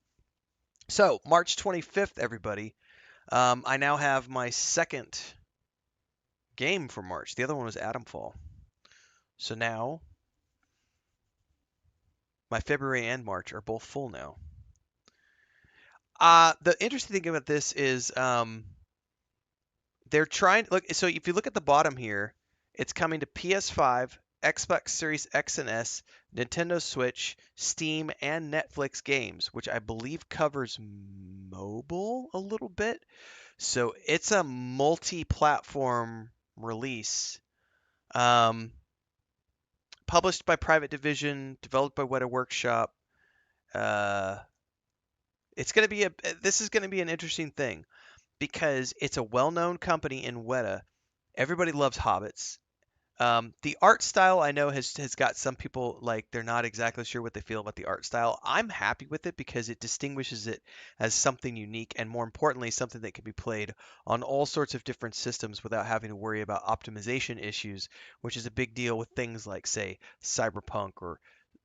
So March 25th, everybody. I now have my second game for March. The other one was Atomfall. So now my February and March are both full now. The interesting thing about this is they're trying. Look, so if you look at the bottom here, it's coming to PS5, Xbox Series X and S, Nintendo Switch, Steam, and Netflix games, which I believe covers mobile a little bit. So it's a multi-platform release. Published by Private Division, developed by Weta Workshop. This is going to be an interesting thing because it's a well-known company in Weta. Everybody loves hobbits. The art style I know has got some people like they're not exactly sure what they feel about the art style. I'm happy with it because it distinguishes it as something unique and more importantly something that can be played on all sorts of different systems without having to worry about optimization issues, which is a big deal with things like say Cyberpunk or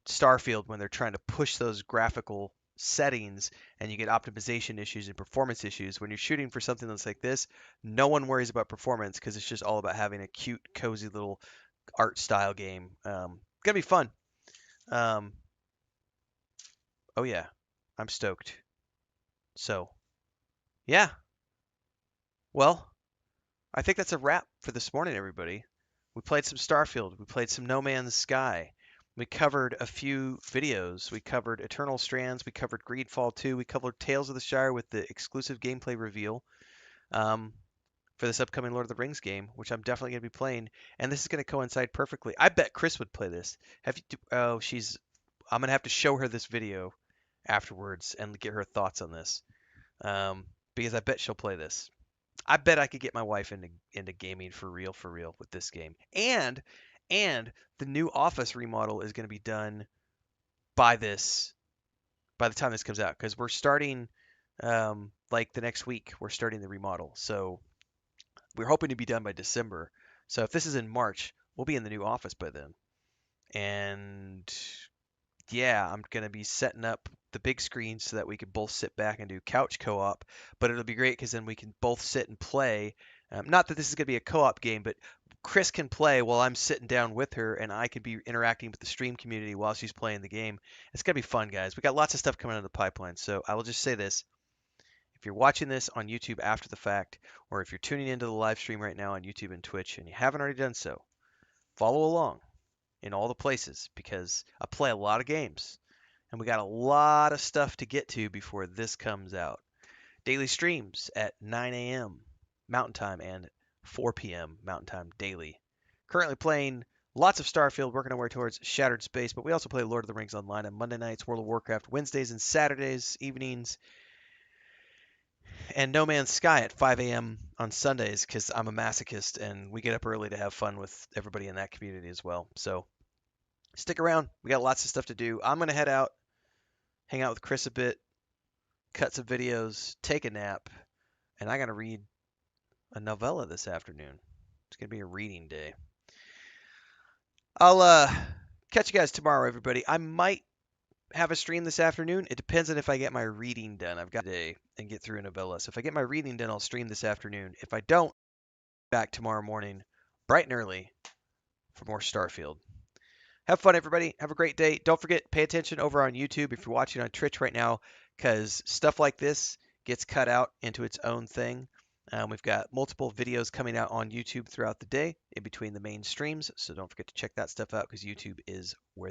Starfield when they're trying to push those graphical settings and you get optimization issues and performance issues. When you're shooting for something that's like this, no one worries about performance because it's just all about having a cute, cozy little art style game. Gonna be fun. Oh yeah, I'm stoked. So, yeah. Well, I think that's a wrap for this morning, everybody. We played some Starfield. We played some No Man's Sky. We covered a few videos. We covered Eternal Strands. We covered Greedfall 2. We covered Tales of the Shire with the exclusive gameplay reveal for this upcoming Lord of the Rings game, which I'm definitely going to be playing. And this is going to coincide perfectly. I bet Chris would play this. I'm going to have to show her this video afterwards and get her thoughts on this because I bet she'll play this. I bet I could get my wife into gaming for real with this game. And the new office remodel is going to be done by the time this comes out because we're starting like the next week we're starting the remodel, so we're hoping to be done by December. So if this is in March, we'll be in the new office by then, and yeah, I'm going to be setting up the big screen so that we can both sit back and do couch co-op. But it'll be great because then we can both sit and play. Not that this is going to be a co-op game, but Chris can play while I'm sitting down with her, and I could be interacting with the stream community while she's playing the game. It's going to be fun, guys. We got lots of stuff coming out of the pipeline. So I will just say this. If you're watching this on YouTube after the fact, or if you're tuning into the live stream right now on YouTube and Twitch and you haven't already done so, follow along in all the places because I play a lot of games and we got a lot of stuff to get to before this comes out. Daily streams at 9 a.m. Mountain Time and 4 p.m. Mountain Time daily. Currently playing lots of Starfield, working our way towards Shattered Space, but we also play Lord of the Rings Online on Monday nights, World of Warcraft Wednesdays and Saturdays evenings, and No Man's Sky at 5 a.m. on Sundays because I'm a masochist and we get up early to have fun with everybody in that community as well. So stick around. We got lots of stuff to do. I'm going to head out, hang out with Chris a bit, cut some videos, take a nap, and I got to read a novella this afternoon. It's going to be a reading day. I'll catch you guys tomorrow, everybody. I might have a stream this afternoon. It depends on if I get my reading done. I've got today and get through a novella. So if I get my reading done, I'll stream this afternoon. If I don't, back tomorrow morning, bright and early, for more Starfield. Have fun, everybody. Have a great day. Don't forget, pay attention over on YouTube if you're watching on Twitch right now, because stuff like this gets cut out into its own thing. We've got multiple videos coming out on YouTube throughout the day in between the main streams, so don't forget to check that stuff out because YouTube is where